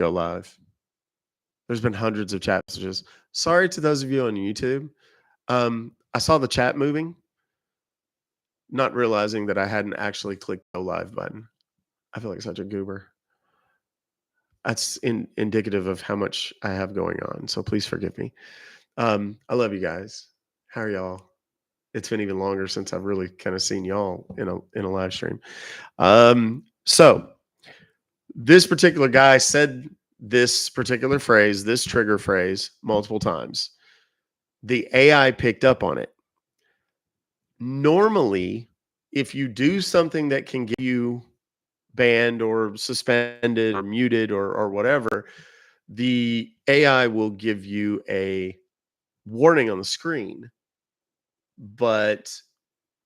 go live. There's been hundreds of chat messages. Sorry to those of you on YouTube. I saw the chat moving, not realizing that I hadn't actually clicked go live button. I feel like such a goober. That's indicative of how much I have going on. So please forgive me. I love you guys. How are y'all? It's been even longer since I've really kind of seen y'all in a live stream. So this particular guy said this particular phrase, this trigger phrase, multiple times. The AI picked up on it. Normally, if you do something that can get you banned or suspended or muted or whatever, the AI will give you a warning on the screen. But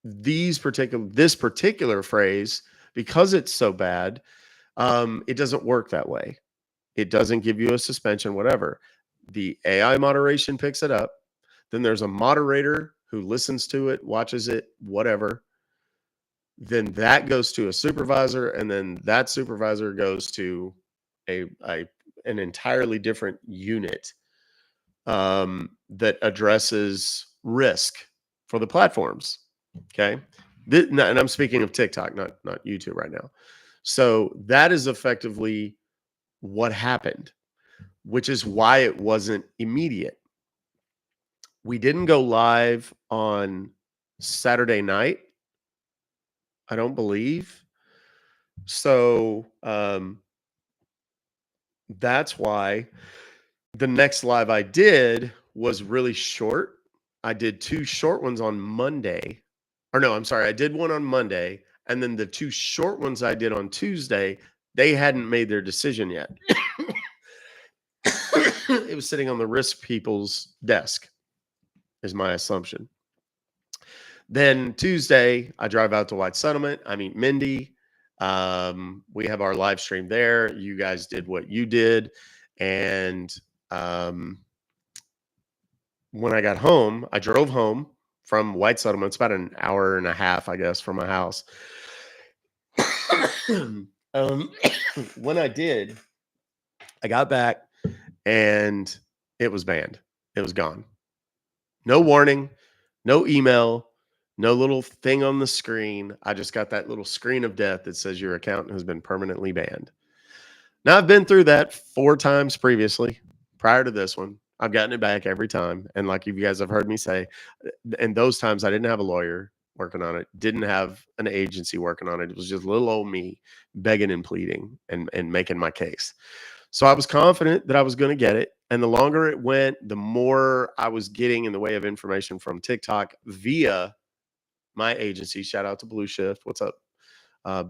this particular phrase, because it's so bad, it doesn't work that way. It doesn't give you a suspension, whatever. The AI moderation picks it up. Then there's a moderator who listens to it, watches it, whatever. Then that goes to a supervisor, and then that supervisor goes to an entirely different unit that addresses risk for the platforms. Okay. And I'm speaking of TikTok, not YouTube right now. So that is effectively what happened, which is why it wasn't immediate. We didn't go live on Saturday night, I don't believe. So that's why the next live I did was really short. I did 2 short ones on Monday. Or no, I'm sorry. I did one on Monday, and then the 2 short ones I did on Tuesday, they hadn't made their decision yet. It was sitting on the risk people's desk, is my assumption. Then Tuesday, I drive out to White Settlement. I meet Mindy. We have our live stream there. You guys did what you did. And when I got home, I drove home from White Settlement. It's about an hour and a half, I guess, from my house. When I did, I got back and it was banned. It was gone. No warning, no email, no little thing on the screen. I just got that little screen of death that says your account has been permanently banned. Now, I've been through that 4 times previously prior to this one. I've gotten it back every time. And like you guys have heard me say, and those times I didn't have a lawyer working on it, didn't have an agency working on it. It was just little old me begging and pleading and making my case. So I was confident that I was going to get it. And the longer it went, the more I was getting in the way of information from TikTok via my agency. Shout out to Blue Shift. What's up,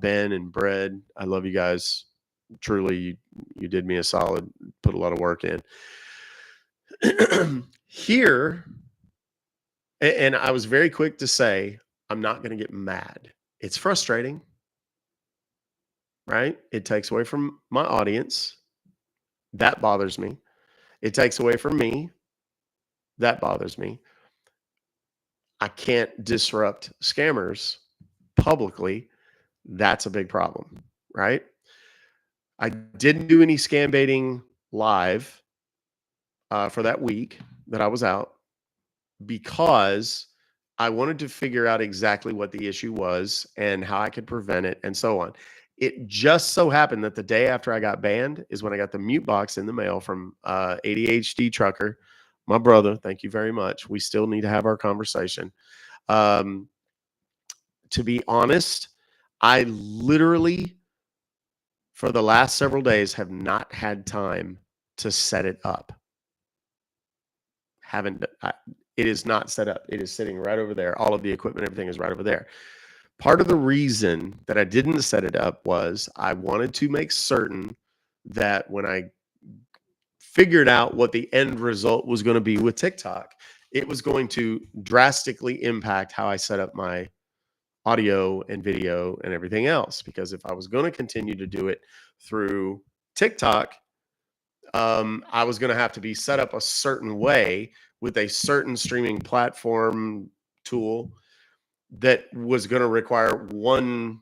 Ben and Bread? I love you guys. Truly, you did me a solid, put a lot of work in. Here, and I was very quick to say, I'm not going to get mad. It's frustrating, right? It takes away from my audience. That bothers me. It takes away from me. That bothers me. I can't disrupt scammers publicly. That's a big problem, right? I didn't do any scam baiting live for that week that I was out because I wanted to figure out exactly what the issue was and how I could prevent it and so on. It just so happened that the day after I got banned is when I got the mute box in the mail from ADHD Trucker, my brother. Thank you very much. We still need to have our conversation. To be honest, I literally, for the last several days, have not had time to set it up. It is not set up. It is sitting right over there. All of the equipment, everything is right over there. Part of the reason that I didn't set it up was I wanted to make certain that when I figured out what the end result was going to be with TikTok, it was going to drastically impact how I set up my audio and video and everything else. Because if I was going to continue to do it through TikTok, I was going to have to be set up a certain way with a certain streaming platform tool that was going to require one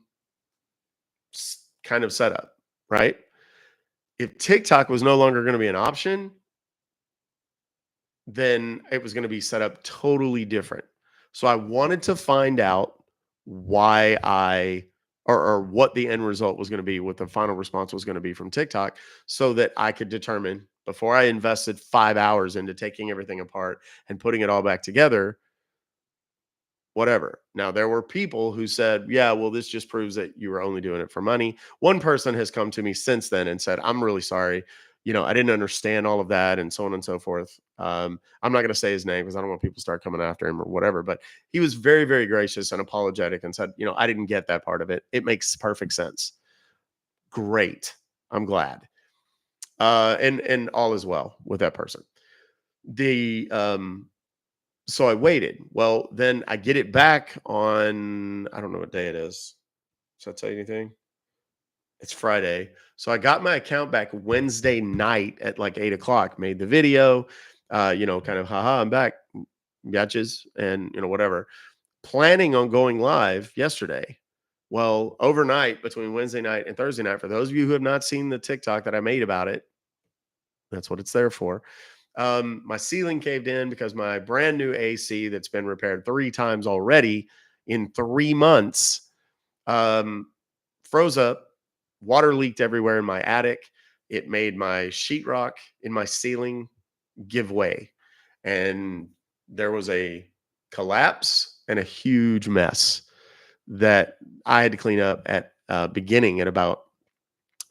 kind of setup, right? If TikTok was no longer going to be an option, then it was going to be set up totally different. So I wanted to find out why or what the end result was going to be, what the final response was going to be from TikTok, so that I could determine before I invested 5 hours into taking everything apart and putting it all back together, whatever. Now, there were people who said, yeah, well, this just proves that you were only doing it for money. One person has come to me since then and said, I'm really sorry. I didn't understand all of that and so on and so forth. I'm not going to say his name because I don't want people to start coming after him or whatever, but he was very, very gracious and apologetic and said, I didn't get that part of it. It makes perfect sense. Great. I'm glad. And all is well with that person. The So I waited. Well, then I get it back on, I don't know what day it is. Does that tell you anything? It's Friday. So I got my account back Wednesday night at like 8 o'clock, made the video, kind of, haha, I'm back, bitches, and, whatever. Planning on going live yesterday. Well, overnight between Wednesday night and Thursday night, for those of you who have not seen the TikTok that I made about it, that's what it's there for. My ceiling caved in because my brand new AC that's been repaired 3 times already in 3 months um, froze up. Water leaked everywhere in my attic. It made my sheetrock in my ceiling give way. And there was a collapse and a huge mess that I had to clean up at beginning at about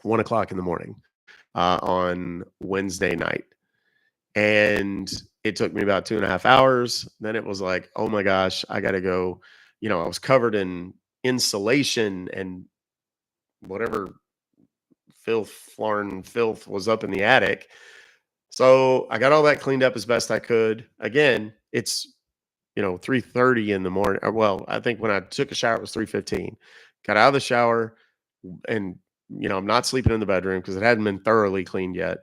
1 o'clock in the morning on Wednesday night. And it took me about 2.5 hours. Then it was like, oh my gosh, I got to go. I was covered in insulation and whatever filth was up in the attic. So I got all that cleaned up as best I could. Again, it's 3:30 in the morning. Well, I think when I took a shower, it was 3:15. Got out of the shower, and I'm not sleeping in the bedroom because it hadn't been thoroughly cleaned yet.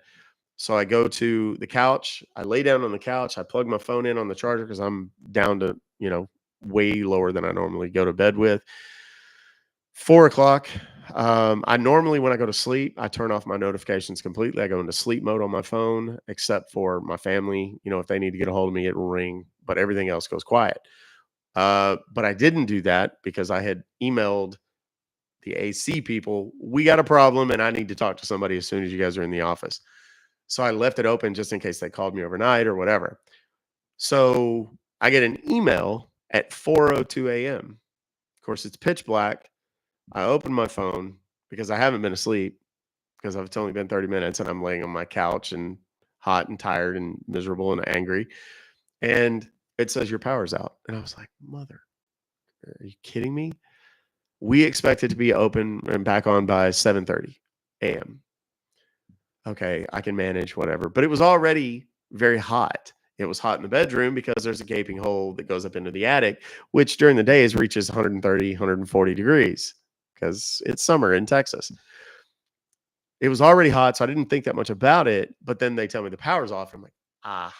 So I go to the couch. I lay down on the couch. I plug my phone in on the charger because I'm down to, way lower than I normally go to bed with. 4 o'clock. I normally, when I go to sleep, I turn off my notifications completely. I go into sleep mode on my phone, except for my family. If they need to get a hold of me, it will ring, but everything else goes quiet. But I didn't do that because I had emailed the AC people. We got a problem and I need to talk to somebody as soon as you guys are in the office. So I left it open just in case they called me overnight or whatever. So I get an email at 4:02 a.m. Of course, it's pitch black. I open my phone because I haven't been asleep because it's only been 30 minutes and I'm laying on my couch and hot and tired and miserable and angry. And it says your power's out. And I was like, mother, are you kidding me? We expect it to be open and back on by 7:30 a.m. Okay, I can manage whatever. But it was already very hot. It was hot in the bedroom because there's a gaping hole that goes up into the attic, which during the days reaches 130, 140 degrees because it's summer in Texas. It was already hot, so I didn't think that much about it. But then they tell me the power's off. I'm like,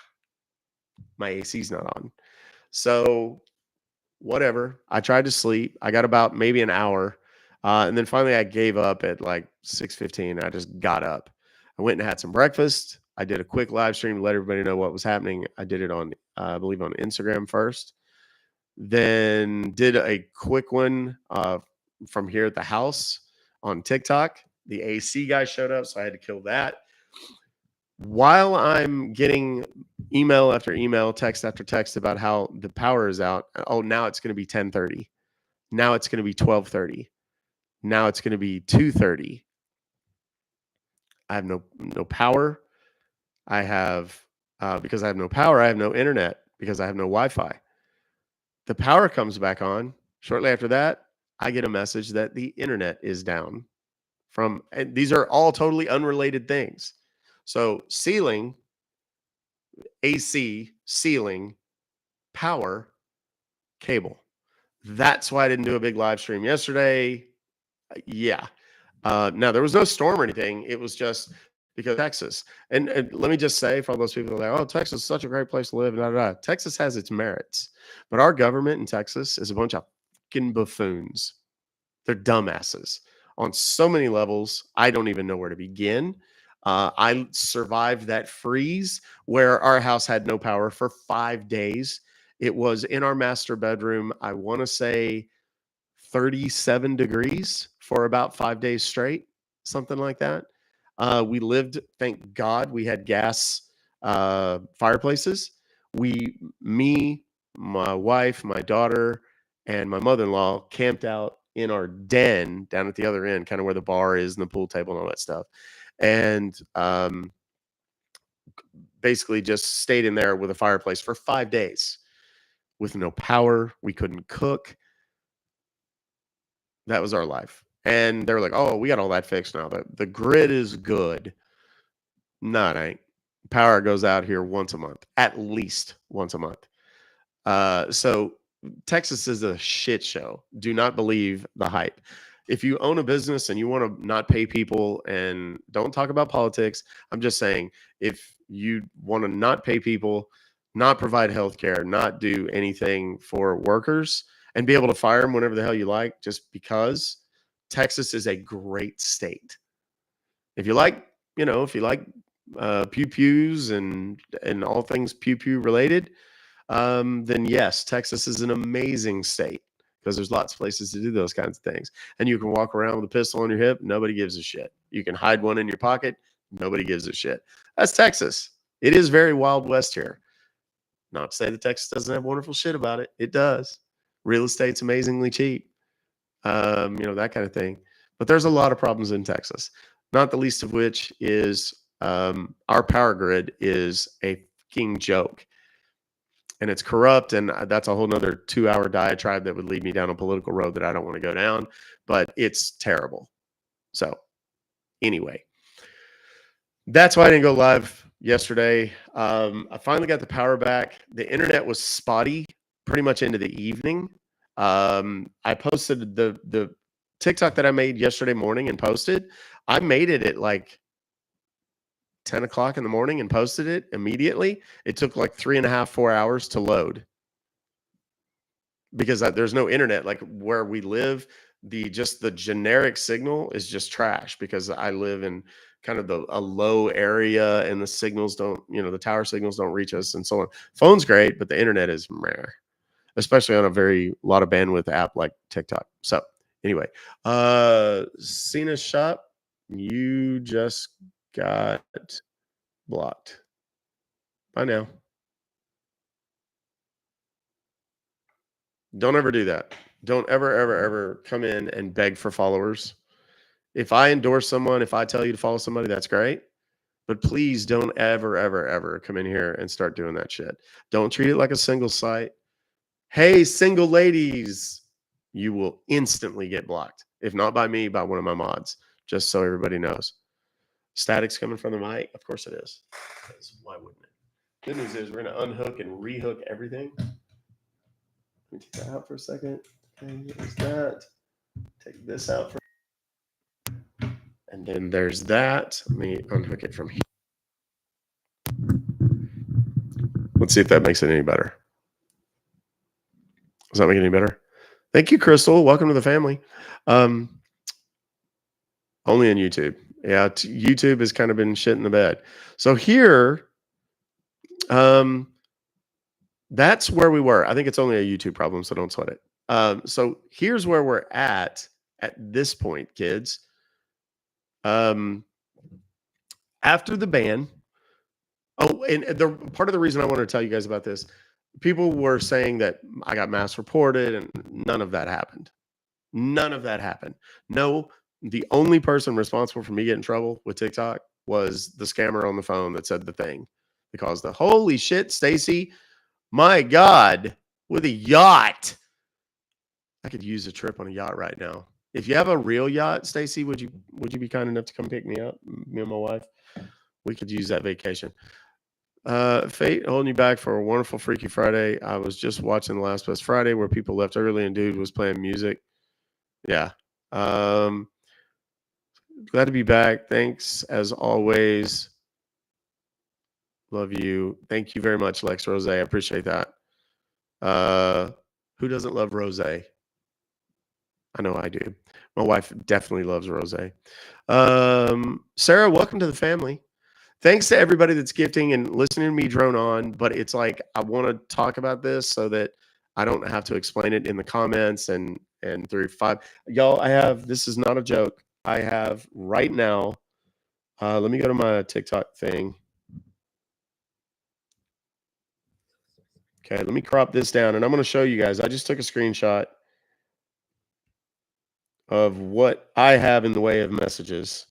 my AC's not on. So whatever. I tried to sleep. I got about maybe an hour. And then finally I gave up at like 6:15. I just got up. I went and had some breakfast. I did a quick live stream to let everybody know what was happening. I did it on, I believe, on Instagram first. Then did a quick one from here at the house on TikTok. The AC guy showed up, so I had to kill that. While I'm getting email after email, text after text about how the power is out. Oh, now it's going to be 10:30. Now it's going to be 12:30. Now it's going to be 2:30. I have no power. I have because I have no power, I have no internet because I have no Wi-Fi. The power comes back on. Shortly after that, I get a message that the internet is down and these are all totally unrelated things. So ceiling, AC, ceiling, power, cable. That's why I didn't do a big live stream yesterday. Yeah. Now there was no storm or anything. It was just because Texas. And let me just say for all those people that are like, oh, Texas is such a great place to live. Blah, blah, blah. Texas has its merits, but our government in Texas is a bunch of fucking buffoons. They're dumbasses on so many levels. I don't even know where to begin. I survived that freeze where our house had no power for 5 days. It was in our master bedroom. I want to say 37 degrees for about 5 days straight, something like that. We lived, thank God, we had gas fireplaces. Me, my wife, my daughter, and my mother in law camped out in our den down at the other end, kind of where the bar is and the pool table and all that stuff. And basically just stayed in there with a fireplace for 5 days with no power. We couldn't cook. That was our life. And they were like, oh, we got all that fixed now. The grid is good. No, it ain't. Power goes out here once a month, at least once a month. So Texas is a shit show. Do not believe the hype. If you own a business and you want to not pay people and don't talk about politics, I'm just saying, if you want to not pay people, not provide health care, not do anything for workers, and be able to fire them whenever the hell you like, just because Texas is a great state. If you like, if you like pew pews and all things pew pew related, then yes, Texas is an amazing state because there's lots of places to do those kinds of things. And you can walk around with a pistol on your hip, nobody gives a shit. You can hide one in your pocket, nobody gives a shit. That's Texas. It is very Wild West here. Not to say that Texas doesn't have wonderful shit about it. It does. Real estate's amazingly cheap, that kind of thing. But there's a lot of problems in Texas, not the least of which is our power grid is a fucking joke. And it's corrupt, and that's a whole nother 2-hour diatribe that would lead me down a political road that I don't want to go down, but it's terrible. So anyway, that's why I didn't go live yesterday. I finally got the power back. The internet was spotty pretty much into the evening. I posted the TikTok that I made yesterday morning and posted. I made it at like 10 o'clock in the morning and posted it immediately. It took like 3.5, 4 hours to load because there's no internet. Like where we live, the generic signal is just trash because I live in kind of a low area and the signals don't, the tower signals don't reach us and so on. Phone's great, but the internet is meh, especially on a lot of bandwidth app like TikTok. So anyway, Cena shop, you just got blocked. Bye now. Don't ever do that. Don't ever, ever, ever come in and beg for followers. If I endorse someone, if I tell you to follow somebody, that's great. But please don't ever, ever, ever come in here and start doing that shit. Don't treat it like a single site. Hey, single ladies, you will instantly get blocked. If not by me, by one of my mods, just so everybody knows. Static's coming from the mic. Of course it is. Why wouldn't it? Good news is we're going to unhook and rehook everything. Let me take that out for a second. Okay, there's that. Take this out for. And then there's that. Let me unhook it from here. Let's see if that makes it any better. Does that make it any better? Thank you, Crystal. Welcome to the family. Only on YouTube. Yeah, YouTube has kind of been shit in the bed. So here, that's where we were. I think it's only a YouTube problem, so don't sweat it. So here's where we're at this point, kids. After the ban. Oh, and the part of the reason I wanted to tell you guys about this, people were saying that I got mass reported, and none of that happened. None of that happened. No, the only person responsible for me getting in trouble with TikTok was the scammer on the phone that said the thing that caused the holy shit, Stacy. My God, with a yacht. I could use a trip on a yacht right now. If you have a real yacht, Stacy, would you be kind enough to come pick me up, me and my wife? We could use that vacation. Fate holding you back for a wonderful Freaky Friday. I was just watching the Last Best Friday where people left early and dude was playing music. Yeah. Glad to be back. Thanks as always. Love you. Thank you very much, Lex Rose. I appreciate that. Who doesn't love Rose? I know I do. My wife definitely loves rosé. Sarah, welcome to the family. Thanks to everybody that's gifting and listening to me drone on, but it's like I want to talk about this so that I don't have to explain it in the comments and through five. Y'all, I have, this is not a joke. I have right now, let me go to my TikTok thing. Okay, let me crop this down and I'm going to show you guys. I just took a screenshot of what I have in the way of messages.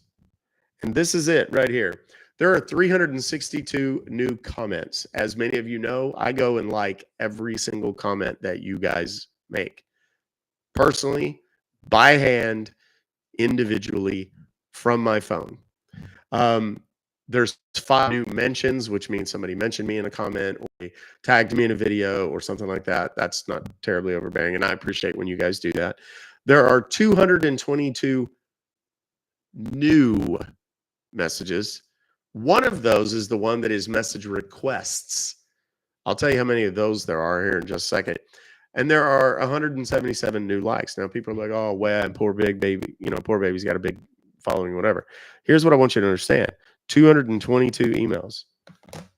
And this is it right here. There are 362 new comments. As many of you know, I go and like every single comment that you guys make personally, by hand, individually, from my phone. There's 5 new mentions, which means somebody mentioned me in a comment or they tagged me in a video or something like that. That's not terribly overbearing, and I appreciate when you guys do that. There are 222 new messages. One of those is the one that is message requests. I'll tell you how many of those there are here in just a second. And there are 177 new likes. Now people are like, oh, well, poor big baby, poor baby's got a big following, whatever. Here's what I want you to understand. 222 emails.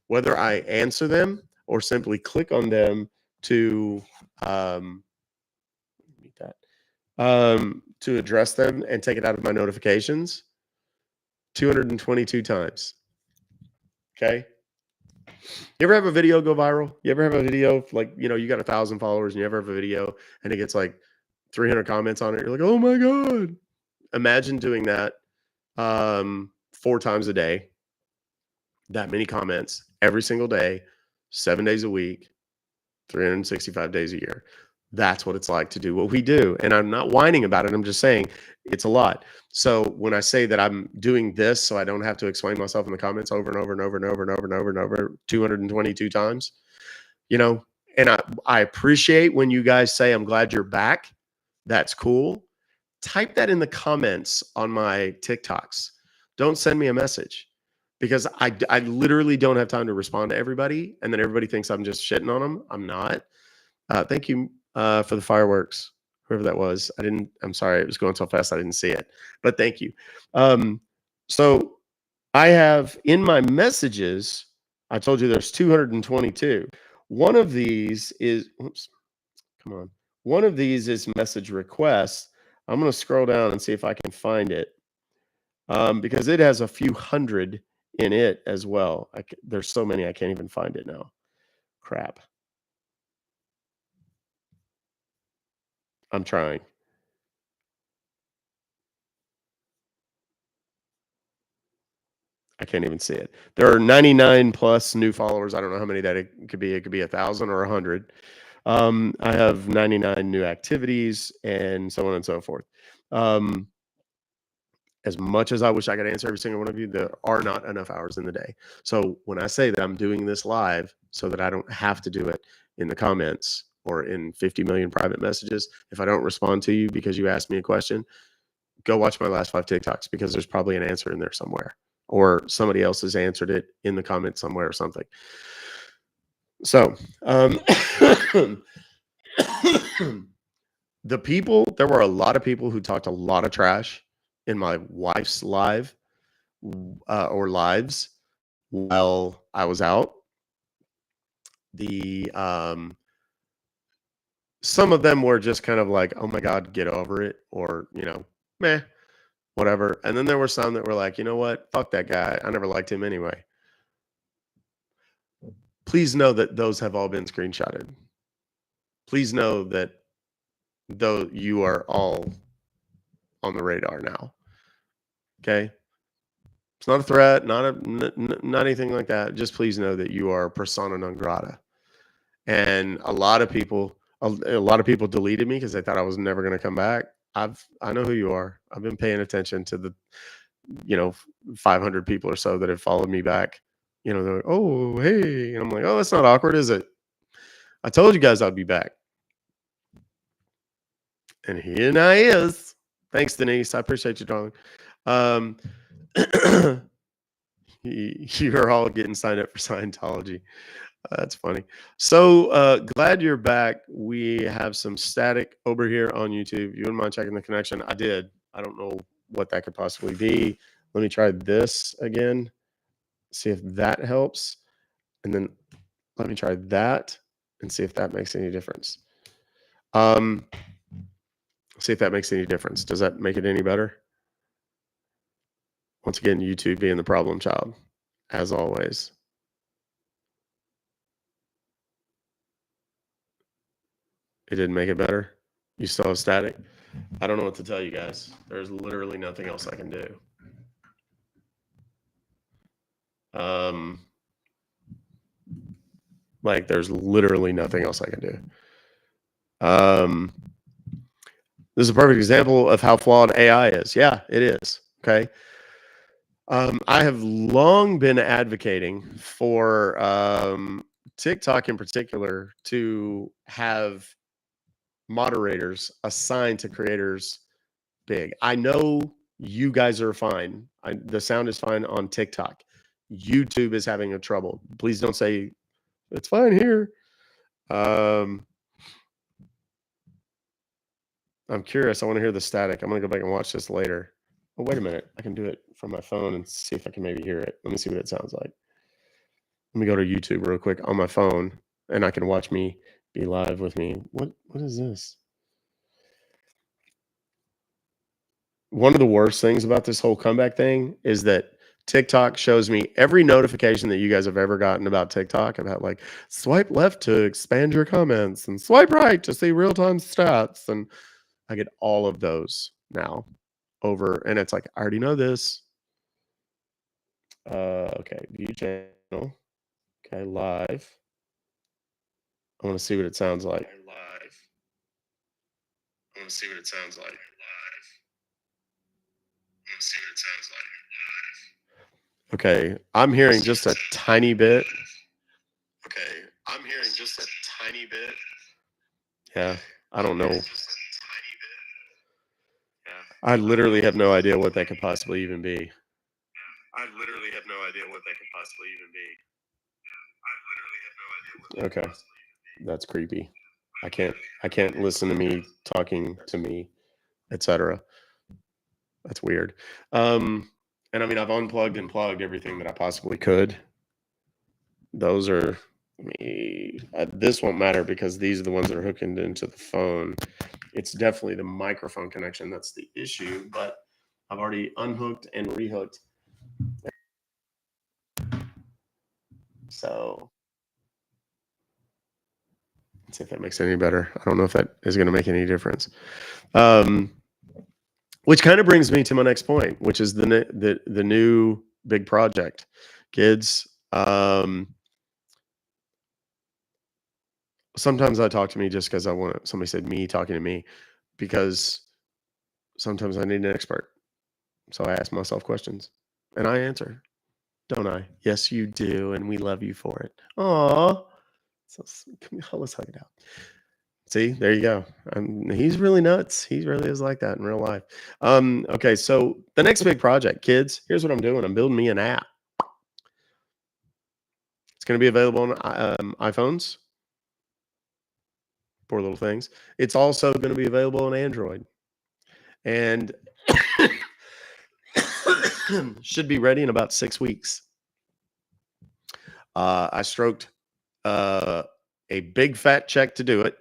Whether I answer them or simply click on them to to address them and take it out of my notifications, 222 times. Okay. You ever have a video go viral? You ever have a video like, you got 1,000 followers and you ever have a video and it gets like 300 comments on it? You're like, oh my God. Imagine doing that 4 times a day, that many comments every single day, 7 days a week, 365 days a year. That's what it's like to do what we do. And I'm not whining about it. I'm just saying it's a lot. So when I say that I'm doing this so I don't have to explain myself in the comments over and over and over and over and over and over and over 222 times, and I appreciate when you guys say, I'm glad you're back. That's cool. Type that in the comments on my TikToks. Don't send me a message because I literally don't have time to respond to everybody. And then everybody thinks I'm just shitting on them. I'm not. Thank you for the fireworks, whoever that was. I'm sorry, it was going so fast I didn't see it, but thank you. So I have in my messages, I told you there's 222. One of these is, one of these is message requests. I'm going to scroll down and see if I can find it because it has a few hundred in it as well. There's so many, I can't even find it now. Crap. I'm trying. I can't even see it. There are 99 plus new followers. I don't know how many that it could be. It could be 1,000 or 100. I have 99 new activities and so on and so forth. As much as I wish I could answer every single one of you, there are not enough hours in the day. So when I say that I'm doing this live so that I don't have to do it in the comments or in 50 million private messages, if I don't respond to you because you asked me a question, go watch my last 5 TikToks because there's probably an answer in there somewhere or somebody else has answered it in the comments somewhere or something. So, there were a lot of people who talked a lot of trash in my wife's live or lives while I was out. Some of them were just kind of like, oh my God, get over it, or meh, whatever. And then there were some that were like, you know what, fuck that guy, I never liked him anyway. Please know that those have all been screenshotted. Please know that though you are all on the radar now. Okay. It's not a threat, not anything like that. Just please know that you are persona non grata. And a lot of people deleted me because they thought I was never going to come back. I know who you are. I've been paying attention to the 500 people or so that have followed me back. They're like, oh, hey. And I'm like, oh, that's not awkward, is it? I told you guys I'd be back. And here I is. Thanks, Denise. I appreciate you, darling. You're all getting signed up for Scientology. That's funny. So glad you're back. We have some static over here on YouTube. You wouldn't mind checking the connection? I did. I don't know what that could possibly be. Let me try this again. See if that helps. And then let me try that and see if that makes any difference. Um, see if that makes any difference. Does that make it any better? Once again, YouTube being the problem child, as always. It didn't make it better. You still have static. I don't know what to tell you guys. There's literally nothing else I can do. Um, like there's literally nothing else I can do. This is a perfect example of how flawed AI is. Yeah, it is. Okay. I have long been advocating for TikTok in particular to have moderators assigned to creators big. I know you guys are fine. The sound is fine on TikTok. YouTube is having a trouble. Please don't say it's fine here. I'm curious. I want to hear the static. I'm going to go back and watch this later. Oh, wait a minute. I can do it from my phone and see if I can maybe hear it. Let me see what it sounds like. Let me go to YouTube real quick on my phone and I can watch me be live with me. What is this? One of the worst things about this whole comeback thing is that TikTok shows me every notification that you guys have ever gotten about TikTok about like swipe left to expand your comments and swipe right to see real-time stats. And I get all of those now over, and it's like, I already know this. Okay, view channel. Okay, live. I want to see what it sounds like. Live. I want to see what it sounds like. Live. I want to see what it sounds like. Okay, I'm hearing just a tiny bit. Okay, I'm hearing just a tiny bit. Yeah, I don't know. I literally have no idea what that could possibly even be. I literally have no idea what that could possibly even be. Okay, that's creepy. I can't listen to me talking to me, etc. That's weird. And I mean, I've unplugged and plugged everything that I possibly could. Those are me. This won't matter because these are the ones that are hooked into the phone. It's definitely the microphone connection that's the issue, but I've already unhooked and rehooked. So let's see if that makes it any better. I don't know if that is going to make any difference. Which kind of brings me to my next point, which is the new big project, kids. Sometimes I talk to me just because I want somebody said me talking to me, because sometimes I need an expert. So I ask myself questions and I answer, don't I? Yes, you do, and we love you for it. Aw, so let's hug it out. See, there you go. He's really nuts. He really is like that in real life. Okay, so the next big project, kids. Here's what I'm doing. I'm building me an app. It's going to be available on iPhones. Poor little things. It's also going to be available on Android, and should be ready in about 6 weeks. I stroked a big fat check to do it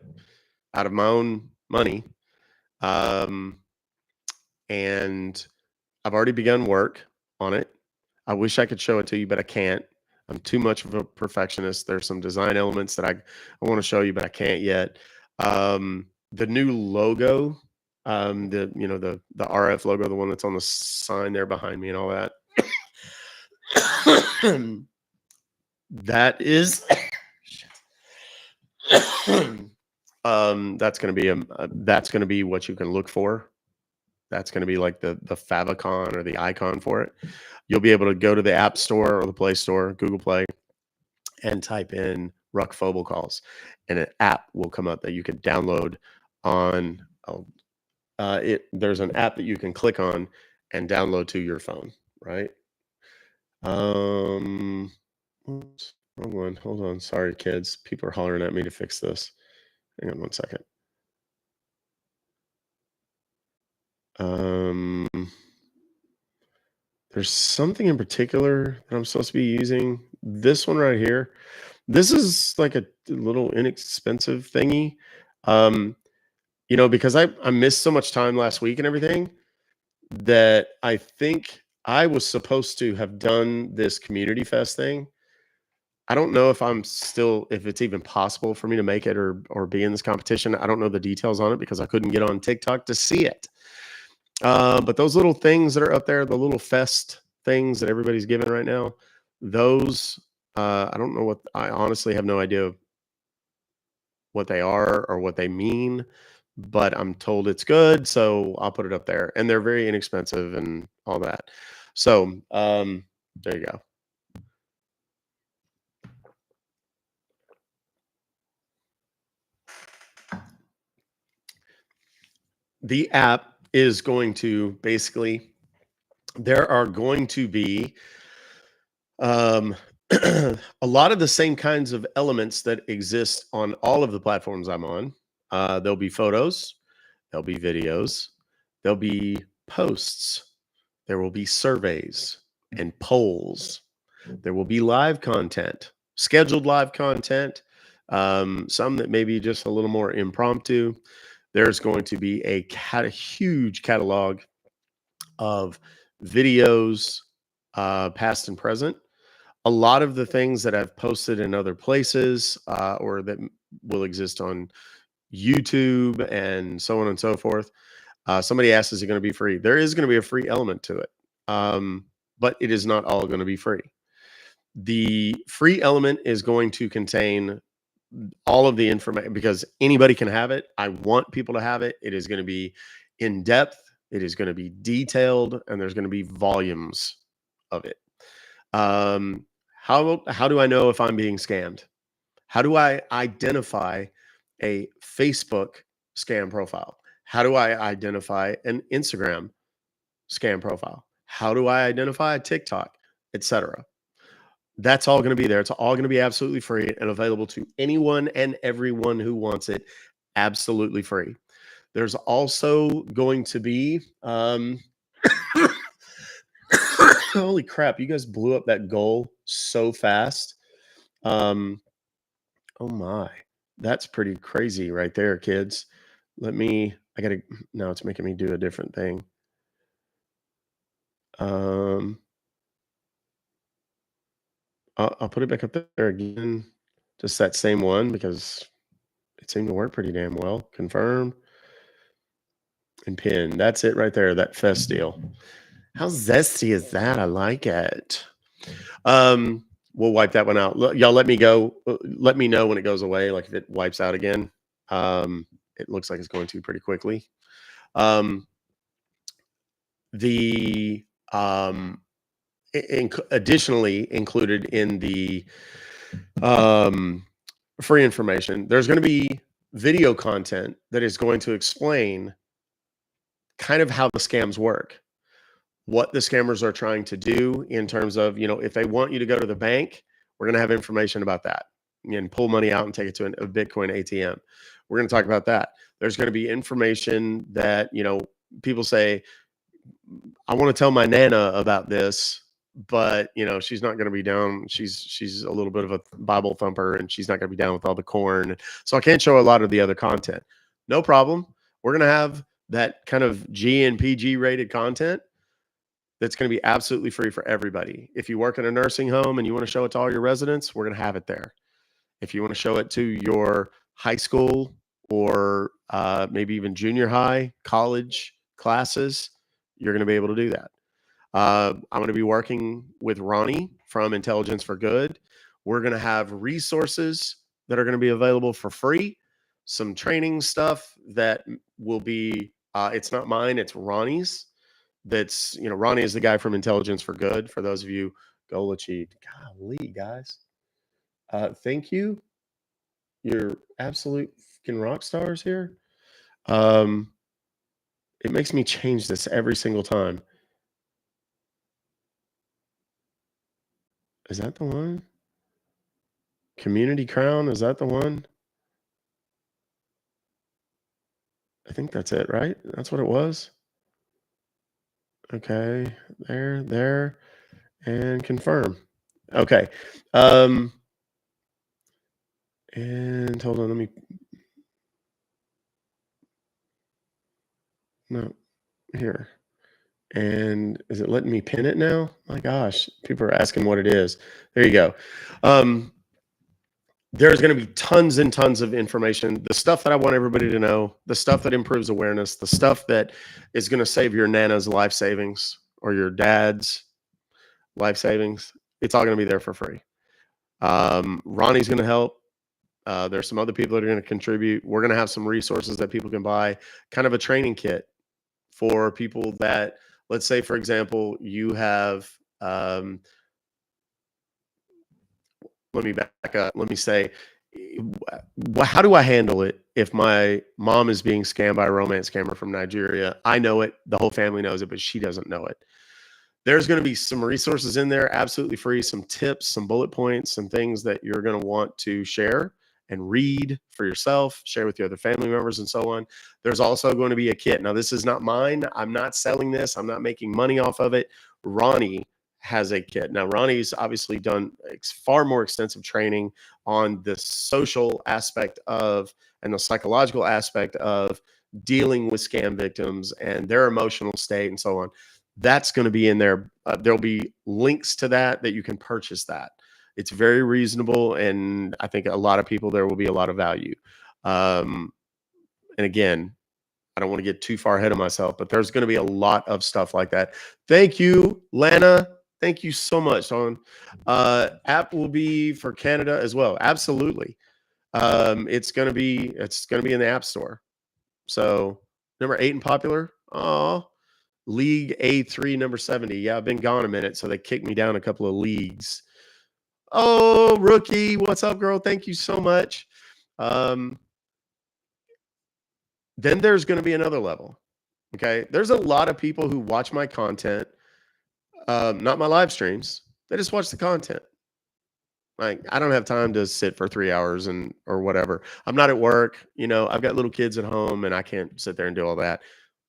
out of my own money. And I've already begun work on it. I wish I could show it to you, but I can't. I'm too much of a perfectionist. There's some design elements that I want to show you, but I can't yet. The new logo, the RF logo, the one that's on the sign there behind me and all that. That is that's going to be what you can look for. That's going to be like the favicon or the icon for it. You'll be able to go to the App Store or the Play Store, Google Play, and type in Ruck Fobocalls, and an app will come up that you can download on. There's an app that you can click on and download to your phone, right? Wrong one. Hold on. Sorry, kids. People are hollering at me to fix this. Hang on one second. Um, there's something in particular that I'm supposed to be using. This one right here. This is like a little inexpensive thingy. Um, because I missed so much time last week and everything that I think I was supposed to have done this community fest thing. I don't know if it's even possible for me to make it or be in this competition. I don't know the details on it because I couldn't get on TikTok to see it. But those little things that are up there, the little fest things that everybody's giving right now, those I don't know I honestly have no idea what they are or what they mean, but I'm told it's good, so I'll put it up there. And they're very inexpensive and all that. So there you go. The app is going to basically, there are going to be um, a lot of the same kinds of elements that exist on all of the platforms I'm on. There'll be photos, there'll be videos, there'll be posts, there will be surveys and polls, there will be live content, scheduled live content, some that may be just a little more impromptu. There's going to be a huge catalog of videos, past and present. A lot of the things that I've posted in other places, or that will exist on YouTube and so on and so forth. Somebody asked, is it going to be free? There is going to be a free element to it, but it is not all going to be free. The free element is going to contain all of the information because anybody can have it. I want people to have it. It is going to be in depth. It is going to be detailed, and there's going to be volumes of it. How do I know if I'm being scammed? How do I identify a Facebook scam profile? How do I identify an Instagram scam profile? How do I identify a TikTok, etc.? That's all going to be there. It's all going to be absolutely free and available to anyone and everyone who wants it, absolutely free. There's also going to be holy crap, you guys blew up that goal so fast. Oh my, that's pretty crazy right there, kids. I gotta, now it's making me do a different thing. Um, I'll put it back up there again, just that same one because it seemed to work pretty damn well. Confirm and pin. That's it right there. That fest deal. How zesty is that? I like it. We'll wipe that one out. Y'all let me go. Let me know when it goes away. Like if it wipes out again. It looks like it's going to pretty quickly. Um, the additionally included in the um, free information, there's going to be video content that is going to explain kind of how the scams work, what the scammers are trying to do in terms of, if they want you to go to the bank, we're going to have information about that and pull money out and take it to a Bitcoin ATM. We're going to talk about that. There's going to be information that, people say, I want to tell my Nana about this, but she's not going to be down. She's a little bit of a Bible thumper and she's not going to be down with all the corn. So I can't show a lot of the other content. No problem. We're going to have that kind of G and PG rated content that's going to be absolutely free for everybody. If you work in a nursing home and you want to show it to all your residents, we're going to have it there. If you want to show it to your high school or maybe even junior high, college classes, you're going to be able to do that. I'm going to be working with Ronnie from Intelligence for Good. We're going to have resources that are going to be available for free, some training stuff that will be, it's not mine, it's Ronnie's. That's, Ronnie is the guy from Intelligence for Good. For those of you, Golachi, golly, guys. Thank you. You're absolute fucking rock stars here. It makes me change this every single time. Is that the one? Community Crown, is that the one? I think that's it, right? That's what it was? Okay, there, and confirm. Okay, um, and hold on, let me no, here. And is it letting me pin it now? My gosh, people are asking what it is. There you go. Um, there's going to be tons and tons of information. The stuff that I want everybody to know, the stuff that improves awareness, the stuff that is going to save your nana's life savings or your dad's life savings. It's all going to be there for free. Ronnie's going to help. There's some other people that are going to contribute. We're going to have some resources that people can buy, kind of a training kit for people that, let's say, for example, you have, let me back up. Let me say, how do I handle it if my mom is being scammed by a romance scammer from Nigeria? I know it. The whole family knows it, but she doesn't know it. There's going to be some resources in there, absolutely free, some tips, some bullet points, some things that you're going to want to share and read for yourself, share with your other family members, and so on. There's also going to be a kit. Now, this is not mine. I'm not selling this. I'm not making money off of it. Ronnie has a kit. Now, Ronnie's obviously done far more extensive training on the social aspect of and the psychological aspect of dealing with scam victims and their emotional state and so on. That's going to be in there. There'll be links to that you can purchase that. It's very reasonable, and I think a lot of people, there will be a lot of value. And again, I don't want to get too far ahead of myself, but there's going to be a lot of stuff like that. Thank you, Lana. Thank you so much. App will be for Canada as well. Absolutely. It's going to be in the App Store. So number 8 and popular. Oh, League A3 number 70. Yeah, I've been gone a minute, so they kicked me down a couple of leagues. Oh, Rookie, what's up, girl? Thank you so much. Then there's going to be another level. Okay, there's a lot of people who watch my content, not my live streams. They just watch the content. Like, I don't have time to sit for 3 hours or whatever. I'm not at work. I've got little kids at home, and I can't sit there and do all that.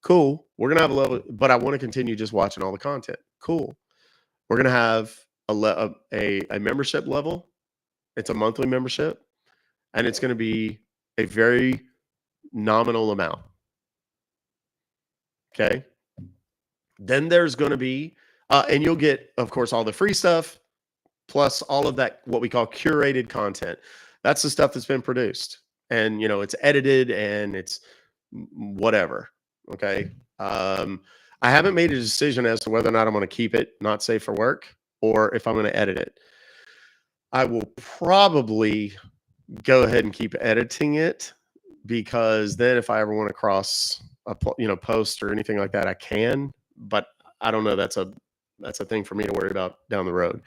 Cool. We're gonna have a level, but I want to continue just watching all the content. Cool. We're gonna have a membership level. It's a monthly membership, and it's gonna be a very nominal amount. Okay. Then there's gonna be, and you'll get, of course, all the free stuff plus all of that what we call curated content. That's the stuff that's been produced, and it's edited and it's whatever. Okay. I haven't made a decision as to whether or not I'm going to keep it not safe for work or if I'm going to edit it. I will probably go ahead and keep editing it, because then if I ever want to cross a post or anything like that, I can. But I don't know. That's a thing for me to worry about down the road.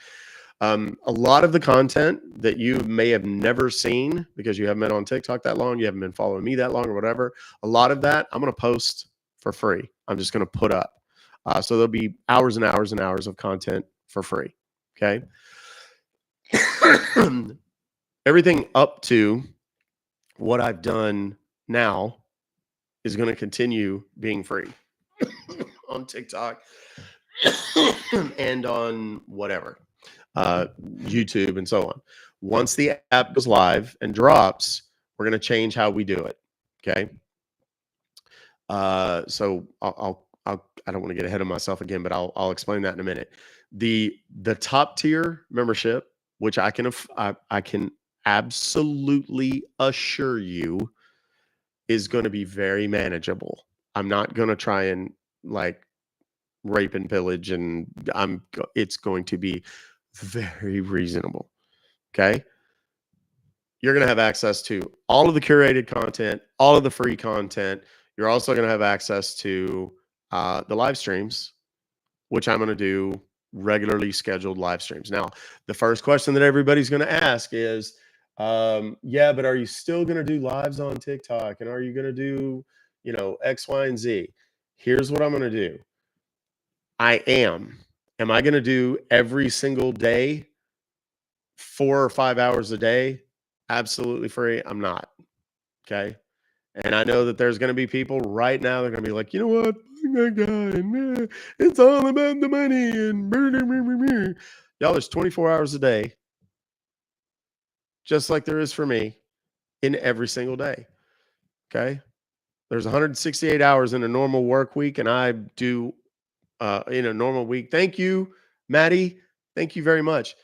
A lot of the content that you may have never seen because you haven't been on TikTok that long, you haven't been following me that long or whatever, a lot of that I'm going to post for free. I'm just going to put up. So there'll be hours and hours and hours of content for free. Okay. Everything up to what I've done now is going to continue being free on TikTok and on whatever. YouTube and so on. Once the app goes live and drops, we're going to change how we do it. Okay. So I don't want to get ahead of myself again, but I'll explain that in a minute. The top tier membership, which I can absolutely assure you is going to be very manageable. I'm not going to try and like rape and pillage, and it's going to be very reasonable. Okay. You're going to have access to all of the curated content, all of the free content. You're also going to have access to the live streams, which I'm going to do regularly scheduled live streams. Now, the first question that everybody's going to ask is, yeah, but are you still going to do lives on TikTok? And are you going to do, X, Y, and Z? Here's what I'm going to do. Am I going to do every single day 4 or 5 hours a day, absolutely free. I'm not. Okay. And I know that there's going to be people right now that are going to be like, you know what? Fuck that guy. And, it's all about the money. And y'all, there's 24 hours a day, just like there is for me in every single day. Okay. There's 168 hours in a normal work week, and I do in a normal week. Thank you, Maddie. Thank you very much.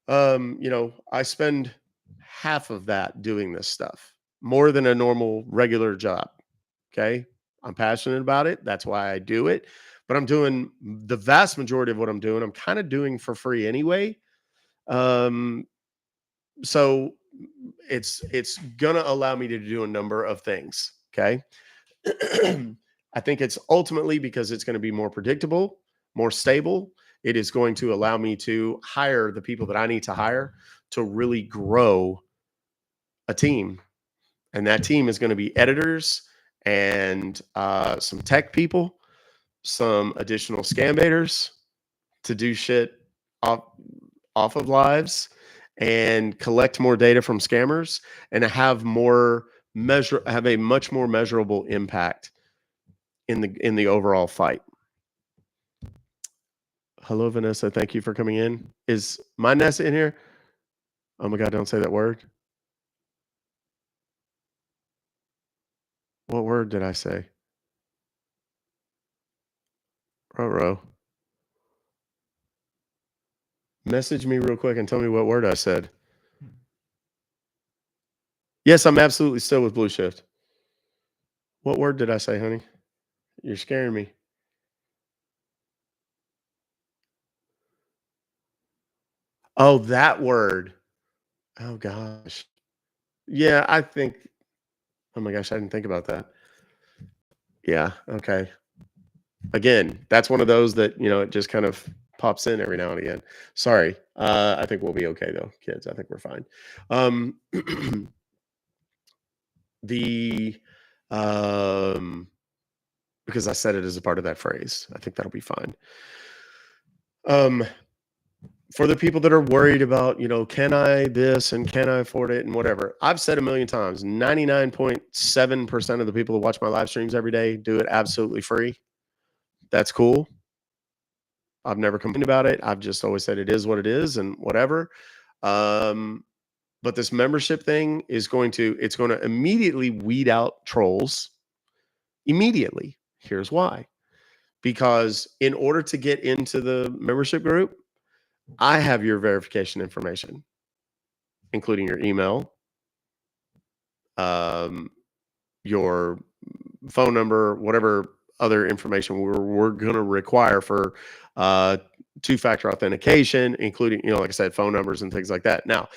I spend half of that doing this stuff, more than a normal regular job. Okay. I'm passionate about it. That's why I do it. But I'm doing the vast majority of what I'm doing, I'm kind of doing for free anyway. Um, so it's gonna allow me to do a number of things. Okay. I think it's ultimately because it's going to be more predictable, more stable. It is going to allow me to hire the people that I need to hire to really grow a team. And that team is going to be editors and some tech people, some additional scam baiters to do shit off, off of lives and collect more data from scammers and have a much more measurable impact in the overall fight. Hello, Vanessa. Thank you for coming in. Is my Nessa in here? Oh my God, don't say that word. What word did I say? Ruh-roh. Message me real quick and tell me what word I said. Yes, I'm absolutely still with Blue Shift. What word did I say, honey? You're scaring me. Oh, that word. Oh gosh. Yeah, I think. Oh my gosh, I didn't think about that. Yeah. Okay. Again, that's one of those that it just kind of pops in every now and again. Sorry. I think we'll be okay though, kids. I think we're fine. Um, the because I said it as a part of that phrase. I think that'll be fine. Um, for the people that are worried about, can I this and can I afford it and whatever, I've said a million times, 99.7% of the people who watch my live streams every day do it absolutely free. That's cool. I've never complained about it. I've just always said it is what it is and whatever. But this membership thing it's going to immediately weed out trolls. Immediately. Here's why. Because in order to get into the membership group, I have your verification information, including your email, your phone number, whatever other information we're going to require for two-factor authentication, including, like I said, phone numbers and things like that. Now,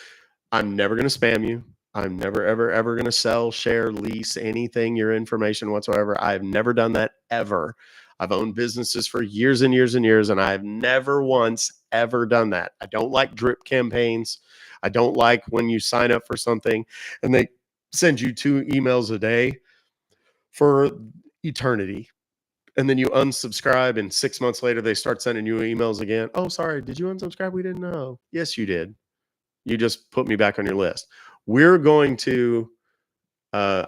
I'm never going to spam you. I'm never, ever, ever going to sell, share, lease anything, your information whatsoever. I've never done that ever. I've owned businesses for years and years and years, and I've never once ever done that. I don't like drip campaigns. I don't like when you sign up for something and they send you 2 emails a day for eternity. And then you unsubscribe, and 6 months later, they start sending you emails again. Oh, sorry. Did you unsubscribe? We didn't know. Yes, you did. You just put me back on your list. We're going to I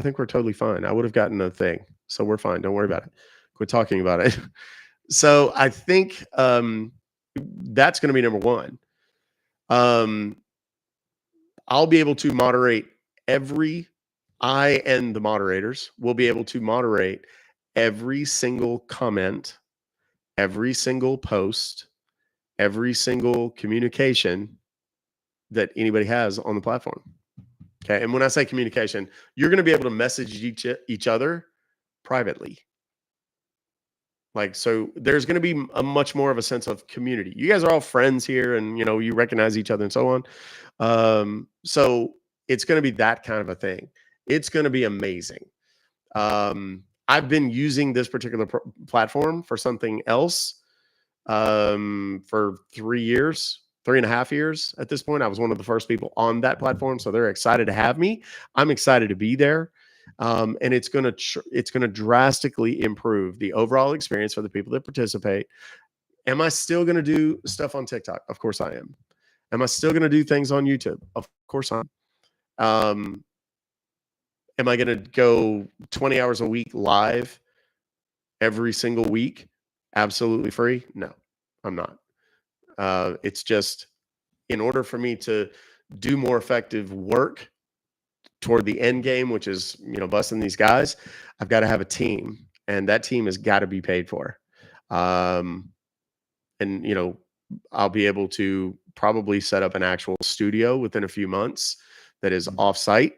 think we're totally fine. I would have gotten a thing. So we're fine. Don't worry about it. Quit talking about it. So I think that's going to be number one. I'll be able to moderate I and the moderators will be able to moderate every single comment, every single post, every single communication that anybody has on the platform. Okay. And when I say communication, you're going to be able to message each other privately. Like, so there's going to be a much more of a sense of community. You guys are all friends here and, you recognize each other and so on. So it's going to be that kind of a thing. It's going to be amazing. I've been using this particular platform for something else for 3.5 years at this point. I was one of the first people on that platform, so they're excited to have me. I'm excited to be there, and it's gonna drastically improve the overall experience for the people that participate. Am I still gonna do stuff on TikTok? Of course I am. Am I still going to do things on YouTube? Of course I'm. Um, am I going to go 20 hours a week live every single week, absolutely free? No, I'm not. It's just in order for me to do more effective work toward the end game, which is, busting these guys, I've got to have a team, and that team has got to be paid for. Um, and I'll be able to probably set up an actual studio within a few months that is off-site,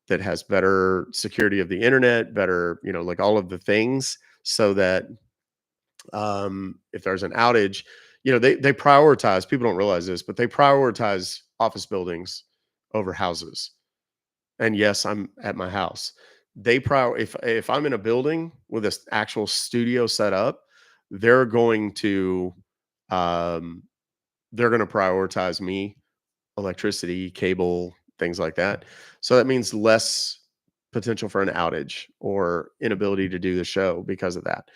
that has better security of the internet, better, like all of the things, so that if there's an outage, they prioritize. People don't realize this, but they prioritize office buildings over houses. And yes, I'm at my house. If I'm in a building with this actual studio set up, they're going to um, they're going to prioritize me, electricity, cable, things like that. So that means less potential for an outage or inability to do the show because of that.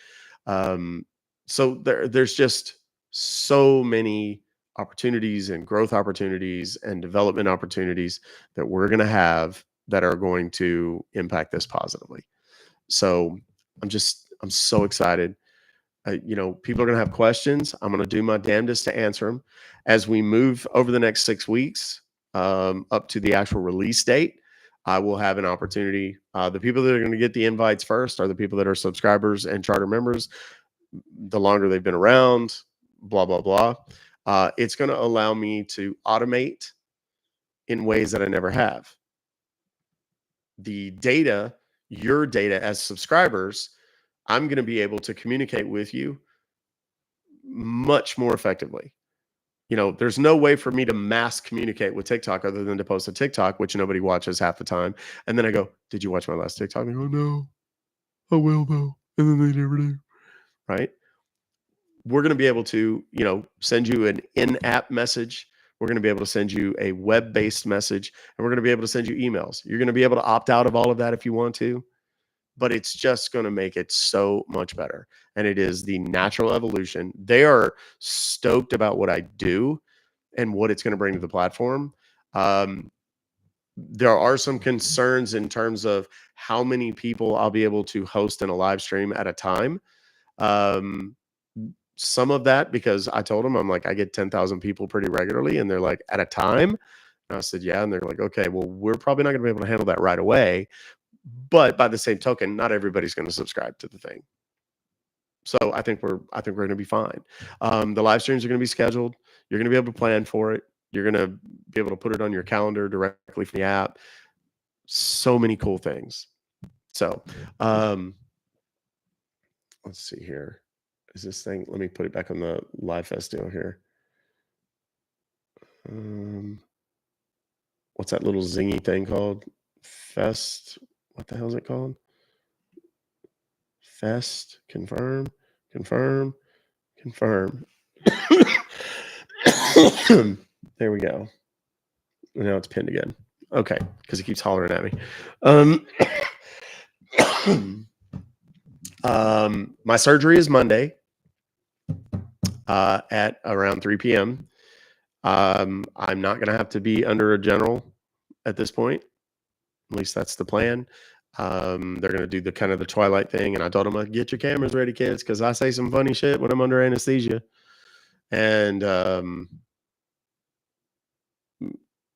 Um, so there's just so many opportunities and growth opportunities and development opportunities that we're going to have that are going to impact this positively. So I'm so excited. People are going to have questions. I'm going to do my damnedest to answer them as we move over the next 6 weeks, up to the actual release date. I will have an opportunity. The people that are going to get the invites first are the people that are subscribers and charter members. The longer they've been around, blah, blah, blah. It's going to allow me to automate in ways that I never have. The data, your data as subscribers, I'm going to be able to communicate with you much more effectively. There's no way for me to mass communicate with TikTok other than to post a TikTok, which nobody watches half the time. And then I go, did you watch my last TikTok? And they go, no, I will though. And then they never do. Right. We're going to be able to, send you an in-app message. We're going to be able to send you a web-based message, and we're going to be able to send you emails. You're going to be able to opt out of all of that if you want to, but it's just going to make it so much better. And it is the natural evolution. They are stoked about what I do and what it's going to bring to the platform. There are some concerns in terms of how many people I'll be able to host in a live stream at a time. Some of that because I told them, I'm like, I get 10,000 people pretty regularly, and they're like, at a time? And I said, yeah. And they're like, okay, well, we're probably not going to be able to handle that right away. But by the same token, not everybody's going to subscribe to the thing. So I think we're going to be fine. The live streams are going to be scheduled. You're going to be able to plan for it. You're going to be able to put it on your calendar directly from the app. So many cool things. So let's see here. Is this thing? Let me put it back on the Live Fest deal here. What's that little zingy thing called? Fest. What the hell is it called? Fest. Confirm. Confirm. Confirm. There we go. Now it's pinned again. Okay, because he keeps hollering at me. My surgery is Monday at around 3 p.m. I'm not going to have to be under a general at this point. At least that's the plan. They're going to do the kind of the Twilight thing. And I told them, get your cameras ready, kids, because I say some funny shit when I'm under anesthesia. And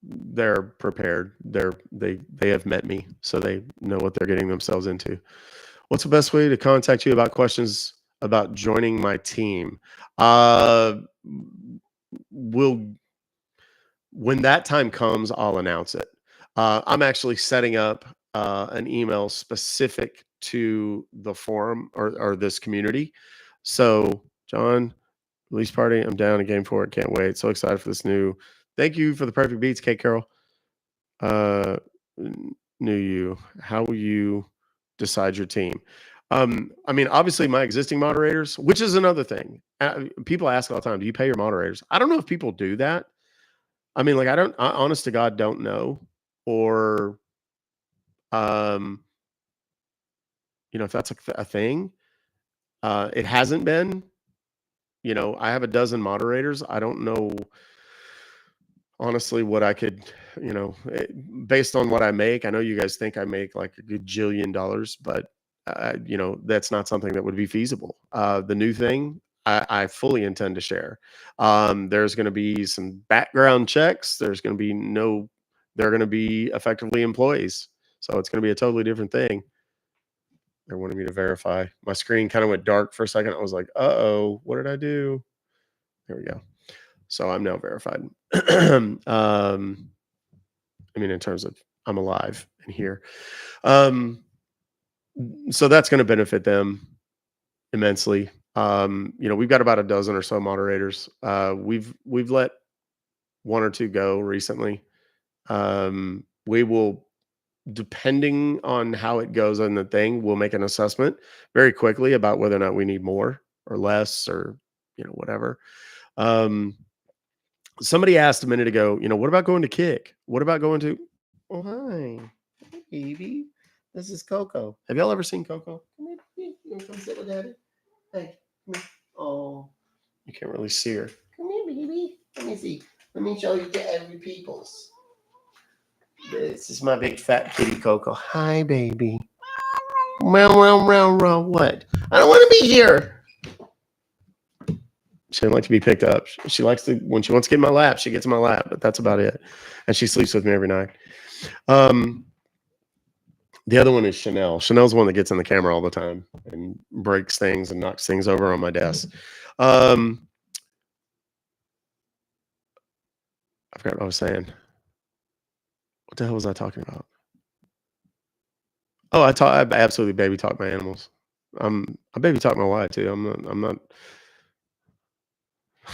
they're prepared. They have met me, so they know what they're getting themselves into. What's the best way to contact you about questions about joining my team? When that time comes, I'll announce it. I'm actually setting up an email specific to the forum or this community. So, John, release party, I'm down a game for it. Can't wait. So excited for this new. Thank you for the perfect beats, Kate Carroll. Knew you. How will you decide your team? I mean, obviously, my existing moderators, which is another thing. People ask all the time, do you pay your moderators? I don't know if people do that. I mean, like, I honest to God, don't know. Or, if that's a thing. It hasn't been. I have a dozen moderators. I don't know. honestly what I could, based on what I make. I know you guys think I make like a gajillion dollars, but that's not something that would be feasible. The new thing I fully intend to share. There's going to be some background checks. They're going to be effectively employees. So it's going to be a totally different thing. They wanted me to verify. My screen kind of went dark for a second. I was like, uh-oh, what did I do? There we go. So I'm now verified. I mean, in terms of I'm alive and here. Um, so that's going to benefit them immensely. We've got about a dozen or so moderators. We've let one or two go recently. We will, depending on how it goes on the thing, we'll make an assessment very quickly about whether or not we need more or less or whatever. Somebody asked a minute ago, what about going to Kick? What about going to? Oh, hi. Hey, baby. This is Coco. Have y'all ever seen Coco? Come here, baby. You want to come sit with Daddy? Hey, come here. Oh, you can't really see her. Come here, baby. Let me see. Let me show you to every people's. This is my big fat kitty Coco. Hi, baby. Meow, meow, meow, meow. What? I don't want to be here. She doesn't like to be picked up. She likes to, when she wants to get in my lap, she gets in my lap, but that's about it. And she sleeps with me every night. The other one is Chanel. Chanel's the one that gets in the camera all the time and breaks things and knocks things over on my desk. I forgot what I was saying. What the hell was I talking about? Oh, I absolutely baby talk my animals. I baby talk my wife too. I'm not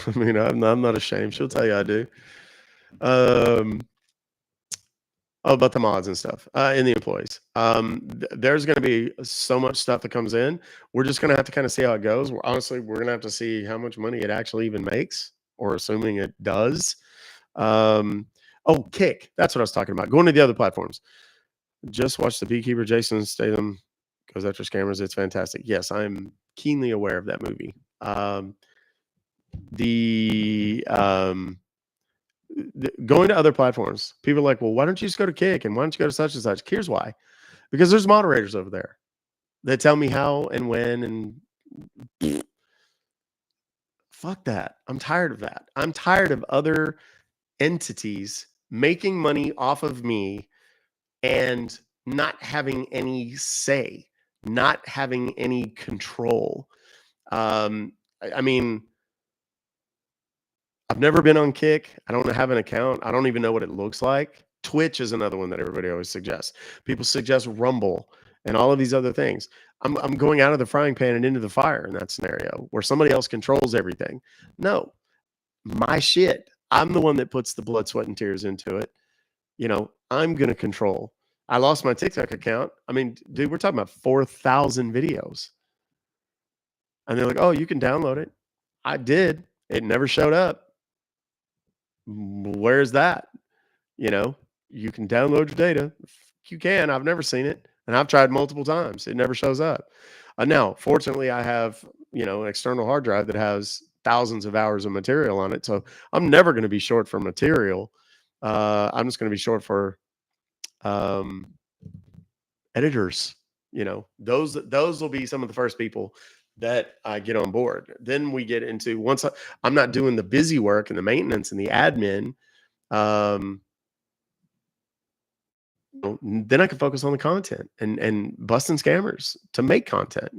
I mean, I'm not ashamed. She'll tell you I do. Oh, about the mods and stuff, and the employees. There's going to be so much stuff that comes in. We're just going to have to kind of see how it goes. We're going to have to see how much money it actually even makes, or assuming it does. Oh, Kick. That's what I was talking about. Going to the other platforms. Just watch The Beekeeper. Jason Statham goes after scammers. It's fantastic. Yes, I'm keenly aware of that movie. Going to other platforms, people are like, well, why don't you just go to Kick and why don't you go to such and such? Here's why. Because there's moderators over there that tell me how and when, and fuck that. I'm tired of that. I'm tired of other entities making money off of me and not having any say, not having any control. I mean, I've never been on Kick. I don't have an account. I don't even know what it looks like. Twitch is another one that everybody always suggests. People suggest Rumble and all of these other things. I'm going out of the frying pan and into the fire in that scenario where somebody else controls everything. No, my shit. I'm the one that puts the blood, sweat, and tears into it. I'm going to control. I lost my TikTok account. I mean, dude, we're talking about 4,000 videos. And they're like, oh, you can download it. I did. It never showed up. Where's that? You can download your data. You can. I've never seen it. And I've tried multiple times. It never shows up. Now, fortunately, I have, an external hard drive that has thousands of hours of material on it. So I'm never going to be short for material. I'm just going to be short for editors. Those will be some of the first people that I get on board. Then we get into, once I'm not doing the busy work and the maintenance and the admin, then I can focus on the content and busting scammers to make content.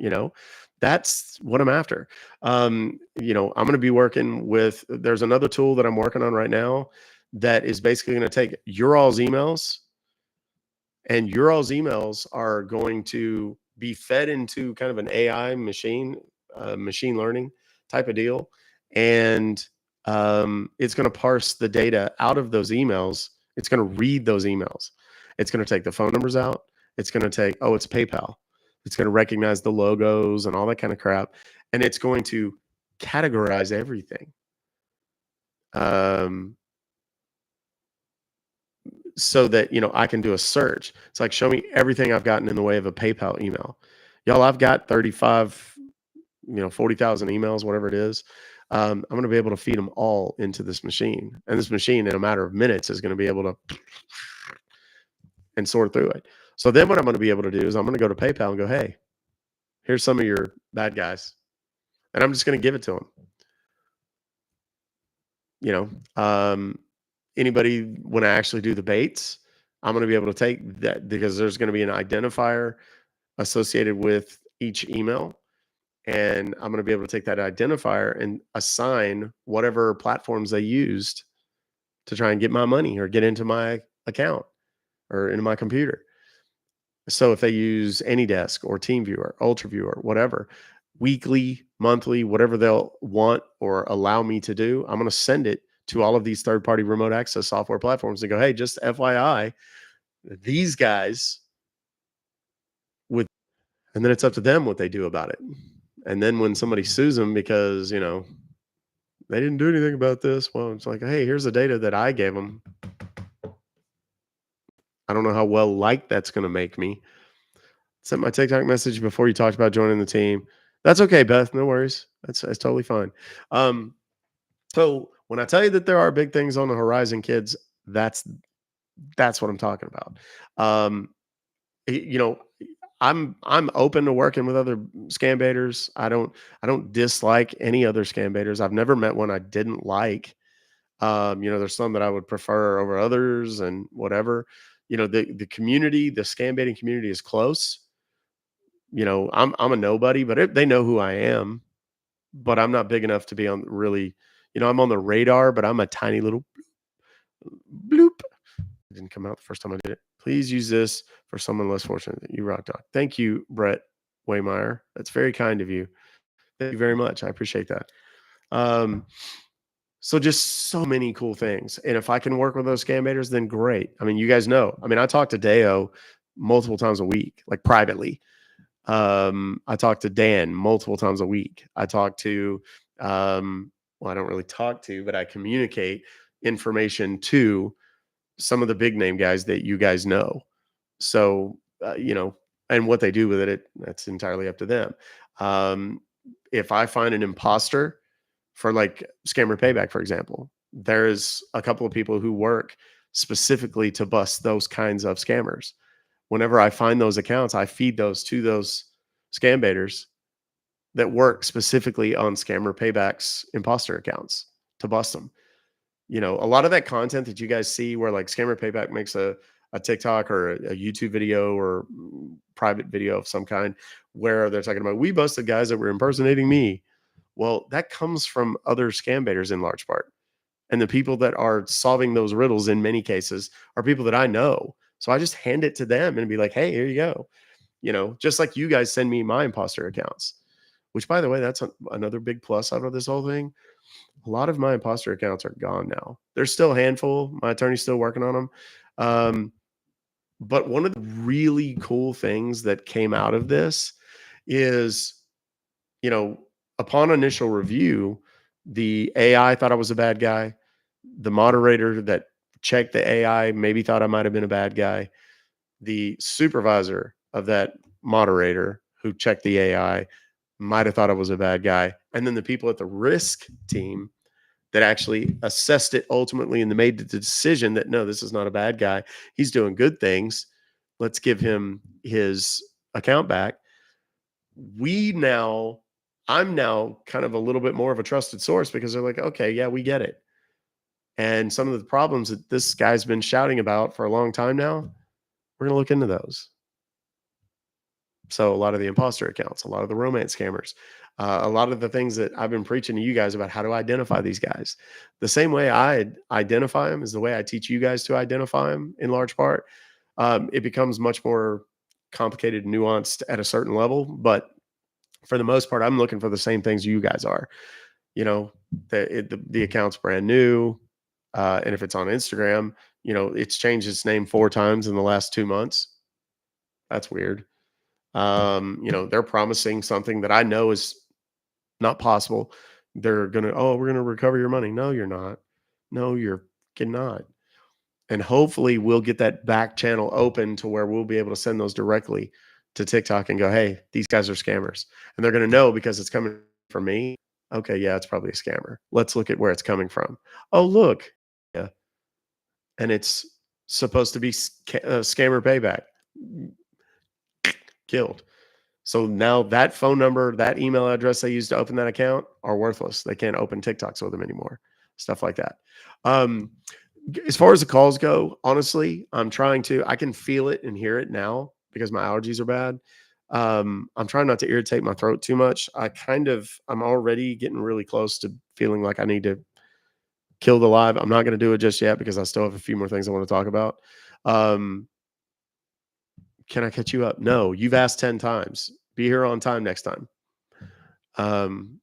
That's what I'm after. I'm going to be working with, there's another tool that I'm working on right now that is basically going to take your all's emails, and your all's emails are going to be fed into kind of an AI machine learning type of deal. And it's going to parse the data out of those emails. It's going to read those emails. It's going to take the phone numbers out. It's going to take, oh, it's PayPal. It's going to recognize the logos and all that kind of crap. And it's going to categorize everything. So that, I can do a search. It's like, show me everything I've gotten in the way of a PayPal email. Y'all, I've got 35, 40,000 emails, whatever it is. I'm going to be able to feed them all into this machine. And this machine, in a matter of minutes, is going to be able to and sort through it. So then what I'm going to be able to do is I'm going to go to PayPal and go, hey, here's some of your bad guys. And I'm just going to give it to them. You know, anybody, when I actually do the baits, I'm going to be able to take that because there's going to be an identifier associated with each email. And I'm going to be able to take that identifier and assign whatever platforms they used to try and get my money or get into my account or into my computer. So if they use AnyDesk or TeamViewer, UltraViewer, whatever, weekly, monthly, whatever they'll want or allow me to do, I'm going to send it to all of these third-party remote access software platforms and go, hey, just FYI, these guys with, and then it's up to them what they do about it. And then when somebody sues them because, they didn't do anything about this, well, it's like, hey, here's the data that I gave them. I don't know how well liked that's going to make me. Sent my TikTok message before you talked about joining the team. That's okay, Beth. No worries. That's totally fine. So when I tell you that there are big things on the horizon, kids, that's what I'm talking about. You know, I'm open to working with other scam baiters. I don't dislike any other scam baiters. I've never met one I didn't like. There's some that I would prefer over others and whatever. The community, the scam baiting community is close. I'm a nobody, but they know who I am. But I'm not big enough to be on really, I'm on the radar, but I'm a tiny little bloop. It didn't come out the first time I did it. Please use this for someone less fortunate than you, Rock Dog. Thank you, Brett Waymeyer. That's very kind of you. Thank you very much. I appreciate that. So just so many cool things. And if I can work with those scam baiters, then great. I mean, you guys know. I mean, I talk to Deo multiple times a week, like privately. I talk to Dan multiple times a week. I talk to, well, I don't really talk to, but I communicate information to some of the big name guys that you guys know. So, and what they do with it, that's entirely up to them. If I find an imposter for like Scammer Payback, for example, there's a couple of people who work specifically to bust those kinds of scammers. Whenever I find those accounts, I feed those to those scam baiters that work specifically on Scammer Payback's imposter accounts to bust them. A lot of that content that you guys see where like Scammer Payback makes a TikTok or a YouTube video or private video of some kind where they're talking about, we busted guys that were impersonating me. Well, that comes from other scam baiters in large part. And the people that are solving those riddles in many cases are people that I know. So I just hand it to them and be like, hey, here you go. Just like you guys send me my imposter accounts, which by the way, that's another big plus out of this whole thing. A lot of my imposter accounts are gone now. There's still a handful. My attorney's still working on them. But one of the really cool things that came out of this is, upon initial review, the AI thought I was a bad guy. The moderator that checked the AI maybe thought I might have been a bad guy. The supervisor of that moderator who checked the AI might have thought I was a bad guy. And then the people at the risk team that actually assessed it ultimately and made the decision that no, this is not a bad guy. He's doing good things. Let's give him his account back. I'm now kind of a little bit more of a trusted source because they're like, okay, yeah, we get it. And some of the problems that this guy's been shouting about for a long time now, we're going to look into those. So a lot of the imposter accounts, a lot of the romance scammers, a lot of the things that I've been preaching to you guys about how to identify these guys. The same way I identify them is the way I teach you guys to identify them in large part. It becomes much more complicated, nuanced at a certain level, but for the most part, I'm looking for the same things you guys are. The account's brand new. And if it's on Instagram, it's changed its name 4 times in the last 2 months. That's weird. They're promising something that I know is not possible. They're we're going to recover your money. No, you're not. No, you're not. And hopefully we'll get that back channel open to where we'll be able to send those directly to TikTok and go, hey, these guys are scammers. And they're going to know because it's coming from me. Okay, yeah, it's probably a scammer. Let's look at where it's coming from. Oh, look. Yeah, and it's supposed to be scammer payback. Killed. So now that phone number, that email address they used to open that account are worthless. They can't open TikToks with them anymore. Stuff like that. Um, as far as the calls go, honestly, I'm trying to. I can feel it and hear it now because my allergies are bad. I'm trying not to irritate my throat too much. I'm already getting really close to feeling like I need to kill the live. I'm not going to do it just yet because I still have a few more things I want to talk about. Um, can I catch you up? No, you've asked 10 times. Be here on time next time. Um,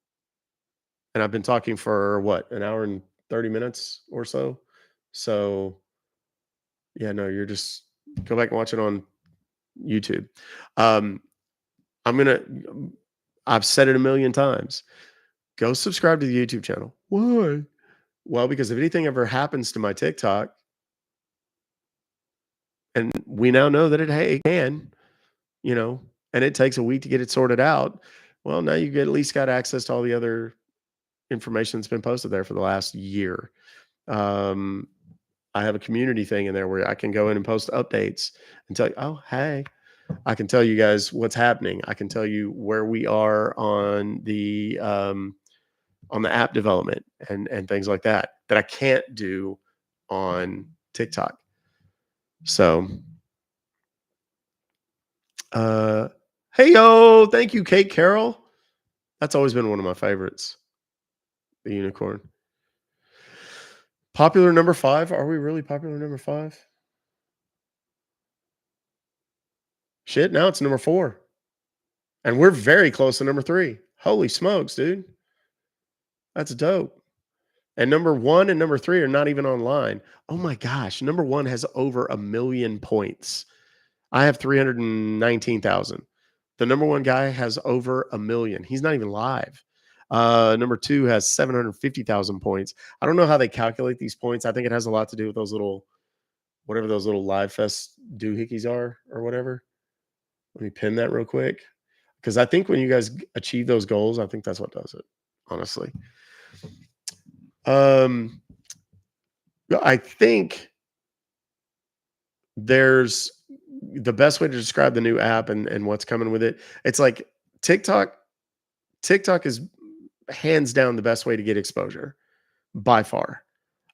and I've been talking for what, an hour and 30 minutes or so. So yeah, no, you're just go back and watch it on YouTube. Um, I'm gonna I've said it a million times. Go subscribe to the YouTube channel. Why? Well, because if anything ever happens to my TikTok, and we now know that it can, you know, and it takes a week to get it sorted out. Well, now you get at least got access to all the other information that's been posted there for the last year. Um, I have a community thing in there where I can go in and post updates and tell you, oh, hey, I can tell you guys what's happening. I can tell you where we are on the app development and things like that that I can't do on TikTok. So, uh, hey yo, thank you, Kate Carroll. That's always been one of my favorites. The unicorn. Popular number 5. Are we really popular number 5? Shit, now it's number 4. And we're very close to number 3. Holy smokes, dude. That's dope. And number 1 and number 3 are not even online. Oh my gosh, number 1 has over 1,000,000 points. I have 319,000. The number 1 guy has over 1,000,000. He's not even live. Number 2 has 750,000 points. I don't know how they calculate these points. I think it has a lot to do with those little whatever those little live fest doohickeys are or whatever. Let me pin that real quick. Because I think when you guys achieve those goals, I think that's what does it, honestly. Um, I think there's the best way to describe the new app and what's coming with it. It's like TikTok. TikTok is hands down the best way to get exposure by far,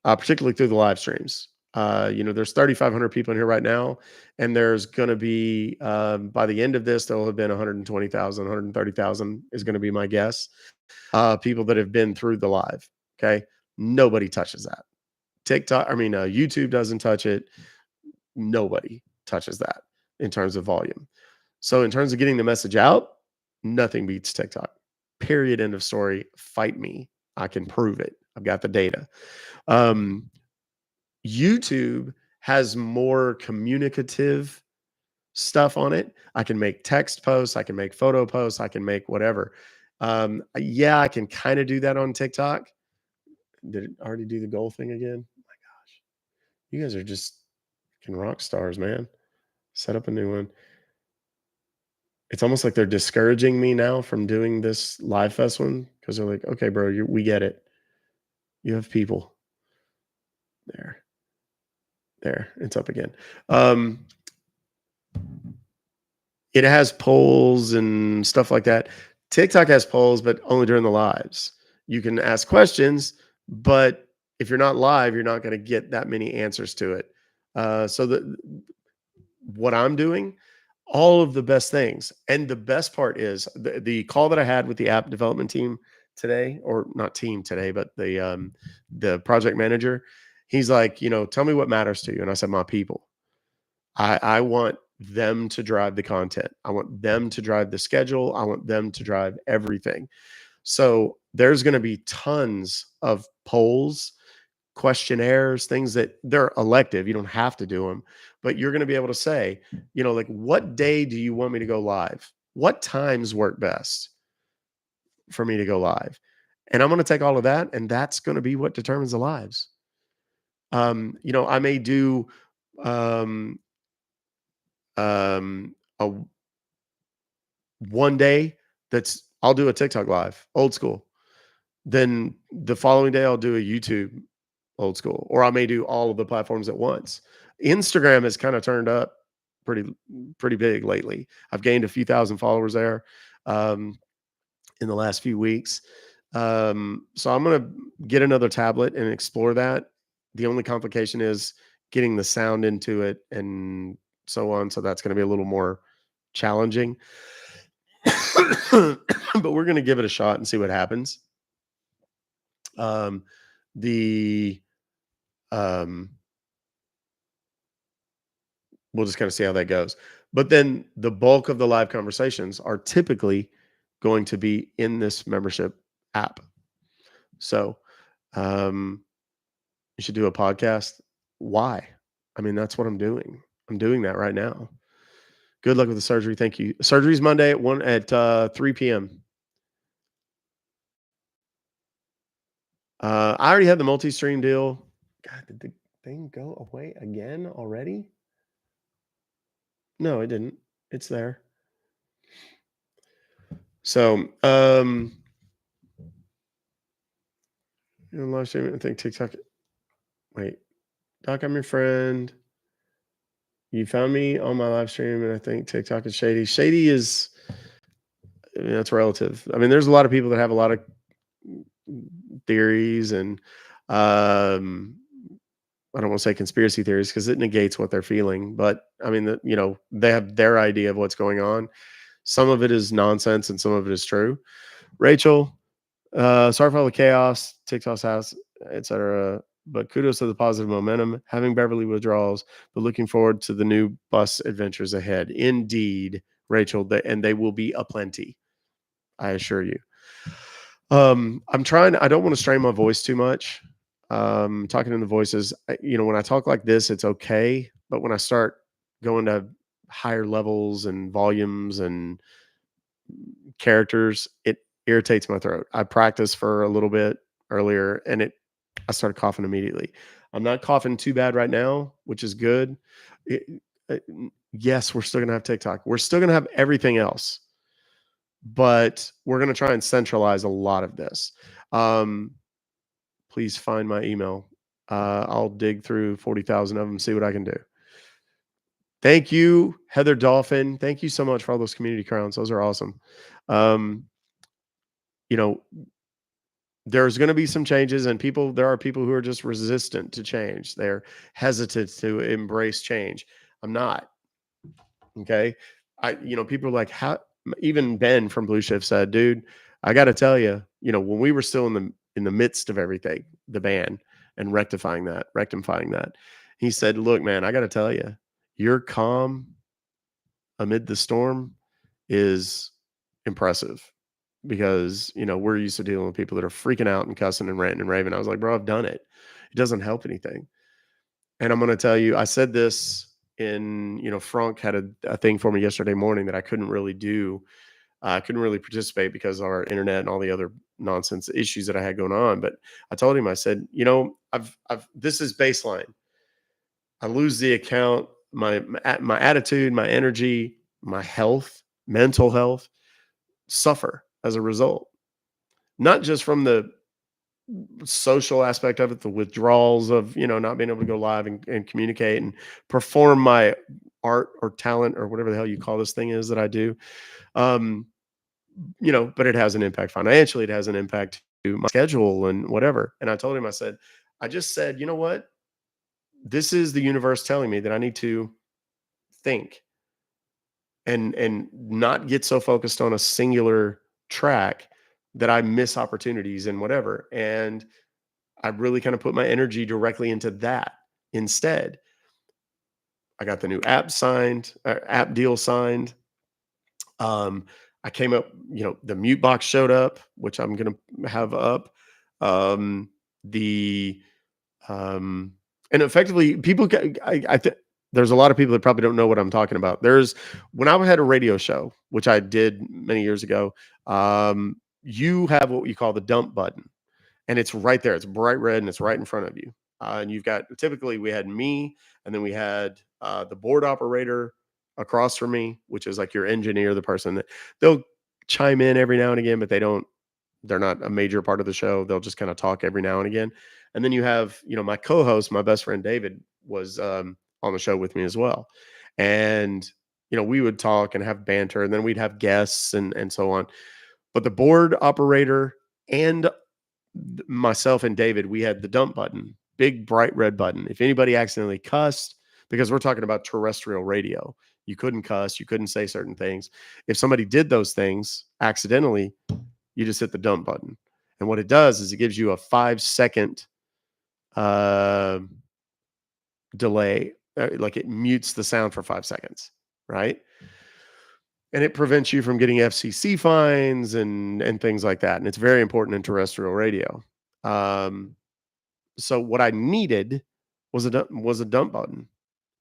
particularly through the live streams. There's 3,500 people in here right now, and there's going to be by the end of this, there'll have been 120,000, 130,000 is going to be my guess. People that have been through the live. Okay, nobody touches that. YouTube doesn't touch it. Nobody touches that in terms of volume. So in terms of getting the message out, nothing beats TikTok. Period. End of story. Fight me. I can prove it. I've got the data. Um, YouTube has more communicative stuff on it. I can make text posts, I can make photo posts, I can make whatever. Yeah, I can kind of do that on TikTok. Did it already do the goal thing again? Oh my gosh. You guys are just fucking rock stars, man. Set up a new one. It's almost like they're discouraging me now from doing this live fest one because they're like, okay, bro, we get it. You have people there. There, it's up again. It has polls and stuff like that. TikTok has polls, but only during the lives. You can ask questions, but if you're not live, you're not going to get that many answers to it. What I'm doing, all of the best things. And the best part is the call that I had with the app development team today, or not team today, but the project manager. He's like, tell me what matters to you. And I said, my people. I want them to drive the content. I want them to drive the schedule. I want them to drive everything. So there's going to be tons of polls, questionnaires, things that they're elective. You don't have to do them, but you're going to be able to say, like, what day do you want me to go live? What times work best for me to go live? And I'm going to take all of that, and that's going to be what determines the lives. I may do um, a one day I'll do a TikTok live, old school. Then the following day I'll do a YouTube old school, or I may do all of the platforms at once. Instagram has kind of turned up pretty pretty big lately. I've gained a few thousand followers there um, in the last few weeks. So I'm gonna get another tablet and explore that. The only complication is getting the sound into it and so on. So that's going to be a little more challenging. But we're going to give it a shot and see what happens. Um, the um, we'll just kind of see how that goes. But then the bulk of the live conversations are typically going to be in this membership app. So um, you should do a podcast. Why? I mean, that's what I'm doing. I'm doing that right now. Good luck with the surgery. Thank you. Surgery's Monday at 3 p.m. I already had the multi-stream deal. God, did the thing go away again already? No, it didn't. It's there. So, live stream. I think TikTok. Wait, Doc, I'm your friend. You found me on my live stream, and I think TikTok is shady. Shady is, I mean, that's relative. I mean, there's a lot of people that have a lot of theories and um I don't want to say conspiracy theories because it negates what they're feeling, but I mean they have their idea of what's going on. Some of it is nonsense and some of it is true. Rachel, sorry for all the chaos, TikTok's house, etc. But kudos to the positive momentum, having Beverly withdrawals, but looking forward to the new bus adventures ahead. Indeed, Rachel, and they will be aplenty, I assure you. I don't want to strain my voice too much. Talking in the voices, when I talk like this, it's okay. But when I start going to higher levels and volumes and characters, it irritates my throat. I practiced for a little bit earlier and I started coughing immediately. I'm not coughing too bad right now, which is good. It, uh, yes, we're still going to have TikTok. We're still going to have everything else, but we're going to try and centralize a lot of this. Um, please find my email. I'll dig through 40,000 of them, see what I can do. Thank you, Heather Dolphin. Thank you so much for all those community crowns. Those are awesome. Um, you know, there's going to be some changes, and there are people who are just resistant to change. They're hesitant to embrace change. I'm not. Okay. People are like, how, even Ben from Blue Shift said, dude, I got to tell you, when we were still in the midst of everything, the ban and rectifying that, he said, look, man, I got to tell you, your calm amid the storm is impressive because, we're used to dealing with people that are freaking out and cussing and ranting and raving. I was like, bro, I've done it. It doesn't help anything. And I'm going to tell you, I said this Frank had a thing for me yesterday morning that I couldn't really do. I couldn't really participate because of our internet and all the other nonsense issues that I had going on. But I told him, I said, this is baseline. I lose the account, my attitude, my energy, my health, mental health suffer as a result. Not just from the social aspect of it, the withdrawals of, not being able to go live and communicate and perform my art or talent or whatever the hell you call this thing is that I do. Um, but it has an impact financially. It has an impact to my schedule and whatever. And I told him, I just said, you know what? This is the universe telling me that I need to think and not get so focused on a singular track that I miss opportunities and whatever. And I really kind of put my energy directly into that instead. I got the new app deal signed. I came up, the mute box showed up, which I'm going to have up. Um, the, um, and effectively people, I think there's a lot of people that probably don't know what I'm talking about. When I had a radio show, which I did many years ago, you have what you call the dump button. And it's right there. It's bright red and it's right in front of you. And typically we had me, and then we had the board operator across from me, which is like your engineer, the person that they'll chime in every now and again, but they don't They're not a major part of the show. They'll just kind of talk every now and again. And then you have, my co-host, my best friend David, was on the show with me as well. And we would talk and have banter, and then we'd have guests and so on. But the board operator and myself and David, we had the dump button, big bright red button. If anybody accidentally cussed, because we're talking about terrestrial radio, you couldn't cuss, you couldn't say certain things. If somebody did those things accidentally, you just hit the dump button. And what it does is it gives you a 5-second uh, delay, like it mutes the sound for 5 seconds, right? And it prevents you from getting FCC fines and things like that. And it's very important in terrestrial radio. Um, so what I needed was a dump button.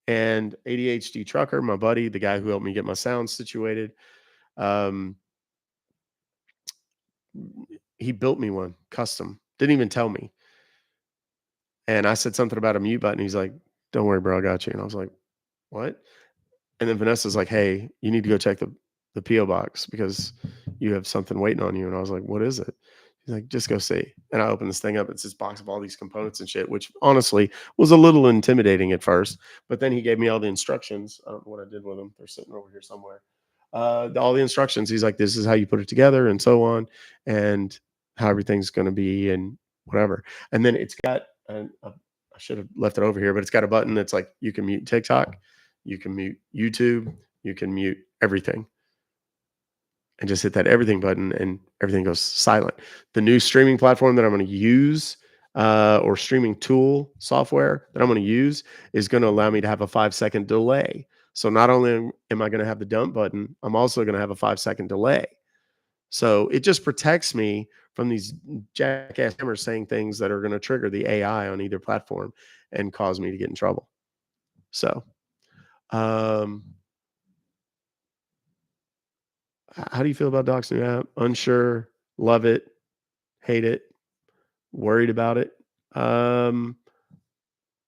And ADHD Trucker, my buddy, the guy who helped me get my sound situated, um, he built me one custom. Didn't even tell me. And I said something about a mute button. He's like, "Don't worry, bro, I got you." And I was like, "What?" And then Vanessa's like, "Hey, you need to go check the PO box because you have something waiting on you." And I was like, "What is it?" He's like, "Just go see." And I opened this thing up. It's this box of all these components and shit, which honestly was a little intimidating at first. But then he gave me all the instructions. I don't know what I did with them. They're sitting over here somewhere. All the instructions. He's like, "This is how you put it together," and so on, and how everything's going to be, and whatever. And then it's got I should have left it over here, but it's got a button that's like you can mute TikTok, you can mute YouTube, you can mute everything, and just hit that everything button and everything goes silent. The new streaming platform that I'm going to use, or streaming tool software that I'm going to use, is going to allow me to have a 5-second delay. So not only am I going to have the dump button, I'm also going to have a 5-second delay. So it just protects me from these jackass hammers saying things that are going to trigger the AI on either platform and cause me to get in trouble. So, um, how do you feel about Doc's new app? Unsure, love it, hate it, worried about it. Um,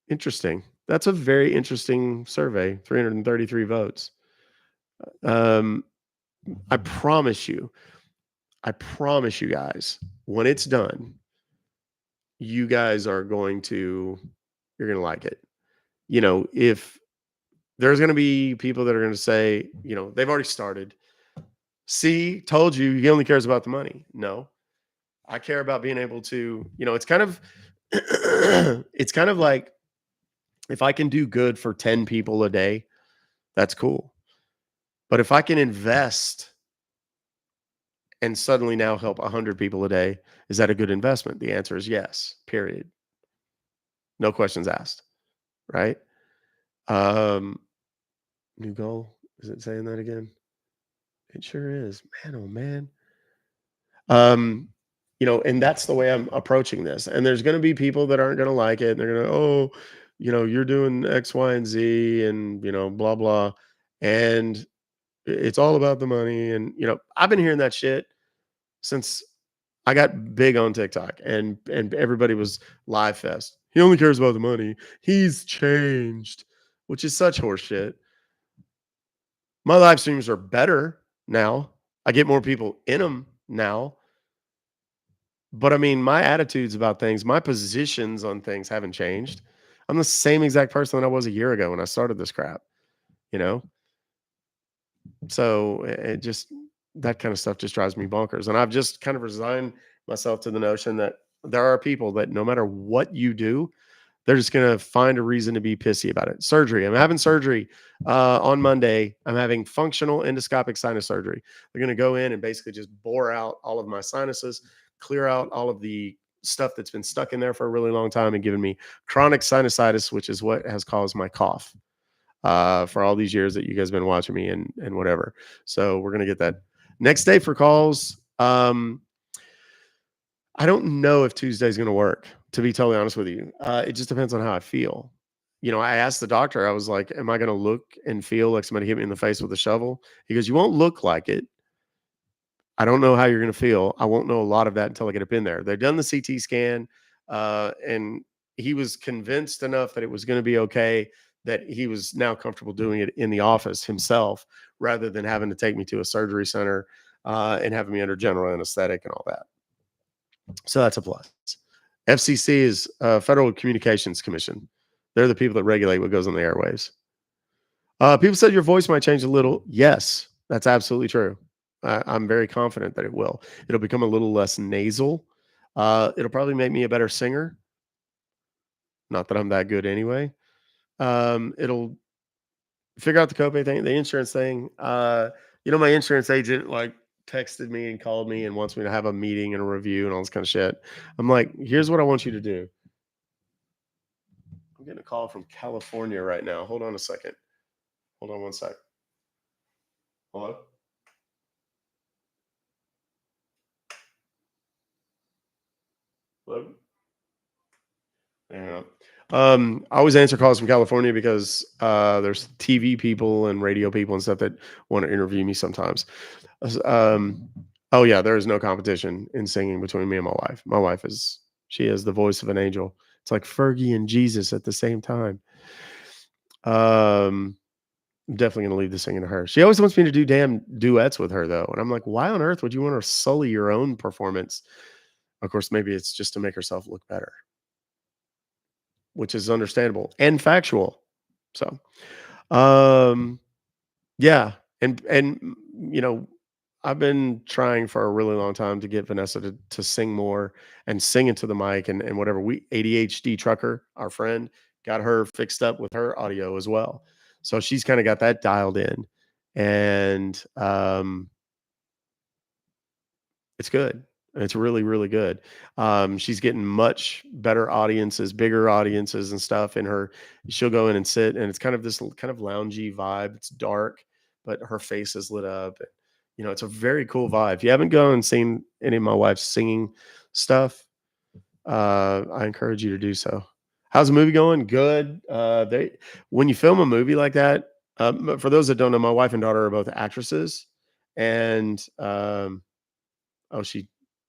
Interesting. That's a very interesting survey. 333 votes. Um, I promise you, guys, when it's done, you guys are you're going to like it. If there's going to be people that are going to say, they've already started. See, told you, he only cares about the money. No, I care about being able to, it's kind of, it's kind of like if I can do good for 10 people a day, that's cool. But if I can invest and suddenly now help 100 people a day, is that a good investment? The answer is yes, period. No questions asked, right? Um, New goal. Is it saying that again? It sure is. Man, oh man. And that's the way I'm approaching this. And there's going to be people that aren't going to like it. And they're going to, oh, you're doing X, Y, and Z and, blah, blah. And it's all about the money. And, I've been hearing that shit since I got big on TikTok and everybody was live fest. He only cares about the money. He's changed, which is such horseshit. My live streams are better now. I get more people in them now. But I mean, my attitudes about things, my positions on things haven't changed. I'm the same exact person that I was a year ago when I started this crap, you know? So it just, that kind of stuff just drives me bonkers. And I've just kind of resigned myself to the notion that there are people that no matter what you do, they're just going to find a reason to be pissy about it. Surgery. I'm having surgery on Monday. I'm having functional endoscopic sinus surgery. They're going to go in and basically just bore out all of my sinuses, clear out all of the stuff that's been stuck in there for a really long time and giving me chronic sinusitis, which is what has caused my cough for all these years that you guys have been watching me and whatever. So we're going to get that next day for calls. I don't know if Tuesday is going to work, to be totally honest with you. It just depends on how I feel. I asked the doctor, I was like, am I going to look and feel like somebody hit me in the face with a shovel? He goes, you won't look like it. I don't know how you're going to feel. I won't know a lot of that until I get up in there. They've done the CT scan, and he was convinced enough that it was going to be okay that he was now comfortable doing it in the office himself rather than having to take me to a surgery center and having me under general anesthetic and all that. So that's a plus. FCC is Federal Communications Commission. They're the people that regulate what goes on the airwaves. People said your voice might change a little. Yes, that's absolutely true. I'm very confident that it will. It'll become a little less nasal. It'll probably make me a better singer. Not that I'm that good anyway. It'll figure out the copay thing, the insurance thing. My insurance agent like texted me and called me and wants me to have a meeting and a review and all this kind of shit. I'm like, here's what I want you to do. I'm getting a call from California right now. Hold on a second. Hold on one sec. Hello? Hello? Yeah. I always answer calls from California because there's TV people and radio people and stuff that want to interview me sometimes. Um, oh yeah, there is no competition in singing between me and my wife. My wife she is the voice of an angel. It's like Fergie and Jesus at the same time. I'm definitely gonna leave the singing to her. She always wants me to do damn duets with her though, and I'm like, why on earth would you want to sully your own performance? Of course, maybe it's just to make herself look better, which is understandable and factual. So, um, yeah, and I've been trying for a really long time to get Vanessa to sing more and sing into the mic and whatever. We ADHD trucker, our friend, got her fixed up with her audio as well, so she's kind of got that dialed in, and it's good. It's really, really good. She's getting much better audiences, bigger audiences and stuff. And she'll go in and sit, and it's kind of this kind of loungy vibe. It's dark, but her face is lit up. It's a very cool vibe. If you haven't gone and seen any of my wife's singing stuff, I encourage you to do so. How's the movie going? Good. When you film a movie like that, for those that don't know, my wife and daughter are both actresses, and oh, she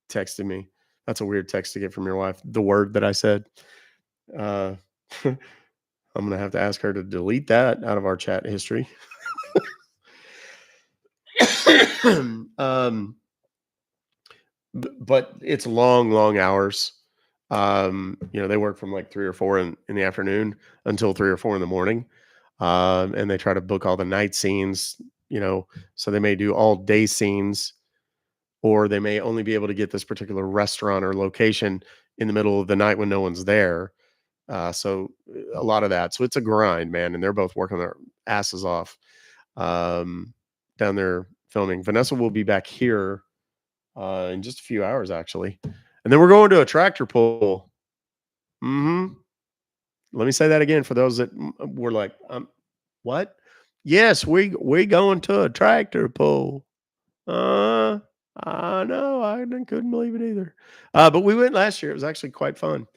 texted me. That's a weird text to get from your wife. The word that I said. Uh, I'm gonna have to ask her to delete that out of our chat history. um, but it's long, long hours. They work from like 3 or 4 in the afternoon until 3 or 4 in the morning. And they try to book all the night scenes, so they may do all day scenes, or they may only be able to get this particular restaurant or location in the middle of the night when no one's there. So a lot of that. So it's a grind, man. And they're both working their asses off down there filming. Vanessa will be back here in just a few hours, actually. And then we're going to a tractor pull. Let me say that again for those that were like, what? Yes, we going to a tractor pull. Uh, I know. Couldn't believe it either. But we went last year. It was actually quite fun.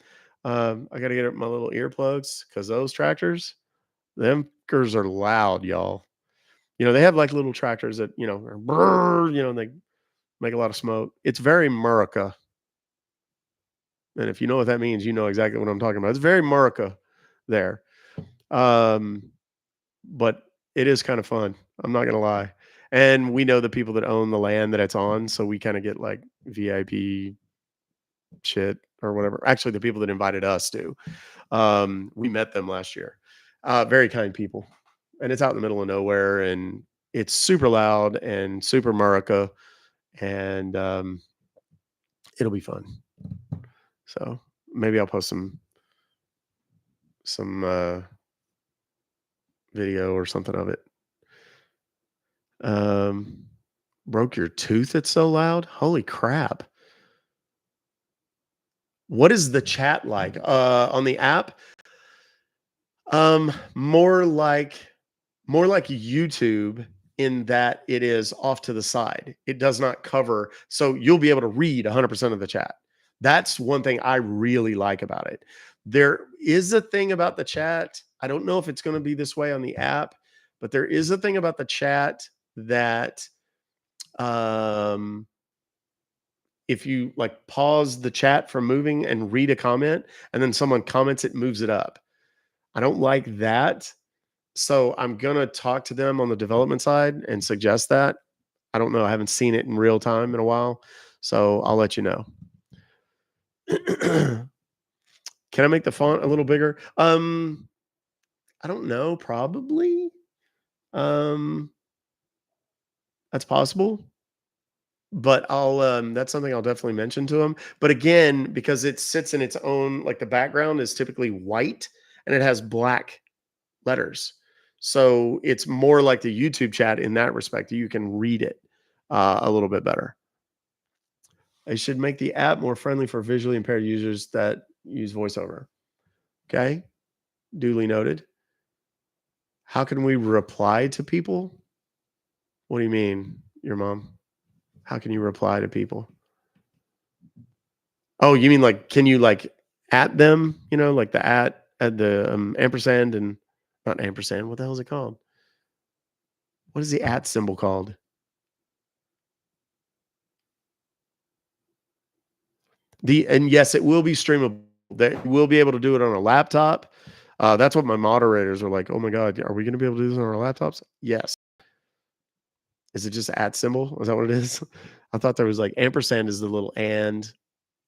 I got to get my little earplugs because those tractors, them fuckers are loud, y'all. They have like little tractors that, are brrr, and they make a lot of smoke. It's very Murica. And if you know what that means, you know exactly what I'm talking about. It's very Murica there. Um, but it is kind of fun. I'm not gonna lie. And we know the people that own the land that it's on, so we kind of get like VIP shit or whatever. Actually, the people that invited us do. We met them last year. Very kind people, and it's out in the middle of nowhere, and it's super loud and super America, and it'll be fun. So maybe I'll post some video or something of it. Broke your tooth? It's so loud. Holy crap! What is the chat like on the app? More like YouTube in that it is off to the side. It does not cover, so you'll be able to read 100% of the chat. That's one thing I really like about it. There is a thing about the chat. I don't know if it's going to be this way on the app, but there is a thing about the chat that if you like pause the chat from moving and read a comment and then someone comments, it moves it up. I don't like that. So I'm going to talk to them on the development side and suggest that. I don't know. I haven't seen it in real time in a while. So I'll let you know. Can I make the font a little bigger? I don't know, probably. Um, that's possible. But that's something I'll definitely mention to him. But again, because it sits in its own, like the background is typically white and it has black letters. So it's more like the YouTube chat in that respect. You can read it a little bit better. I should make the app more friendly for visually impaired users that use voiceover. Okay. Duly noted. How can we reply to people? What do you mean, your mom? How can you reply to people? Oh, you mean like, can you like at them, like the at the ampersand and not ampersand. What the hell is it called? What is the at symbol called? And yes, it will be streamable. That we'll be able to do it on a laptop. That's what my moderators are like. Oh my God, are we going to be able to do this on our laptops? Yes. Is it just at symbol? Is that what it is? I thought there was like ampersand is the little and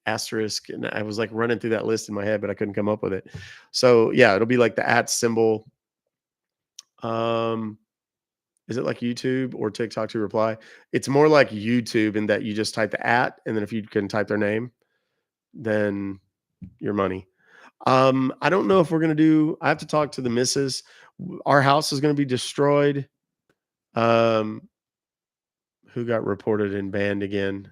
asterisk, and I was like running through that list in my head, but I couldn't come up with it. So yeah, it'll be like the at symbol. Um, is it like YouTube or TikTok to reply? It's more like YouTube in that you just type the at, and then if you can type their name, then your money. I don't know if we're gonna do. I have to talk to the missus. Our house is gonna be destroyed. Um, who got reported and banned again?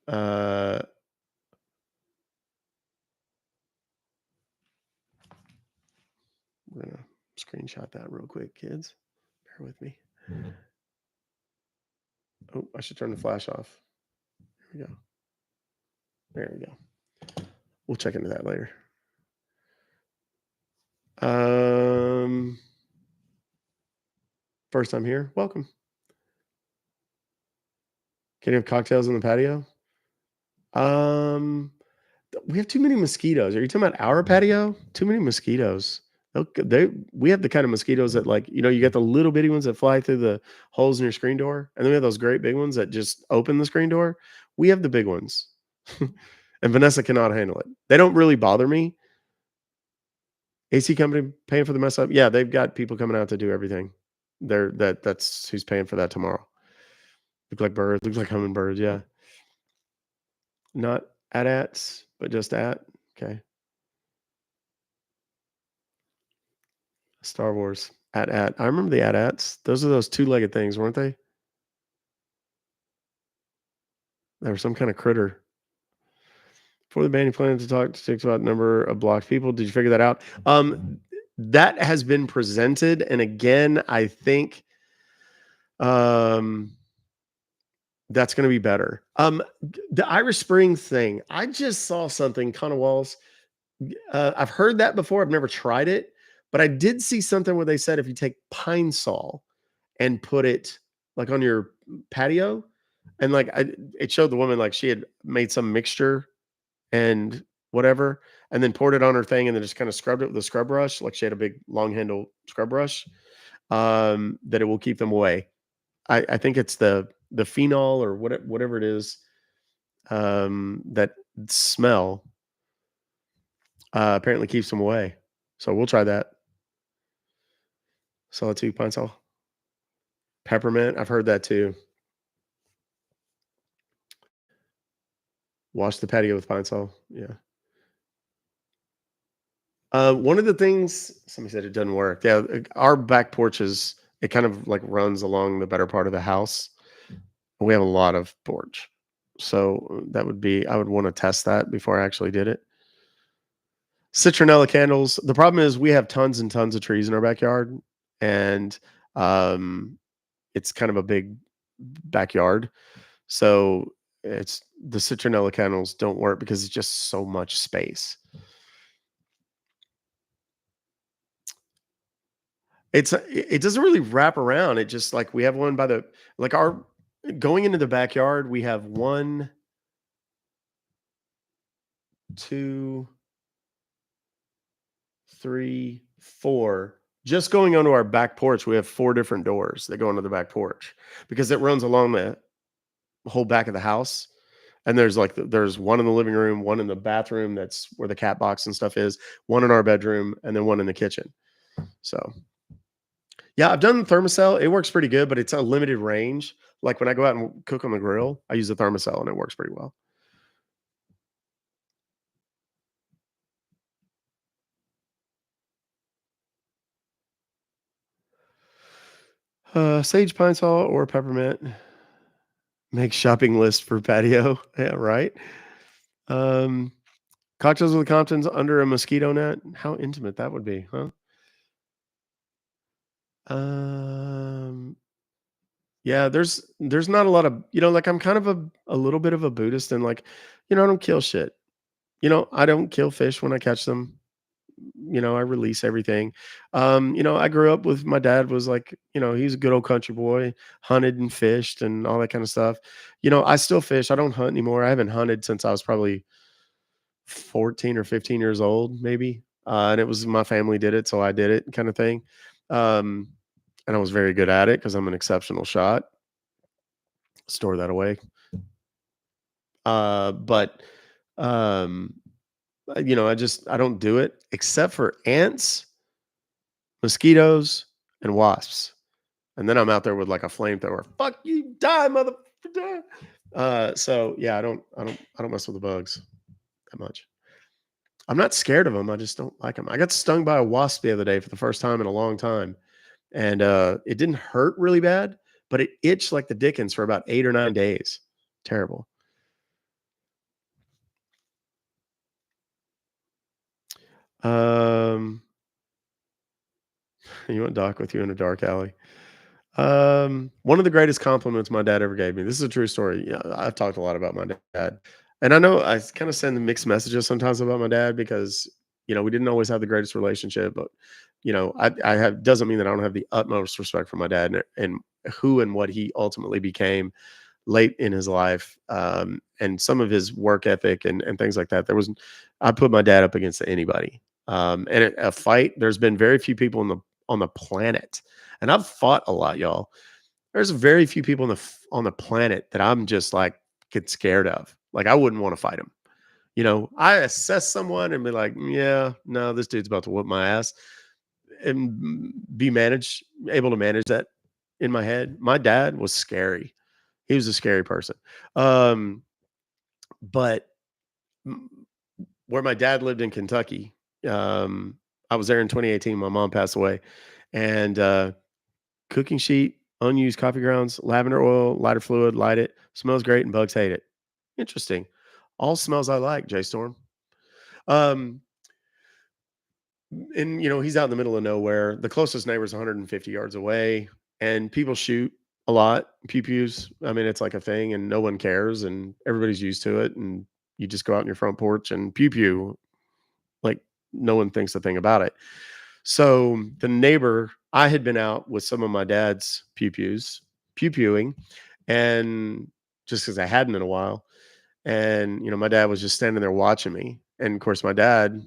Uh, we're gonna screenshot that real quick, kids. Bear with me. Oh, I should turn the flash off. Here we go. There we go. We'll check into that later. Um, first time here. Welcome. Can you have cocktails on the patio? Um, we have too many mosquitoes. Are you talking about our patio? Too many mosquitoes. We have the kind of mosquitoes that like, you get the little bitty ones that fly through the holes in your screen door. And then we have those great big ones that just open the screen door. We have the big ones. And Vanessa cannot handle it. They don't really bother me. AC company paying for the mess up. Yeah, they've got people coming out to do everything. That's who's paying for that tomorrow. Look like birds, looks like hummingbirds, yeah. Not at, but just at. Okay. Star Wars. At. I remember the at-ats. Those are those two-legged things, weren't they? They were some kind of critter. For the band, you planning to talk to Six about number of blocked people. Did you figure that out? That has been presented, and again, I think um that's going to be better. The Irish Spring thing. I just saw something, Connor Walls. I've heard that before. I've never tried it, but I did see something where they said if you take pine sol and put it like on your patio, and like it showed the woman like she had made some mixture and whatever, and then poured it on her thing, and then just kind of scrubbed it with a scrub brush, like she had a big long handle scrub brush. That it will keep them away. I think it's the phenol or whatever it is, that smell apparently keeps them away. So we'll try that. Solitude pine sol. Peppermint. I've heard that too. Wash the patio with pine sol. Yeah. One of the things somebody said it doesn't work. Yeah, our back porch it kind of like runs along the better part of the house. We have a lot of porch. So that would be I would want to test that before I actually did it. Citronella candles. The problem is we have tons and tons of trees in our backyard, and um, it's kind of a big backyard. So it's the citronella candles don't work because it's just so much space. It doesn't really wrap around. It just like we have one by the like our going into the backyard. We have one, two, three, four. Just going onto our back porch, we have four different doors that go into the back porch because it runs along the whole back of the house. And there's like there's one in the living room, one in the bathroom that's where the cat box and stuff is, one in our bedroom, and then one in the kitchen. So yeah, I've done the thermocell. It works pretty good, but it's a limited range. Like when I go out and cook on the grill, I use the thermocell and it works pretty well. Sage pine salt or peppermint. Make shopping list for patio. Yeah, right. Um, Cocktails with the Comptons under a mosquito net. How intimate that would be, huh? Um, yeah, there's not a lot of like I'm kind of a little bit of a Buddhist and like, I don't kill shit. I don't kill fish when I catch them. I release everything. I grew up with my dad was like, he's a good old country boy, hunted and fished and all that kind of stuff. I still fish. I don't hunt anymore. I haven't hunted since I was probably 14 or 15 years old, maybe. And it was my family did it, so I did it kind of thing. Um, and I was very good at it because I'm an exceptional shot. Store that away. But um, I don't do it except for ants, mosquitoes, and wasps. And then I'm out there with like a flamethrower. Fuck you, die, mother, die. So yeah, I don't mess with the bugs that much. I'm not scared of them. I just don't like them. I got stung by a wasp the other day for the first time in a long time, and it didn't hurt really bad, but it itched like the dickens for about 8 or 9 days. Terrible. Um, you want Doc with you in a dark alley? One of the greatest compliments my dad ever gave me. This is a true story. Yeah, I've talked a lot about my dad. And I know I kind of send mixed messages sometimes about my dad because, we didn't always have the greatest relationship, but I have doesn't mean that I don't have the utmost respect for my dad and who and what he ultimately became late in his life. And some of his work ethic and things like that. I put my dad up against anybody. And a fight, there's been very few people on the planet, and I've fought a lot, y'all. There's very few people on the planet that I'm just like get scared of. Like I wouldn't want to fight him. I assess someone and be like, yeah, no, this dude's about to whoop my ass, and able to manage that in my head. My dad was scary. He was a scary person. Um, but m- where my dad lived in Kentucky, um, I was there in 2018. My mom passed away, and cooking sheet, unused coffee grounds, lavender oil, lighter fluid, light it. Smells great and bugs hate it. Interesting. All smells I like, J Storm. Um, and he's out in the middle of nowhere. The closest neighbor is 150 yards away, and people shoot a lot. Pew pews. I mean, it's like a thing, and no one cares, and everybody's used to it. And you just go out on your front porch and pew pew, like no one thinks a thing about it. So the neighbor, I had been out with some of my dad's pew pewing, and just because I hadn't in a while, and my dad was just standing there watching me, and of course my dad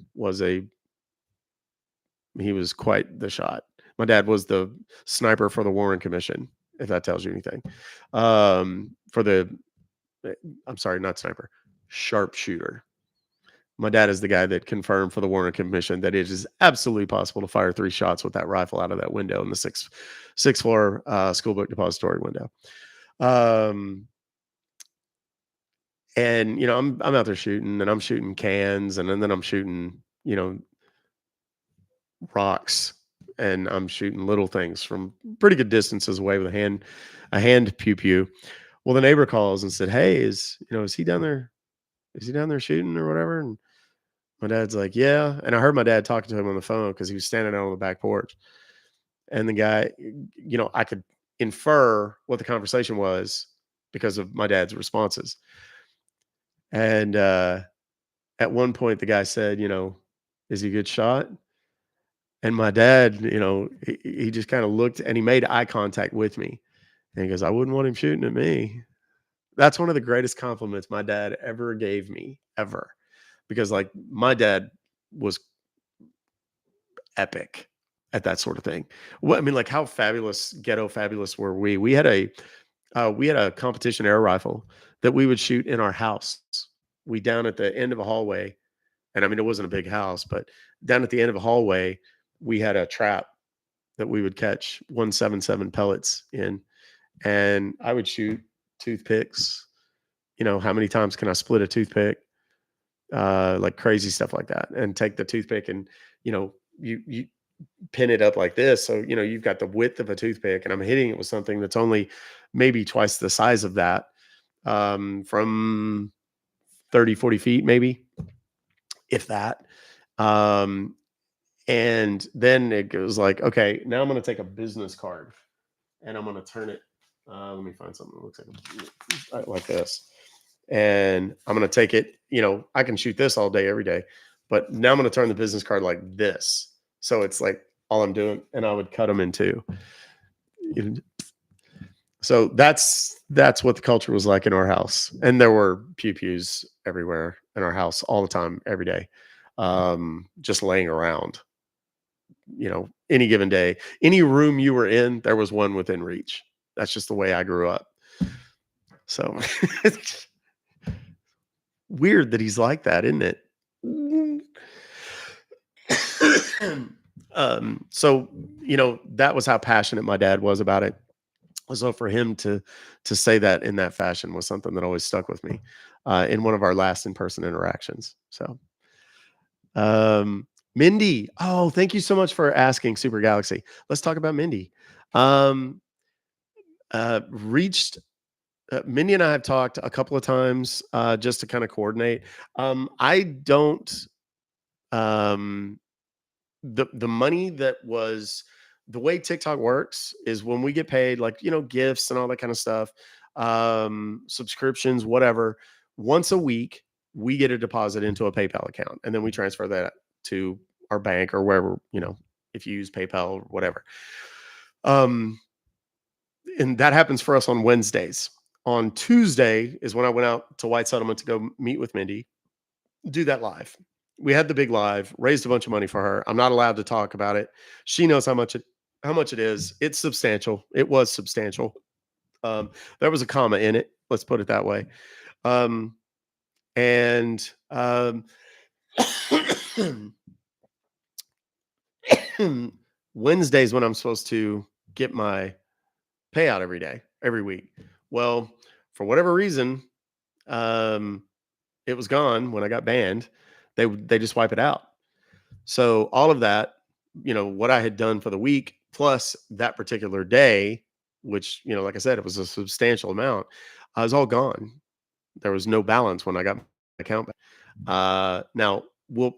he was quite the shot. My dad was the sniper for the Warren Commission, if that tells you anything. For the I'm sorry, not sniper, sharpshooter. My dad is the guy that confirmed for the Warren Commission that it is absolutely possible to fire 3 shots with that rifle out of that window in the sixth floor school book depository window. Um, and I'm out there shooting, and I'm shooting cans, and then I'm shooting rocks, and I'm shooting little things from pretty good distances away with a hand pew pew. Well, the neighbor calls and said, "Hey, is he down there? Is he down there shooting or whatever?" And my dad's like, "Yeah." And I heard my dad talking to him on the phone because he was standing out on the back porch. And the guy, I could infer what the conversation was because of my dad's responses. And at one point, the guy said, "Is he a good shot?" And my dad, he just kind of looked and he made eye contact with me. And he goes, "I wouldn't want him shooting at me." That's one of the greatest compliments my dad ever gave me, ever. Because like my dad was epic at that sort of thing. What I mean, like how fabulous, ghetto fabulous were we? We had We had a competition air rifle that we would shoot in our house. We down at the end of a hallway, and I mean, it wasn't a big house, but down at the end of a hallway, we had a trap that we would catch 177 pellets in, and I would shoot toothpicks. How many times can I split a toothpick? Like crazy stuff like that, and take the toothpick and you pin it up like this, so you've got the width of a toothpick, and I'm hitting it with something that's only maybe twice the size of that, from 30-40 feet, maybe, if that. Um, and then it goes like, okay, now I'm going to take a business card and I'm going to turn it. Let me find something that looks like this. And I'm going to take it. I can shoot this all day, every day. But now I'm going to turn the business card like this. So it's like all I'm doing. And I would cut them in two. So that's what the culture was like in our house. And there were pews everywhere in our house all the time, every day, just laying around. Any given day, any room you were in, there was one within reach. That's just the way I grew up. So it's weird that he's like that, isn't it? So that was how passionate my dad was about it. So for him to say that in that fashion was something that always stuck with me, in one of our last in-person interactions. So Mindy, oh, thank you so much for asking, Super Galaxy. Let's talk about Mindy. Reached Mindy and I have talked a couple of times, just to kind of coordinate. I don't the money that was the way TikTok works is when we get paid, like, gifts and all that kind of stuff, subscriptions, whatever, once a week, we get a deposit into a PayPal account, and then we transfer that to our bank or wherever, if you use PayPal or whatever. And that happens for us on Wednesdays. On Tuesday is when I went out to White Settlement to go meet with Mindy, do that live. We had the big live, raised a bunch of money for her. I'm not allowed to talk about it. She knows how much it is. It's substantial. It was substantial. There was a comma in it. Let's put it that way. And Wednesdays when I'm supposed to get my payout every day, every week. Well, for whatever reason, it was gone when I got banned. They just wipe it out. So all of that, what I had done for the week plus that particular day, which, like I said, it was a substantial amount, I was all gone. There was no balance when I got my account back. Now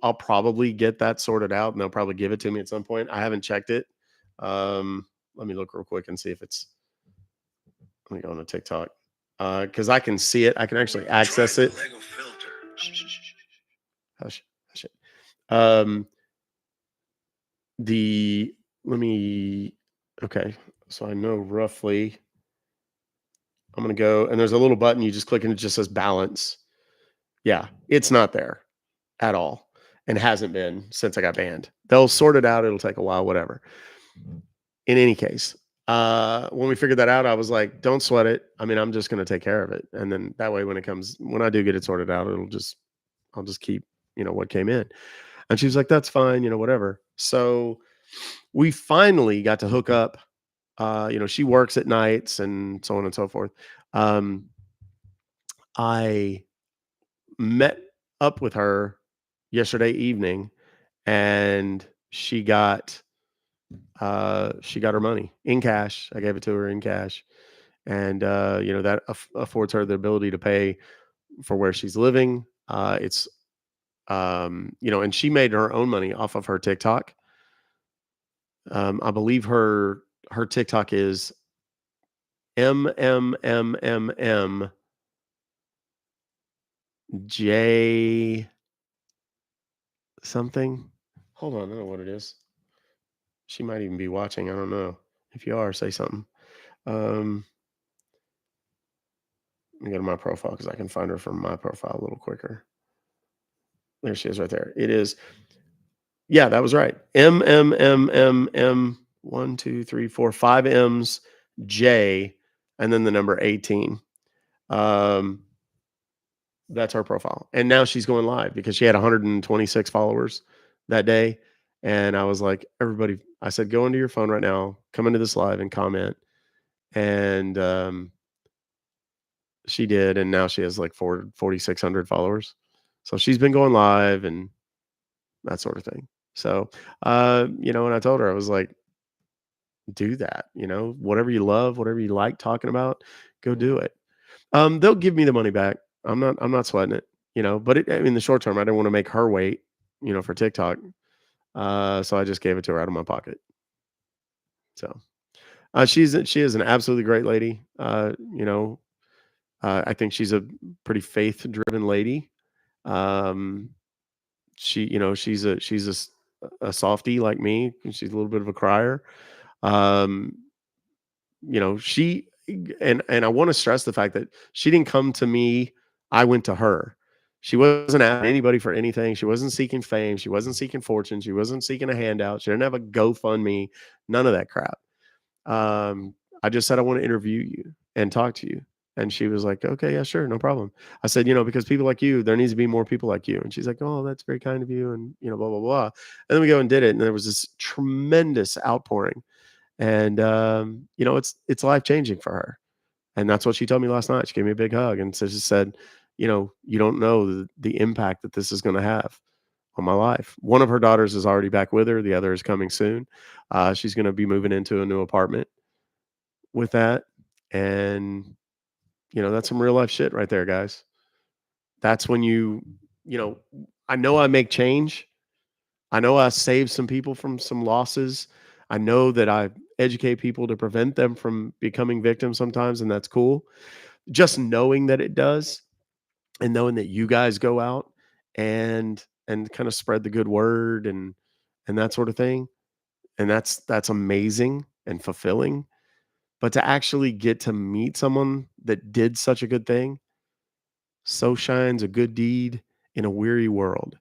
I'll probably get that sorted out and they'll probably give it to me at some point. I haven't checked it. Let me look real quick and see if let me go on to TikTok. Cause I can see it. I can actually access it. Hush, hush it. Okay. So I know roughly I'm going to go, and there's a little button. You just click and it just says balance. Yeah. It's not there at all and hasn't been since I got banned. They'll sort it out. It'll take a while, whatever. In any case, when we figured that out, I was like, don't sweat it. I mean, I'm just going to take care of it. And then that way, when I do get it sorted out, I'll just keep, what came in. And she was like, that's fine, whatever. So we finally got to hook up. She works at nights and so on and so forth. I met up with her yesterday evening, and she got her money in cash. I gave it to her in cash, and that affords her the ability to pay for where she's living. It's and she made her own money off of her TikTok. I believe her TikTok is MMMMJ something. Hold on, I don't know what it is. She might even be watching. I don't know. If you are, say something. Let me go to my profile because I can find her from my profile a little quicker. There she is right there. It is. Yeah, that was right. MMMMM 1, 2, 3, 4, 5 M's J and then the number 18. Um, that's her profile. And now she's going live because she had 126 followers that day. And I was like, everybody, I said, go into your phone right now, come into this live and comment. And she did. And now she has like 4,600 followers. So she's been going live and that sort of thing. So, and I told her, I was like, do that, whatever you love, whatever you like talking about, go do it. They'll give me the money back. I'm not sweating it, but in the short term, I didn't want to make her wait, for TikTok. So I just gave it to her out of my pocket. So, she is an absolutely great lady. I think she's a pretty faith driven lady. Um, she's a softie like me. And she's a little bit of a crier. Um, she and I want to stress the fact that she didn't come to me, I went to her. She wasn't asking anybody for anything. She wasn't seeking fame. She wasn't seeking fortune. She wasn't seeking a handout. She didn't have a GoFundMe. None of that crap. Um, I just said I want to interview you and talk to you. And she was like, okay, yeah, sure, no problem. I said, because people like you, there needs to be more people like you. And she's like, oh, that's very kind of you. And, blah, blah, blah. And then we go and did it. And there was this tremendous outpouring. And it's life changing for her. And that's what she told me last night. She gave me a big hug and so she said, you don't know the impact that this is going to have on my life. One of her daughters is already back with her. The other is coming soon. She's going to be moving into a new apartment with that. And, that's some real life shit right there, guys. That's when you know, I know I make change. I know I save some people from some losses. I know that I educate people to prevent them from becoming victims sometimes, and that's cool. Just knowing that it does and knowing that you guys go out and kind of spread the good word and that sort of thing. And that's amazing and fulfilling. But to actually get to meet someone that did such a good thing, so shines a good deed in a weary world.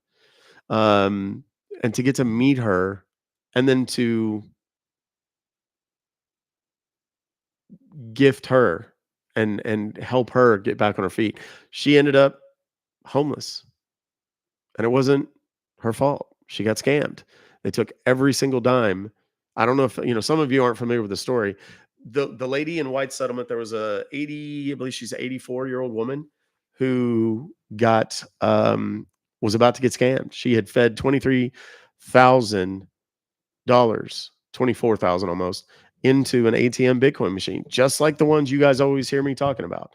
Um, and to get to meet her and then to gift her and help her get back on her feet. She ended up homeless, and it wasn't her fault. She got scammed. They took every single dime. I don't know if some of you aren't familiar with the story. The lady in White Settlement, there was a 80, I believe she's an 84-year-old woman who got was about to get scammed. She had fed $23,000, 24,000 almost, into an ATM Bitcoin machine, just like the ones you guys always hear me talking about.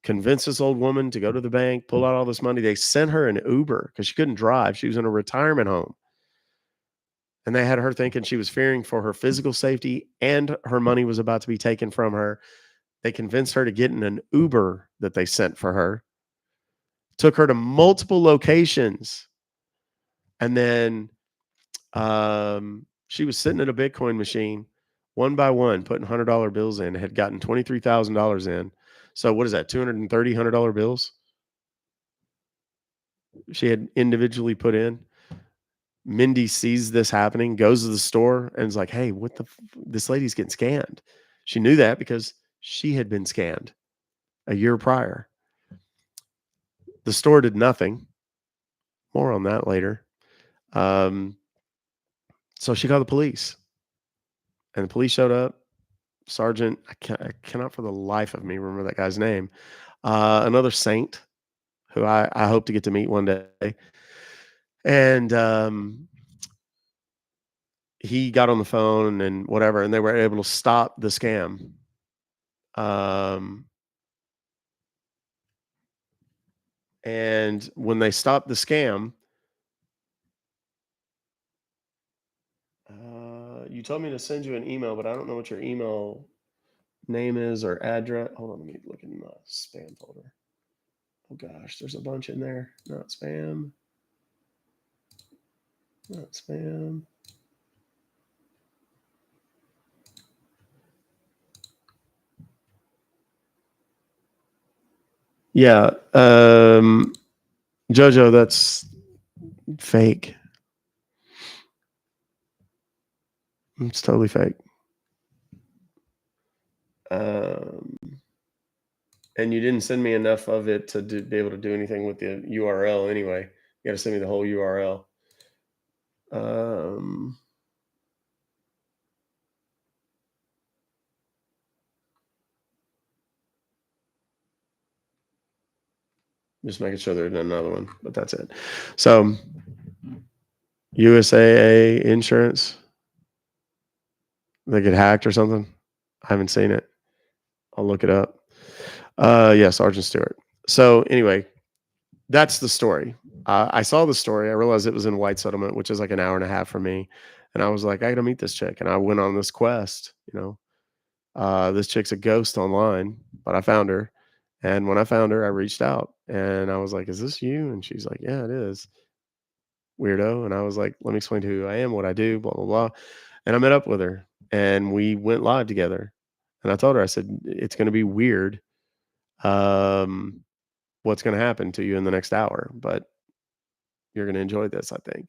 Convinced this old woman to go to the bank, pull out all this money. They sent her an Uber because she couldn't drive. She was in a retirement home. And they had her thinking she was fearing for her physical safety and her money was about to be taken from her. They convinced her to get in an Uber that they sent for her, took her to multiple locations. And then she was sitting at a Bitcoin machine, one by one, putting $100 bills in, had gotten $23,000 in. So what is that? $230 bills she had individually put in. Mindy sees this happening, goes to the store and is like, hey, this lady's getting scammed. She knew that because she had been scammed a year prior. The store did nothing. More on that later. So she called the police and the police showed up. Sergeant, I cannot for the life of me remember that guy's name. Another saint who I hope to get to meet one day. And he got on the phone and whatever, and they were able to stop the scam. And when they stopped the scam, you told me to send you an email, but I don't know what your email name is or address. Hold on, let me look in my spam folder. Oh gosh, there's a bunch in there. Not spam. Not spam. Yeah. Jojo, that's fake. It's totally fake. And you didn't send me enough of it to be able to do anything with the URL anyway. You got to send me the whole URL. Um, just making sure there's another one, but that's it. So USAA insurance, they get hacked or something. I haven't seen it. I'll look it up. Yeah, Sergeant Stewart. So anyway, that's the story. I saw the story. I realized it was in White Settlement, which is like an hour and a half from me. And I was like, I got to meet this chick. And I went on this quest. This chick's a ghost online, but I found her. And when I found her, I reached out and I was like, is this you? And she's like, yeah, it is. Weirdo. And I was like, let me explain who I am, what I do, blah, blah, blah. And I met up with her and we went live together. And I told her, I said, it's going to be weird. Um, what's going to happen to you in the next hour, but you're going to enjoy this, I think.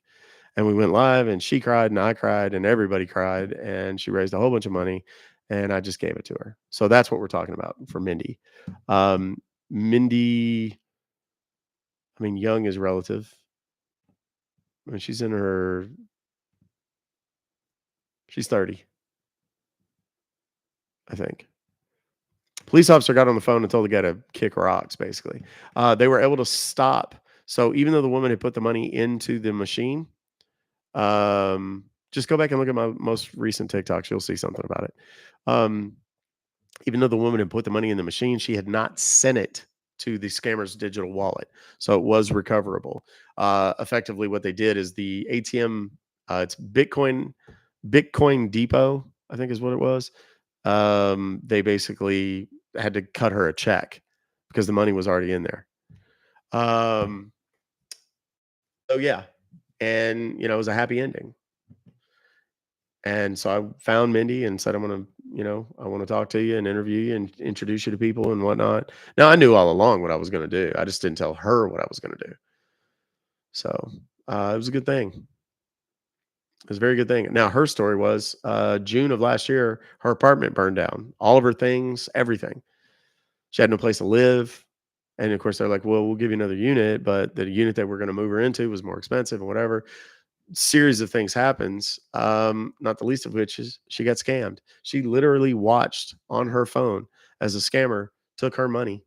And we went live and she cried and I cried and everybody cried and she raised a whole bunch of money and I just gave it to her. So that's what we're talking about for Mindy. Mindy, I mean, young is relative. I mean, she's 30, I think. Police officer got on the phone and told the guy to kick rocks, basically. They were able to stop. So even though the woman had put the money into the machine, just go back and look at my most recent TikToks. You'll see something about it. Um, Even though the woman had put the money in the machine, she had not sent it to the scammer's digital wallet. So it was recoverable. Effectively, what they did is the ATM, it's Bitcoin Depot, I think is what it was. They basically had to cut her a check because the money was already in there. Um, so yeah, and it was a happy ending. And so I found Mindy and said, I want to talk to you and interview you and introduce you to people and whatnot. Now I knew all along what I was going to do. I just didn't tell her what I was going to do. So it was a good thing. It was a very good thing. Now her story was June of last year, her apartment burned down, all of her things, everything. She had no place to live. And of course, they're like, well, we'll give you another unit, but the unit that we're going to move her into was more expensive and whatever. Series of things happens, not the least of which is she got scammed. She literally watched on her phone as a scammer took her money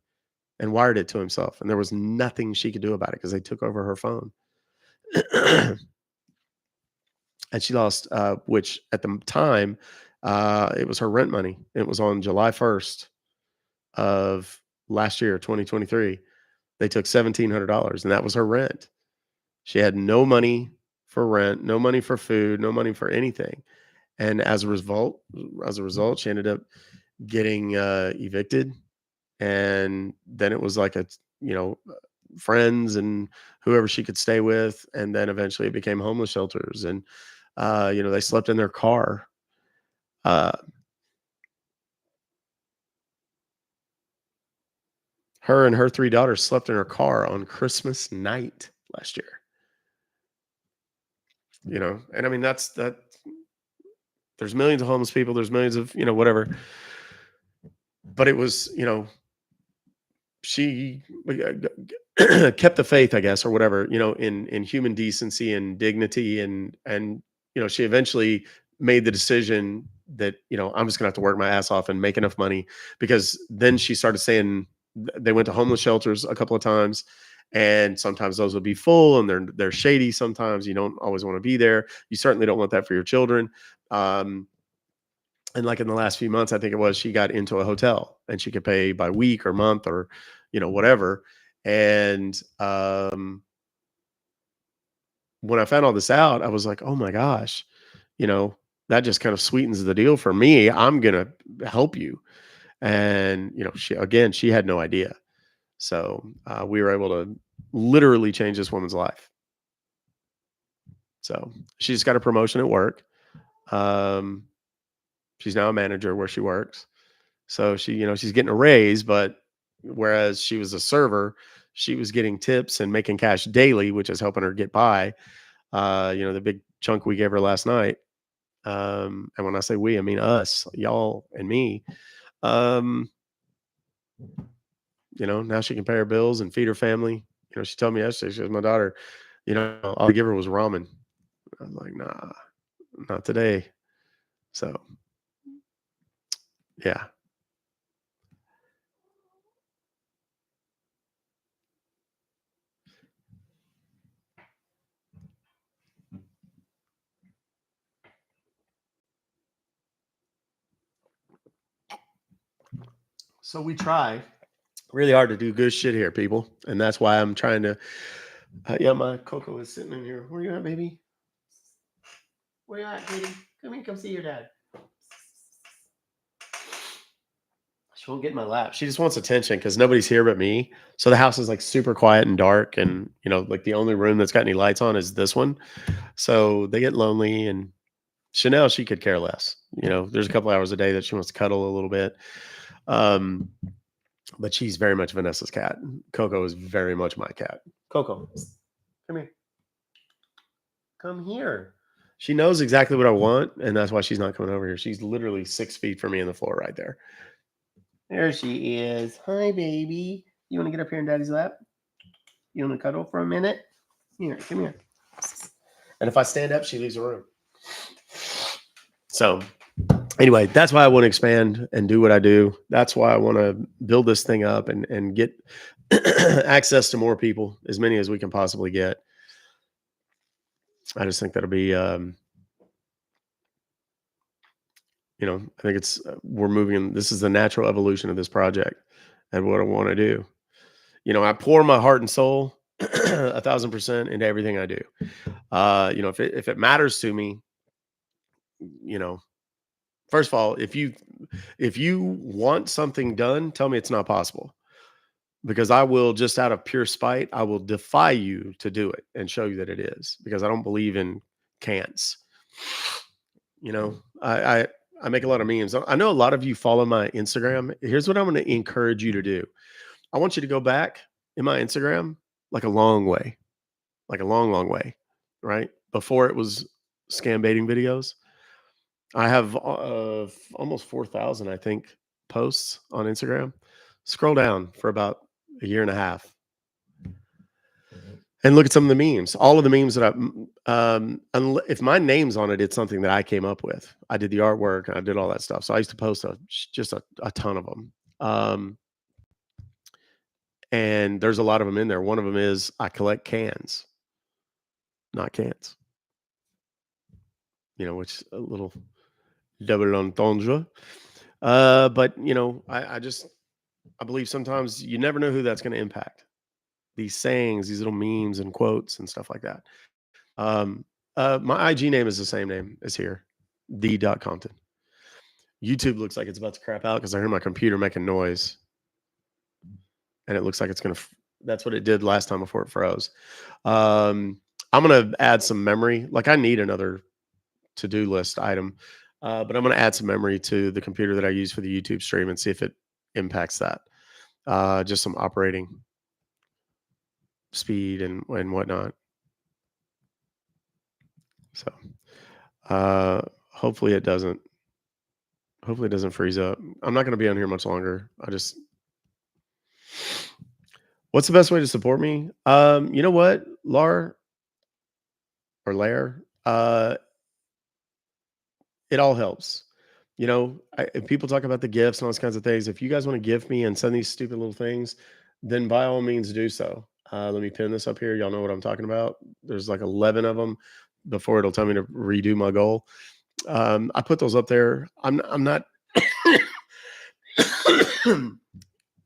and wired it to himself, and there was nothing she could do about it because they took over her phone. And she lost, which at the time, it was her rent money. It was on July 1st of last year, 2023. They took $1,700, and that was her rent. She had no money for rent, no money for food, no money for anything. And as a result, she ended up getting evicted. And then it was like you know, friends and whoever she could stay with. And then eventually it became homeless shelters. And, they slept in their car. Uh, Her and her three daughters slept in her car on Christmas night last year. And I mean, that there's millions of homeless people, there's millions of, whatever. But it was, she kept the faith, I guess, or whatever, in human decency and dignity, and she eventually made the decision that I'm just gonna have to work my ass off and make enough money, because then she started saying they went to homeless shelters a couple of times, and sometimes those would be full and they're shady. Sometimes you don't always want to be there. You certainly don't want that for your children. Um, and like in the last few months, I think it was, she got into a hotel and she could pay by week or month or, whatever. And when I found all this out, I was like, oh my gosh, you know, that just kind of sweetens the deal for me. I'm going to help you. And, she had no idea. So we were able to literally change this woman's life. So she just got a promotion at work. Um, she's now a manager where she works. So she's getting a raise, but whereas she was a server, she was getting tips and making cash daily, which is helping her get by. The big chunk we gave her last night. And when I say we, I mean us, y'all and me. Um, Now she can pay her bills and feed her family. She told me yesterday, she goes, my daughter, all I give her was ramen. I was like, nah, not today. So yeah. So we try really hard to do good shit here, people. And that's why I'm trying to, yeah, my Coco is sitting in here. Where you at, baby? Where you at, baby? Come here, come see your dad. She won't get in my lap. She just wants attention because nobody's here but me. So the house is like super quiet and dark. And, like the only room that's got any lights on is this one. So they get lonely. And Chanel, she could care less. There's a couple hours a day that she wants to cuddle a little bit. But she's very much Vanessa's cat. Coco is very much my cat. Coco, come here. Come here. She knows exactly what I want, and that's why she's not coming over here. She's literally 6 feet from me in the floor right there. There she is. Hi, baby. You want to get up here in Daddy's lap? You want to cuddle for a minute? Here, come here. And if I stand up, she leaves the room. So anyway, that's why I want to expand and do what I do. That's why I want to build this thing up and get access to more people, as many as we can possibly get. I just think that'll be, I think we're moving. This is the natural evolution of this project and what I want to do. I pour my heart and soul 1,000% into everything I do. If it matters to me, first of all, if you want something done, tell me it's not possible, because I will, just out of pure spite, I will defy you to do it and show you that it is, because I don't believe in can'ts. I make a lot of memes. I know a lot of you follow my Instagram. Here's what I'm going to encourage you to do. I want you to go back in my Instagram like a long way, like a long, long way, right? Before it was scam baiting videos. I have almost 4,000, I think, posts on Instagram. Scroll down for about a year and a half and look at some of the memes. All of the memes that if my name's on it, it's something that I came up with. I did the artwork and I did all that stuff. So I used to post just a ton of them. And there's a lot of them in there. One of them is I collect cans, not cans. Which a little double entendre. But I believe sometimes you never know who that's going to impact. These sayings, these little memes and quotes and stuff like that. My IG name is the same name as here, the.content. YouTube looks like it's about to crap out because I heard my computer making noise. And it looks like it's going to, that's what it did last time before it froze. I'm going to add some memory. Like I need another to-do list item, but I'm going to add some memory to the computer that I use for the YouTube stream and see if it impacts that. Just some operating speed and whatnot. So hopefully it doesn't freeze up. I'm not going to be on here much longer. What's the best way to support me? You know what, Lar or Lair, it all helps. If people talk about the gifts and all those kinds of things, if you guys want to gift me and send these stupid little things, then by all means do so. Let me pin this up here. Y'all know what I'm talking about. There's like 11 of them before it'll tell me to redo my goal. I put those up there. I'm not.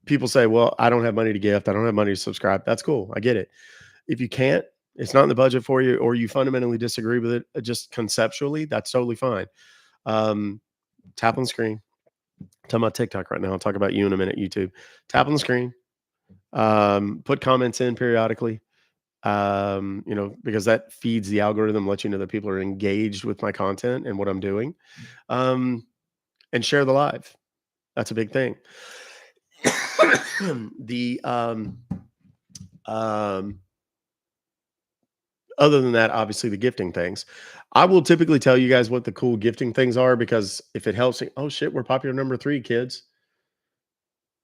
People say, well, I don't have money to gift. I don't have money to subscribe. That's cool. I get it. If you can't, it's not in the budget for you, or you fundamentally disagree with it, just conceptually, that's totally fine. Tap on the screen. I'm talking about TikTok right now. I'll talk about you in a minute, YouTube. Tap on the screen. Put comments in periodically. Because that feeds the algorithm, lets you know that people are engaged with my content and what I'm doing. And share the live. That's a big thing. Other than that, obviously the gifting things. I will typically tell you guys what the cool gifting things are, because if it helps, oh shit, we're popular number 3, kids.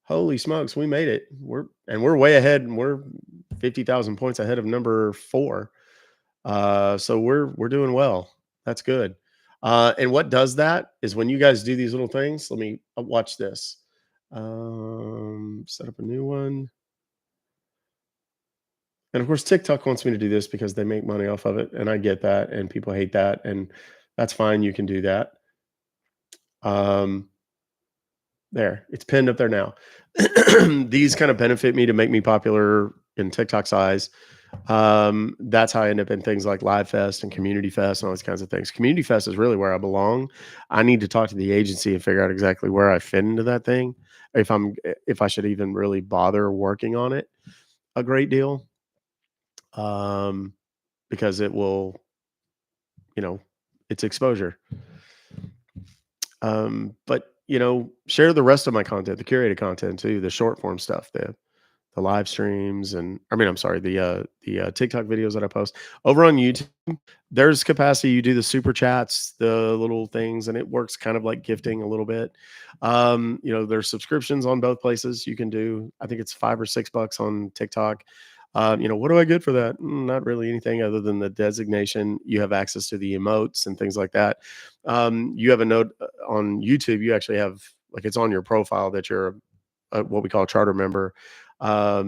Holy smokes, we made it. We're way ahead, and we're 50,000 points ahead of number 4. So we're doing well. That's good. And what does that is when you guys do these little things, let me watch this. Set up a new one. And of course, TikTok wants me to do this because they make money off of it. And I get that. And people hate that. And that's fine. You can do that. Um, There, it's pinned up there now. These kind of benefit me to make me popular in TikTok's eyes. That's how I end up in things like Live Fest and Community Fest and all these kinds of things. Community Fest is really where I belong. I need to talk to the agency and figure out exactly where I fit into that thing. If I should even really bother working on it a great deal. Um, because it will, you know, it's exposure. But share the rest of my content, the curated content too, the short form stuff, the live streams, and I mean, I'm sorry, the TikTok videos that I post over on YouTube. There's capacity. You do the super chats, the little things, and it works kind of like gifting a little bit. There's subscriptions on both places. You can do, I think it's $5 or $6 on TikTok. What do I get for that? Not really anything other than the designation. You have access to the emotes and things like that. You have a note on YouTube. You actually have, like, it's on your profile that you're what we call a charter member. I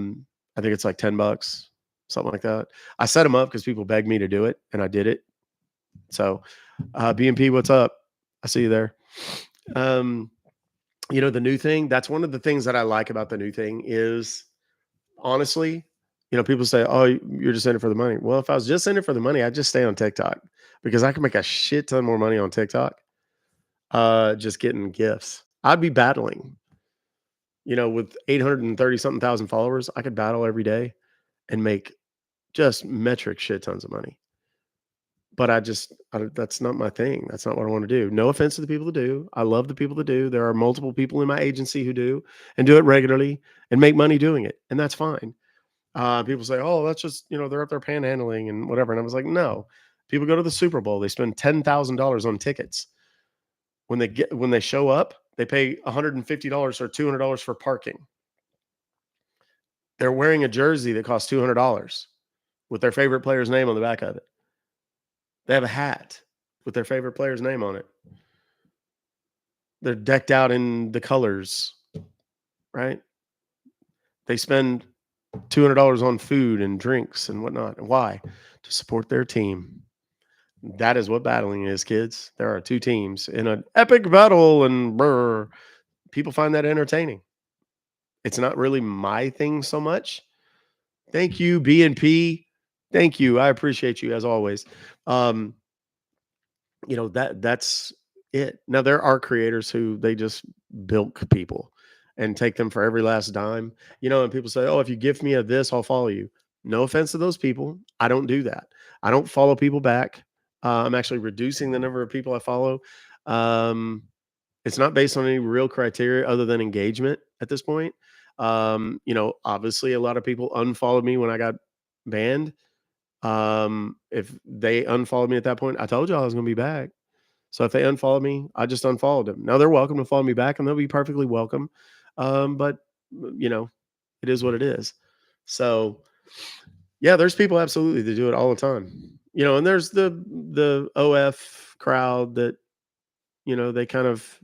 think it's like $10, something like that. I set them up because people begged me to do it, and I did it. So, BMP, what's up? I see you there. Um, the new thing, that's one of the things that I like about the new thing is, honestly, people say, "Oh, you're just in it for the money." Well, if I was just in it for the money, I'd just stay on TikTok because I can make a shit ton more money on TikTok, just getting gifts. I'd be battling, with 830 something thousand followers. I could battle every day and make just metric shit tons of money. But that's not my thing. That's not what I want to do. No offense to the people that do. I love the people that do. There are multiple people in my agency who do and do it regularly and make money doing it. And that's fine. People say, "Oh, that's just, they're up there panhandling and whatever." And I was like, no, people go to the Super Bowl. They spend $10,000 on tickets. When they show up, they pay $150 or $200 for parking. They're wearing a jersey that costs $200 with their favorite player's name on the back of it. They have a hat with their favorite player's name on it. They're decked out in the colors, right? They spend $200 on food and drinks and whatnot. Why? To support their team. That is what battling is, kids. There are two teams in an epic battle, and people find that entertaining. It's not really my thing so much. Thank you, BNP. Thank you. I appreciate you as always. Um, that's it. Now there are creators who they just bilk people and take them for every last dime. And people say, "Oh, if you give me a this, I'll follow you." No offense to those people. I don't do that. I don't follow people back. I'm actually reducing the number of people I follow. Um, it's not based on any real criteria other than engagement at this point. Obviously a lot of people unfollowed me when I got banned. If they unfollowed me at that point, I told you I was going to be back. So if they unfollow me, I just unfollowed them. Now they're welcome to follow me back, and they'll be perfectly welcome. But it is what it is. So yeah, there's people absolutely that do it all the time. And there's the OF crowd that they kind of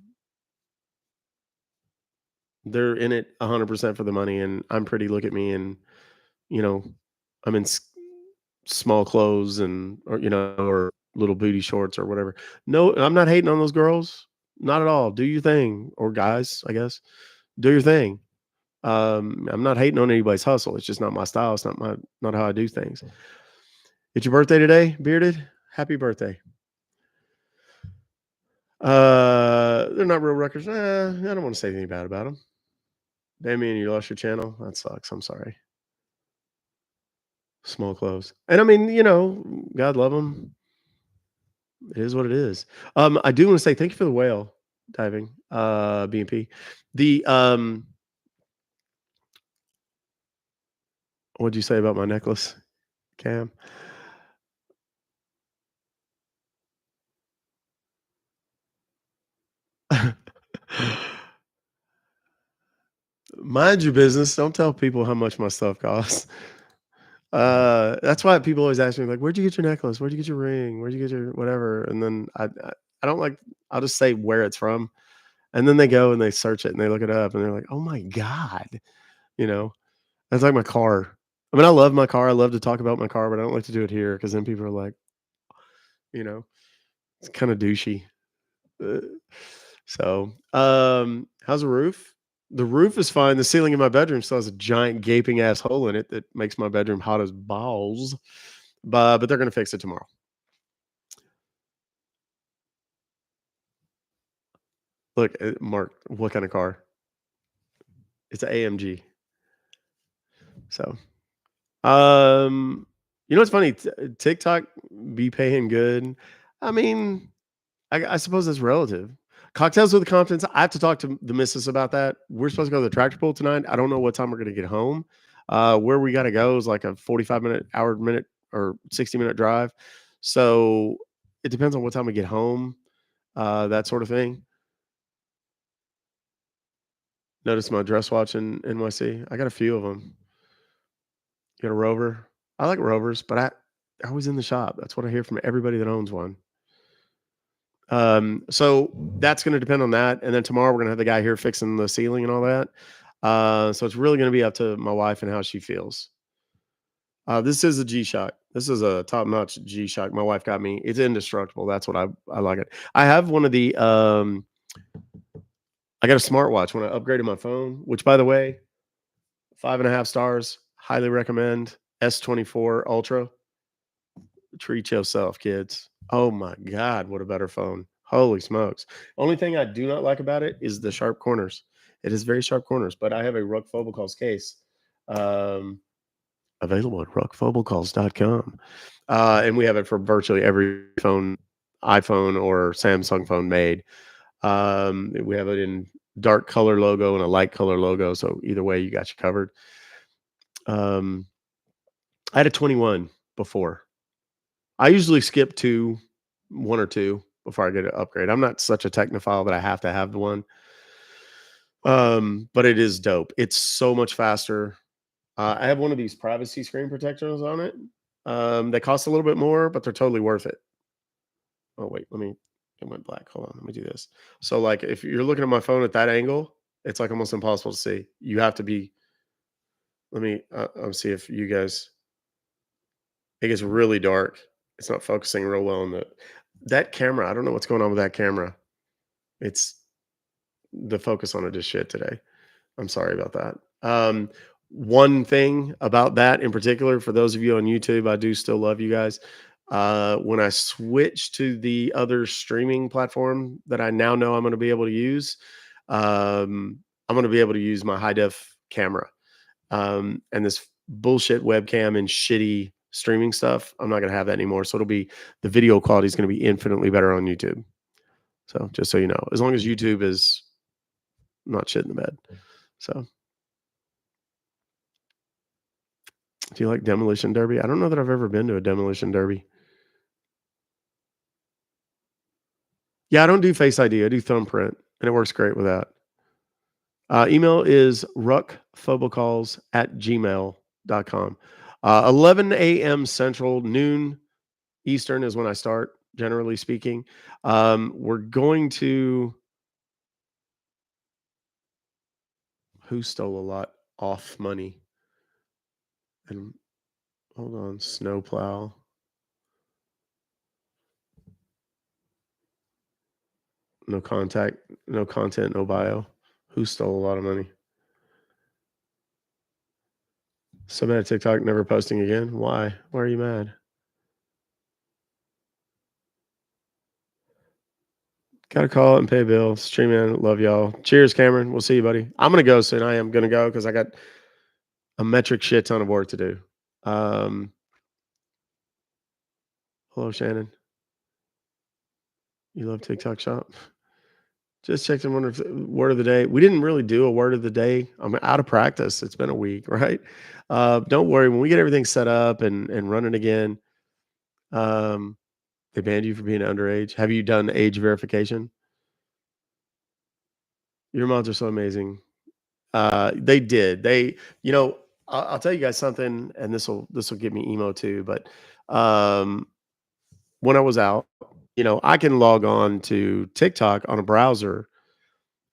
they're in it 100% for the money, and I'm pretty. Look at me, and you know I'm in small clothes and or little booty shorts or whatever. No, I'm not hating on those girls. Not at all. Do your thing, or guys, I guess. Do your thing. I'm not hating on anybody's hustle. It's just not my style. It's not how I do things. It's your birthday today, Bearded. Happy birthday. They're not real records. I don't want to say anything bad about them. Damien, you lost your channel. That sucks. I'm sorry. Small clothes. And I mean, God love them. It is what it is. I do want to say thank you for the whale diving, BNP. The What'd you say about my necklace, Cam? Mind your business. Don't tell people how much my stuff costs. That's why people always ask me like, "Where'd you get your necklace? Where'd you get your ring? Where'd you get your whatever?" And then I don't like. I'll just say where it's from, and then they go and they search it and they look it up and they're like, "Oh my god," you know. That's like my car. I mean, I love my car. I love to talk about my car, but I don't like to do it here because then people are like, you know, it's kind of douchey. Uh, how's the roof? The roof is fine. The ceiling in my bedroom still has a giant gaping ass hole in it that makes my bedroom hot as balls. But they're gonna fix it tomorrow. Look, Mark, what kind of car? It's an AMG. So, um, you know what's funny? TikTok be paying good. I mean, I suppose that's relative. Cocktails with confidence. I have to talk to the missus about that. We're supposed to go to the tractor pull tonight. I don't know what time we're going to get home. Where we got to go is like a 45-minute, hour, minute, or 60-minute drive. So it depends on what time we get home, that sort of thing. Notice my dress watch in NYC. I got a few of them. Got a Rover. I like Rovers, but I was in the shop. That's what I hear from everybody that owns one. So that's going to depend on that. And then tomorrow we're going to have the guy here fixing the ceiling and all that. So it's really going to be up to my wife and how she feels. This is a G Shock. This is a top notch G Shock. My wife got me. It's indestructible. That's what I like it. I have one of the, I got a smartwatch when I upgraded my phone, which by the way, 5.5 stars, highly recommend. S24 Ultra. Treat yourself, kids. Oh my God, what a better phone. Holy smokes. Only thing I do not like about it is the sharp corners. It is very sharp corners, but I have a Ruck Fobocalls case, um, available at ruckfobocalls.com. And we have it for virtually every phone, iPhone or Samsung phone made. We have it in dark color logo and a light color logo. So either way, you got you covered. Um, I had a 21 before. I usually skip to 1 or 2 before I get an upgrade. I'm not such a technophile that I have to have the one. But it is dope. It's so much faster. I have one of these privacy screen protectors on it. They cost a little bit more, but they're totally worth it. Oh wait, it went black. Hold on, let me do this. So like if you're looking at my phone at that angle, it's like almost impossible to see. You have to be. Let me. I'll see if you guys. It gets really dark. It's not focusing real well on that camera. I don't know what's going on with that camera. It's the focus on it is shit today. I'm sorry about that. One thing about that in particular, for those of you on YouTube, I do still love you guys. When I switch to the other streaming platform that I now know I'm going to be able to use, I'm going to be able to use my high def camera. And this bullshit webcam and shitty streaming stuff, I'm not going to have that anymore. So the video quality is going to be infinitely better on YouTube. So just so you know, as long as YouTube is not shit in the bed. So do you like Demolition Derby? I don't know that I've ever been to a Demolition Derby. Yeah, I don't do Face ID. I do thumbprint, and it works great with that. Email is ruckfobocalls@gmail.com. 11 a.m. Central, noon Eastern is when I start, generally speaking. We're going to who stole a lot off money? And hold on, snowplow. No contact, no content, no bio. Who stole a lot of money? So mad at TikTok, never posting again. Why? Why are you mad? Gotta call it and pay bills. Stream in. Love y'all. Cheers, Cameron. We'll see you, buddy. I'm gonna go soon. I am gonna go because I got a metric shit ton of work to do. Um, hello, Shannon. You love TikTok shop? Just checked and wonder if word of the day. We didn't really do a word of the day. I'm out of practice. It's been a week, right? Don't worry. When we get everything set up and running again, um, they banned you for being underage. Have you done age verification? Your mods are so amazing. They did. I'll tell you guys something, and this will get me emo too. But um, when I was out, I can log on to TikTok on a browser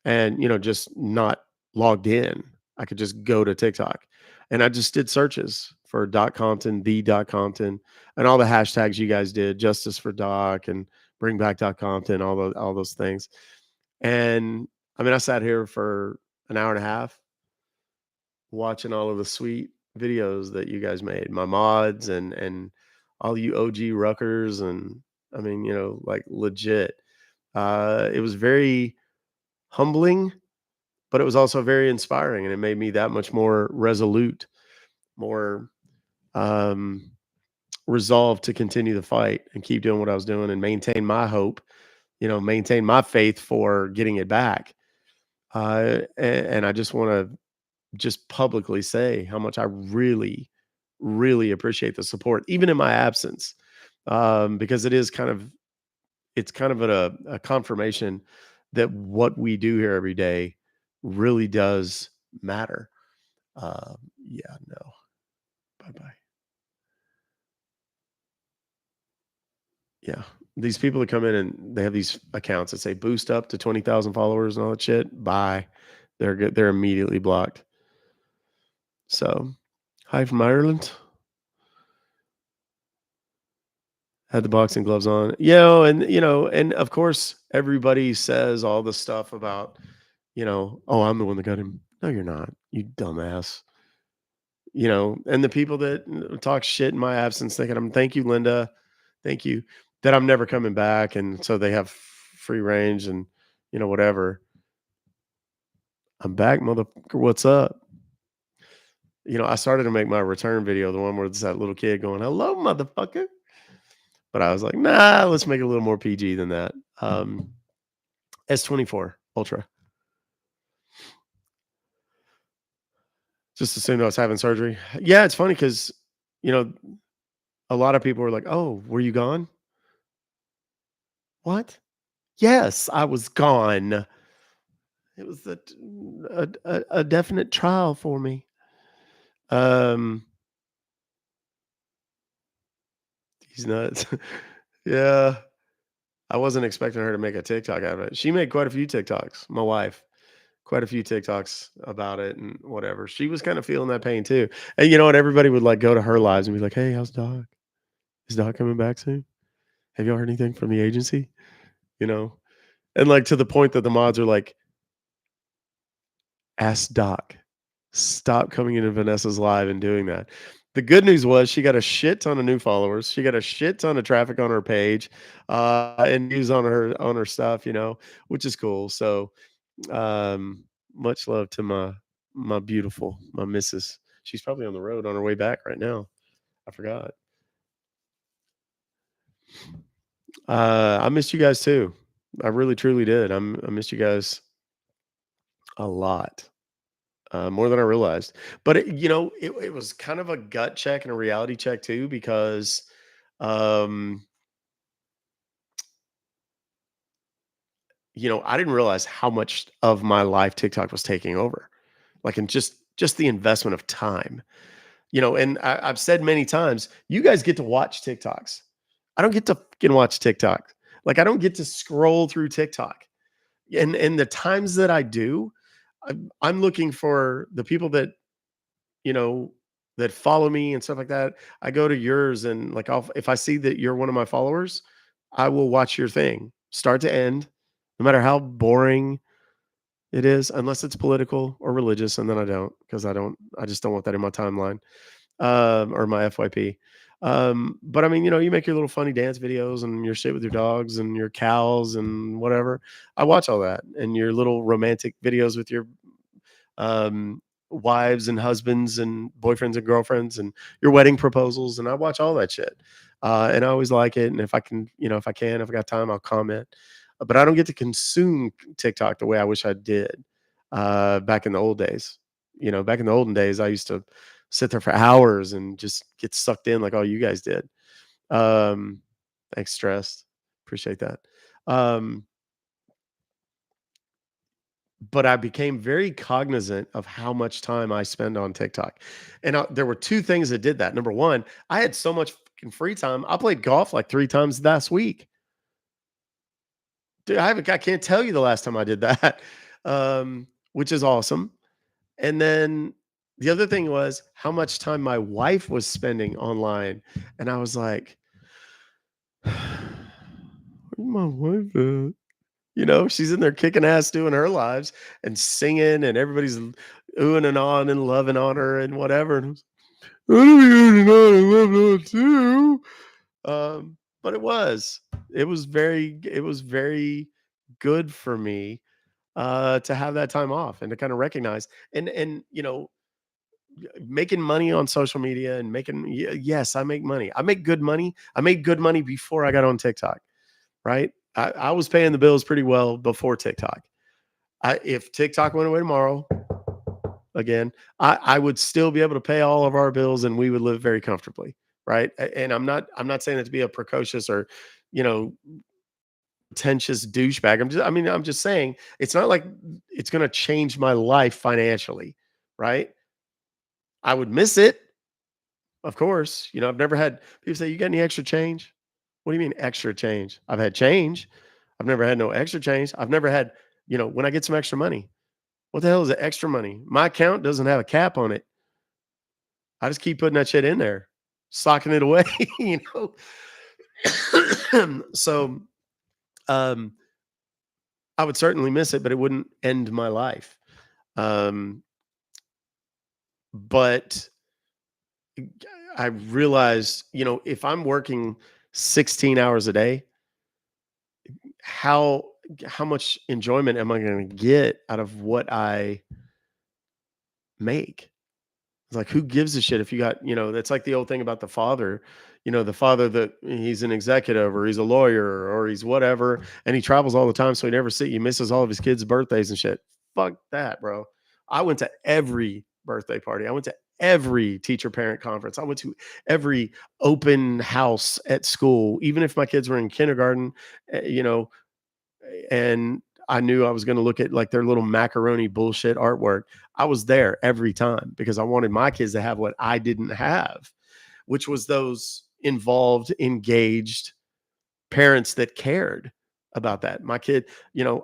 and just not logged in. I could just go to TikTok, and I just did searches for Doc Compton, the Doc Compton, and all the hashtags you guys did, Justice for Doc and Bring Back Doc Compton, all those things. And I mean, I sat here for an hour and a half watching all of the sweet videos that you guys made, my mods and all you OG Ruckers, and I mean, like legit. It was very humbling, but it was also very inspiring, and it made me that much more resolute, more um, resolved to continue the fight and keep doing what I was doing and maintain my hope, maintain my faith for getting it back. And I just want to just publicly say how much I really, really appreciate the support, even in my absence, because it's kind of a confirmation that what we do here every day really does matter. Yeah, no, bye bye. Yeah, these people that come in and they have these accounts that say boost up to 20,000 followers and all that shit. Bye, they're good. They're immediately blocked. So, hi from Ireland. Had the boxing gloves on. And of course, everybody says all the stuff about, "Oh, I'm the one that got him." No, you're not, you dumbass. And the people that talk shit in my absence thinking "Thank you, Linda. Thank you," that I'm never coming back, and so they have free range and, whatever. I'm back, motherfucker. What's up? I started to make my return video, the one where it's that little kid going, "Hello, motherfucker." But I was like, "Nah, let's make it a little more PG than that." S24 Ultra. Just assumed I was having surgery. Yeah, it's funny because, you know, a lot of people were like, "Oh, were you gone?" What? Yes, I was gone. It was a definite trial for me. Um, he's nuts. Yeah, I wasn't expecting her to make a TikTok out of it. She made quite a few TikToks, my wife. Quite a few TikToks about it and whatever. She was kinda feeling that pain too. And you know what? Everybody would, like, go to her lives and be like, "Hey, how's Doc? Is Doc coming back soon? Have y'all heard anything from the agency?" You know? And, like, to the point that the mods are like, "Ask Doc. Stop coming into Vanessa's live and doing that." The good news was she got a shit ton of new followers. She got a shit ton of traffic on her page, and views on her stuff, which is cool. So, um, much love to my beautiful, my missus. She's probably on the road on her way back right now. I forgot. I missed you guys too. I really truly did. I missed you guys a lot. More than I realized. But it was kind of a gut check and a reality check too, because um, I didn't realize how much of my life TikTok was taking over. Like, in just the investment of time. And I've said many times, you guys get to watch TikToks. I don't get to fucking watch TikTok. Like, I don't get to scroll through TikTok. And the times that I do, I'm looking for the people you know, that follow me and stuff like that. I go to yours, and like, if I see that you're one of my followers, I will watch your thing start to end, no matter how boring it is, unless it's political or religious, and then I don't, because I just don't want that in my timeline, or my FYP. But I mean, you make your little funny dance videos and your shit with your dogs and your cows and whatever. I watch all that, and your little romantic videos with your um, wives and husbands and boyfriends and girlfriends and your wedding proposals, and I watch all that shit. And I always like it. And if I can, if I got time, I'll comment. But I don't get to consume TikTok the way I wish I did back in the old days. Back in the olden days, I used to sit there for hours and just get sucked in like all you guys did. Um, Thanks, stressed. Appreciate that. Um, but I became very cognizant of how much time I spend on TikTok. And there were two things that did that. Number one, I had so much fucking free time. I played golf like 3 times last week. Dude, I can't tell you the last time I did that, which is awesome. And then the other thing was how much time my wife was spending online. And I was like, where's my wife at? She's in there kicking ass doing her lives and singing, and everybody's oohing and on and loving on her and whatever. And I was, "I'm oohing and on and loving on too." But it was very good for me to have that time off and to kind of recognize and making money on social media and yes, I make money. I make good money. I made good money before I got on TikTok, right? I was paying the bills pretty well before TikTok. If TikTok went away tomorrow, again, I would still be able to pay all of our bills and we would live very comfortably, right? And I'm not saying it to be a precocious or, you know, pretentious douchebag. I'm just saying it's not like it's going to change my life financially, right? I would miss it, of course. I've never had people say, "You got any extra change?" What do you mean extra change? I've had change. I've never had no extra change. I've never had, when I get some extra money. What the hell is the extra money? My account doesn't have a cap on it. I just keep putting that shit in there, socking it away, you So, um, I would certainly miss it, but it wouldn't end my life. Um, but I realized, if I'm working 16 hours a day, how how much enjoyment am I going to get out of what I make? It's like, who gives a shit if you got, that's like the old thing about the father, the father that he's an executive or he's a lawyer or he's whatever, and he travels all the time. So he misses all of his kids' birthdays and shit. Fuck that, bro. I went to every birthday party. I went to every teacher parent conference. I went to every open house at school, even if my kids were in kindergarten, eh, you know, and I knew I was going to look at like their little macaroni bullshit artwork. I was there every time because I wanted my kids to have what I didn't have, which was those involved, engaged parents that cared about that. My kid,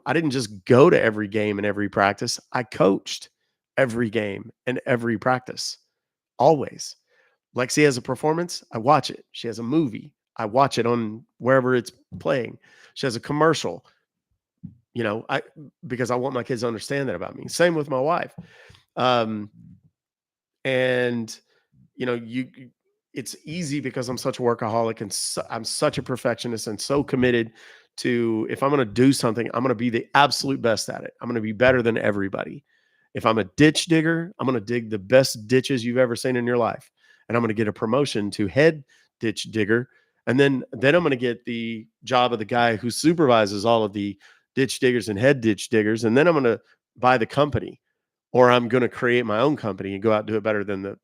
I didn't just go to every game and every practice. I coached every game and every practice, always. Lexi has a performance, I watch it. She has a movie, I watch it on wherever it's playing. She has a commercial, I because I want my kids to understand that about me. Same with my wife. Um, and it's easy because I'm such a workaholic and I'm such a perfectionist and so committed to if I'm going to do something, I'm going to be the absolute best at it. I'm going to be better than everybody. If I'm a ditch digger, I'm going to dig the best ditches you've ever seen in your life, and I'm going to get a promotion to head ditch digger, and then I'm going to get the job of the guy who supervises all of the ditch diggers and head ditch diggers, and then I'm going to buy the company, or I'm going to create my own company and go out and do it better than the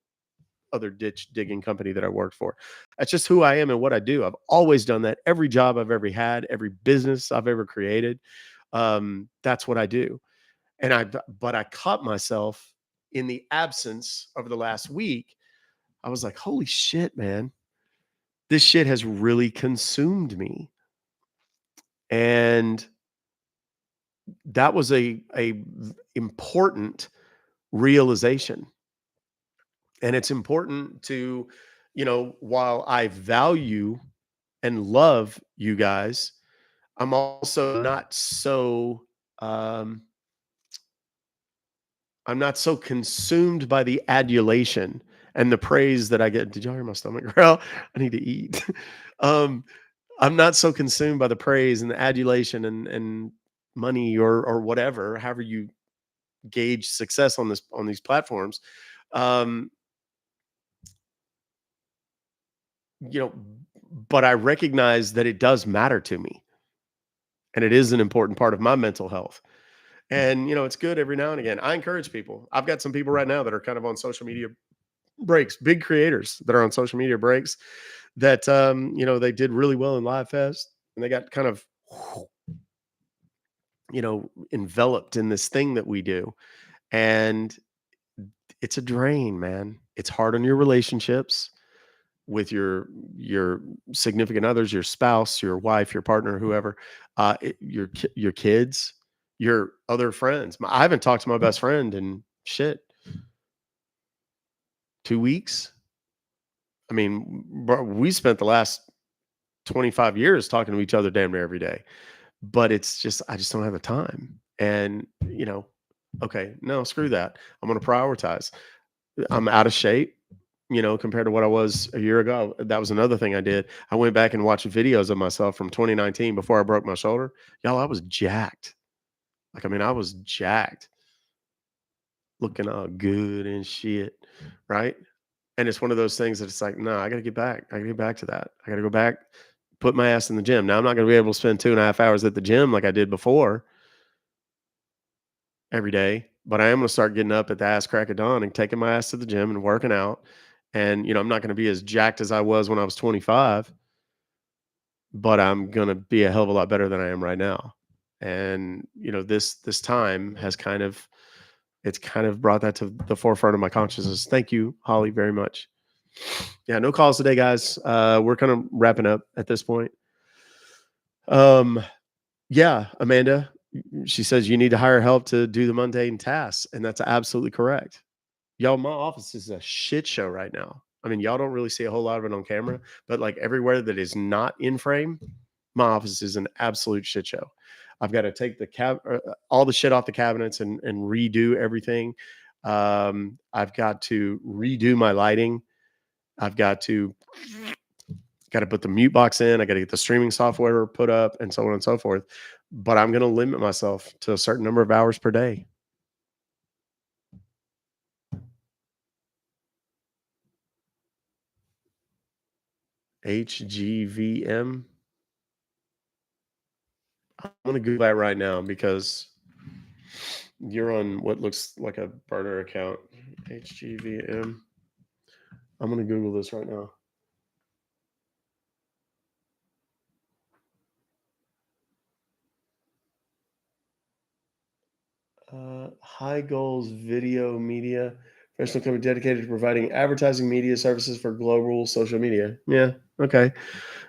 other ditch digging company that I worked for. That's just who I am and what I do. I've always done that. Every job I've ever had, every business I've ever created, that's what I do. But I caught myself in the absence over the last week. I was like, holy shit, man, this shit has really consumed me. And that was a important realization. And it's important to, while I value and love you guys, I'm also um, I'm not so consumed by the adulation and the praise that I get. Did y'all hear my stomach growl? I need to eat. um, I'm not so consumed by the praise and the adulation and money or whatever, however you gauge success on these platforms. Um, you know, but I recognize that it does matter to me and it is an important part of my mental health. And, it's good every now and again. I encourage people. I've got some people right now that are kind of on social media breaks, big creators that are on social media breaks that, they did really well in Live Fest and they got kind of, enveloped in this thing that we do. And it's a drain, man. It's hard on your relationships with your significant others, your spouse, your wife, your partner, whoever, your kids, your other friends. I haven't talked to my best friend in shit 2 weeks. I mean, bro, we spent the last 25 years talking to each other damn near every day. But it's just I just don't have the time. And, okay, no, screw that. I'm going to prioritize. I'm out of shape, compared to what I was a year ago. That was another thing I did. I went back and watched videos of myself from 2019 before I broke my shoulder. Y'all, I was jacked. Like, I mean, I was jacked, looking all good and shit, right? And it's one of those things that it's like, no, I got to get back. I got to get back to that. I got to go back, put my ass in the gym. Now, I'm not going to be able to spend 2.5 hours at the gym like I did before every day, but I am going to start getting up at the ass crack of dawn and taking my ass to the gym and working out. And, I'm not going to be as jacked as I was when I was 25, but I'm going to be a hell of a lot better than I am right now. And, this time has it's kind of brought that to the forefront of my consciousness. Thank you, Holly, very much. Yeah, no calls today, guys. We're kind of wrapping up at this point. Yeah, Amanda, she says you need to hire help to do the mundane tasks, and that's absolutely correct. Y'all, my office is a shit show right now. I mean, y'all don't really see a whole lot of it on camera, but like everywhere that is not in frame, my office is an absolute shit show. I've got to take all the shit off the cabinets and redo everything. I've got to redo my lighting. I've got to put the mute box in. I got to get the streaming software put up and so on and so forth. But I'm going to limit myself to a certain number of hours per day. HGVM. I'm going to Google that right now because you're on what looks like a burner account. HGVM. I'm going to Google this right now. High Goals Video Media, professional company dedicated to providing advertising media services for global social media. Yeah, okay.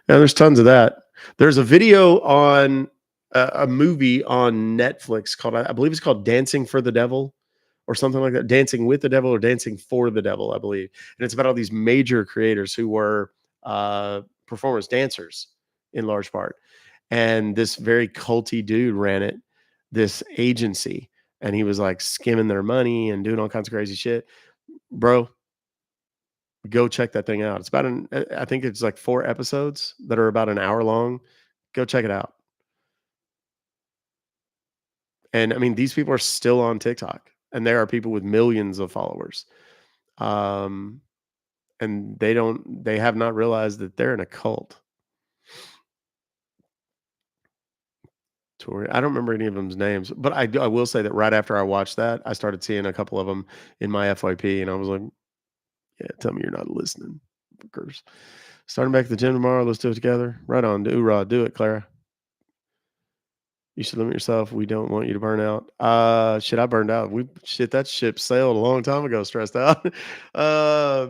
Yeah, there's tons of that. There's a video on a movie on Netflix called, I believe it's called Dancing for the Devil or something like that. Dancing with the Devil or Dancing for the Devil, I believe. And it's about all these major creators who were performers, dancers in large part. And this very culty dude ran it, this agency, and he was like skimming their money and doing all kinds of crazy shit. Bro, go check that thing out. It's about I think it's like 4 episodes that are about an hour long. Go check it out. And I mean, these people are still on TikTok, and there are people with millions of followers. And they have not realized that they're in a cult. Tori, I don't remember any of them's names, but I will say that right after I watched that, I started seeing a couple of them in my FYP, and I was like, yeah, tell me you're not listening. Fuckers. Starting back at the gym tomorrow. Let's do it together. Right on. Do it, Clara. You should limit yourself. We don't want you to burn out. Shit, I burned out. That ship sailed a long time ago, stressed out. uh,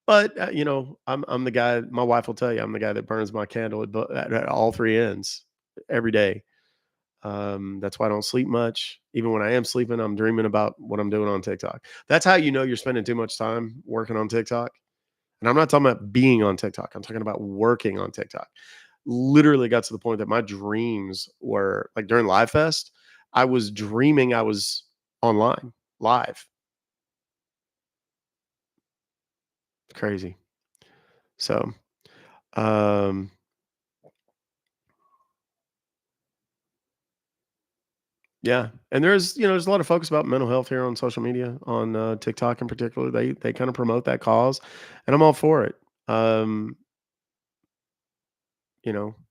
but I'm the guy, my wife will tell you, I'm the guy that burns my candle at all 3 ends every day. That's why I don't sleep much. Even when I am sleeping, I'm dreaming about what I'm doing on TikTok. That's how you know you're spending too much time working on TikTok. And I'm not talking about being on TikTok. I'm talking about working on TikTok. Literally got to the point that my dreams were like during Live Fest, I was dreaming I was online live. Crazy. So, um, yeah, and there's a lot of focus about mental health here on social media, on TikTok in particular. They kind of promote that cause, and I'm all for it. Um,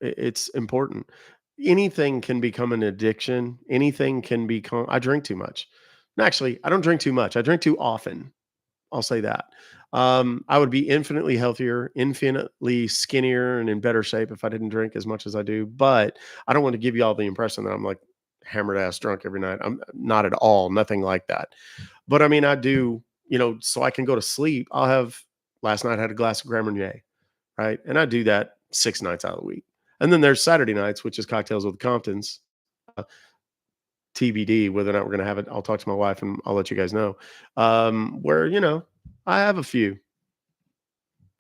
it's important. Anything can become an addiction. Anything can become. I drink too much. And actually, I don't drink too much. I drink too often. I'll say that. I would be infinitely healthier, infinitely skinnier, and in better shape if I didn't drink as much as I do. But I don't want to give you all the impression that I'm like hammered ass drunk every night. I'm not at all, nothing like that. But I mean, I do, so I can go to sleep. Last night I had a glass of Grand Marnier, right? And I do that 6 nights out of the week. And then there's Saturday nights, which is cocktails with the Comptons. Uh, TBD whether or not we're gonna have it. I'll talk to my wife and I'll let you guys know. Where I have a few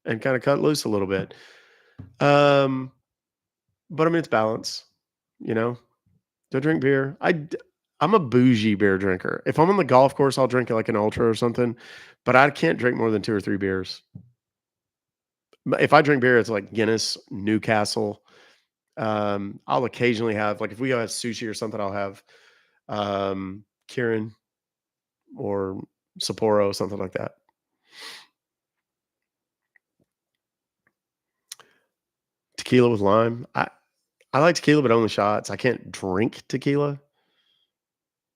and kind of cut loose a little bit. Um, but I mean, it's balance. You know, do I drink beer? I'm a bougie beer drinker. If I'm on the golf course, I'll drink like an ultra or something, but I can't drink more than 2 or 3 beers. But if I drink beer, it's like Guinness, Newcastle. I'll occasionally have, like, if we go have sushi or something, I'll have Kirin or Sapporo, something like that. Tequila with lime. I like tequila, but only shots. I can't drink tequila.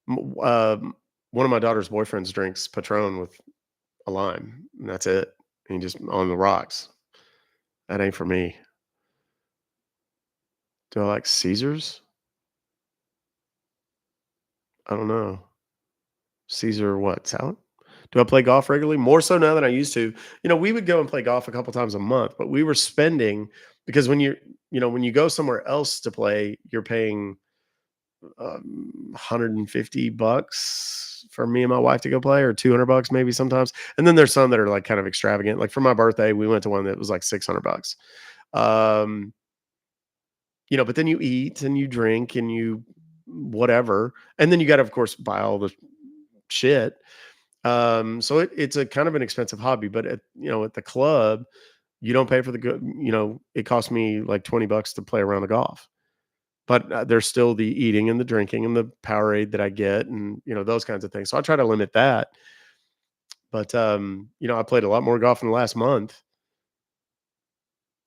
One of my daughter's boyfriends drinks Patron with a lime, and that's it. And just on the rocks. That ain't for me. Do I like Caesars? I don't know. Caesar what? Salad? Do I play golf regularly? More so now than I used to. We would go and play golf a couple times a month, but we were spending because when you go somewhere else to play, you're paying 150 bucks for me and my wife to go play, or 200 bucks maybe sometimes. And then there's some that are like kind of extravagant. Like for my birthday, we went to one that was like 600 bucks. Um, but then you eat and you drink and you whatever. And then you got to, of course, buy all the shit. So it's a kind of an expensive hobby, but at the club, you don't pay for the good, it cost me like 20 bucks to play around the golf. But there's still the eating and the drinking and the Powerade that I get and, those kinds of things. So I try to limit that. But I played a lot more golf in the last month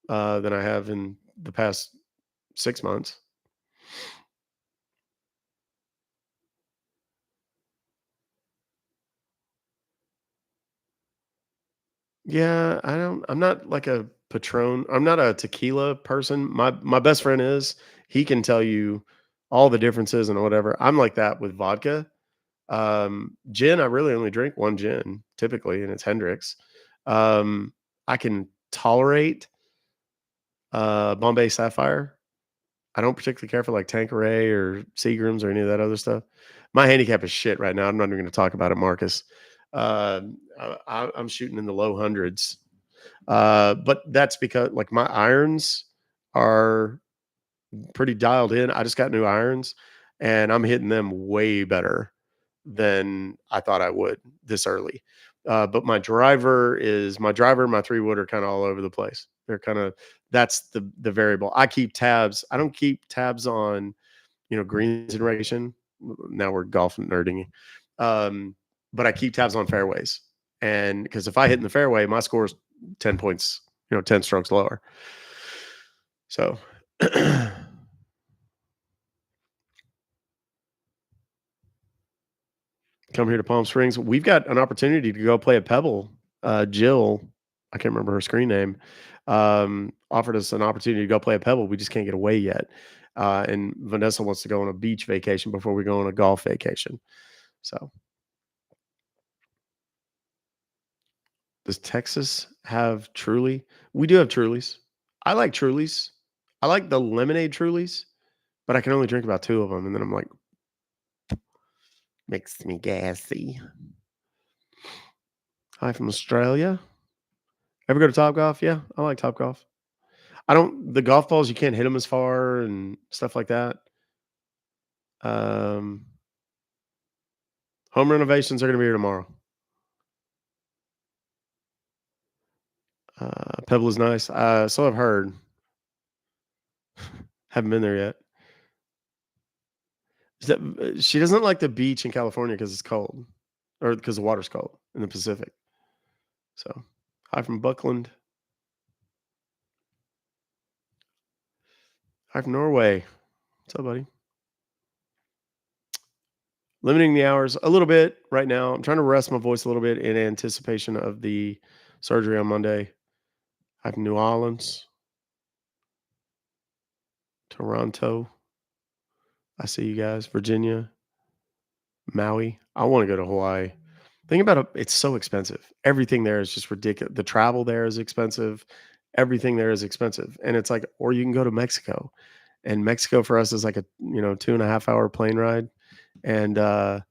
than I have in the past 6 months. Yeah, I'm not like a Patron. I'm not a tequila person. My best friend is. He can tell you all the differences and whatever. I'm like that with vodka. Gin, I really only drink one gin typically, and it's Hendrix. I can tolerate Bombay Sapphire. I don't particularly care for like Tanqueray or Seagrams or any of that other stuff. My handicap is shit right now. I'm not even going to talk about it, Marcus. I'm shooting in the low hundreds, but that's because like my irons are pretty dialed in. I just got new irons, and I'm hitting them way better than I thought I would this early. But my driver and my 3 wood are kind of all over the place. They're kind of That's the variable. I keep tabs. I don't keep tabs on greens and regulation. Now we're golf nerding, um, but I keep tabs on fairways, and because if I hit in the fairway, my score is 10 points, 10 strokes lower. So come here to Palm Springs. We've got an opportunity to go play at Pebble. Jill, I can't remember her screen name, offered us an opportunity to go play at Pebble. We just can't get away yet. And Vanessa wants to go on a beach vacation before we go on a golf vacation. So, does Texas have Truly? We do have Trulies. I like Trulies. I like the lemonade Trulies, but I can only drink about two of them, and then I'm like, makes me gassy. Hi from Australia. Ever go to Top Golf? Yeah, I like Top Golf. The golf balls, you can't hit them as far and stuff like that. Um, Home renovations are gonna be here tomorrow. Pebble is nice. So I've heard. Haven't been there yet. She doesn't like the beach in California because it's cold, or because the water's cold in the Pacific. So, hi from Buckland. Hi from Norway. What's up, buddy? Limiting the hours a little bit right now. I'm trying to rest my voice a little bit in anticipation of the surgery on Monday. Hi from New Orleans, Toronto. I see you guys. Virginia, Maui. I want to go to Hawaii. Think about it. It's so expensive. Everything there is just ridiculous. The travel there is expensive. Everything there is expensive. And it's like, or you can go to Mexico. And Mexico for us is like a, 2.5 hour plane ride. And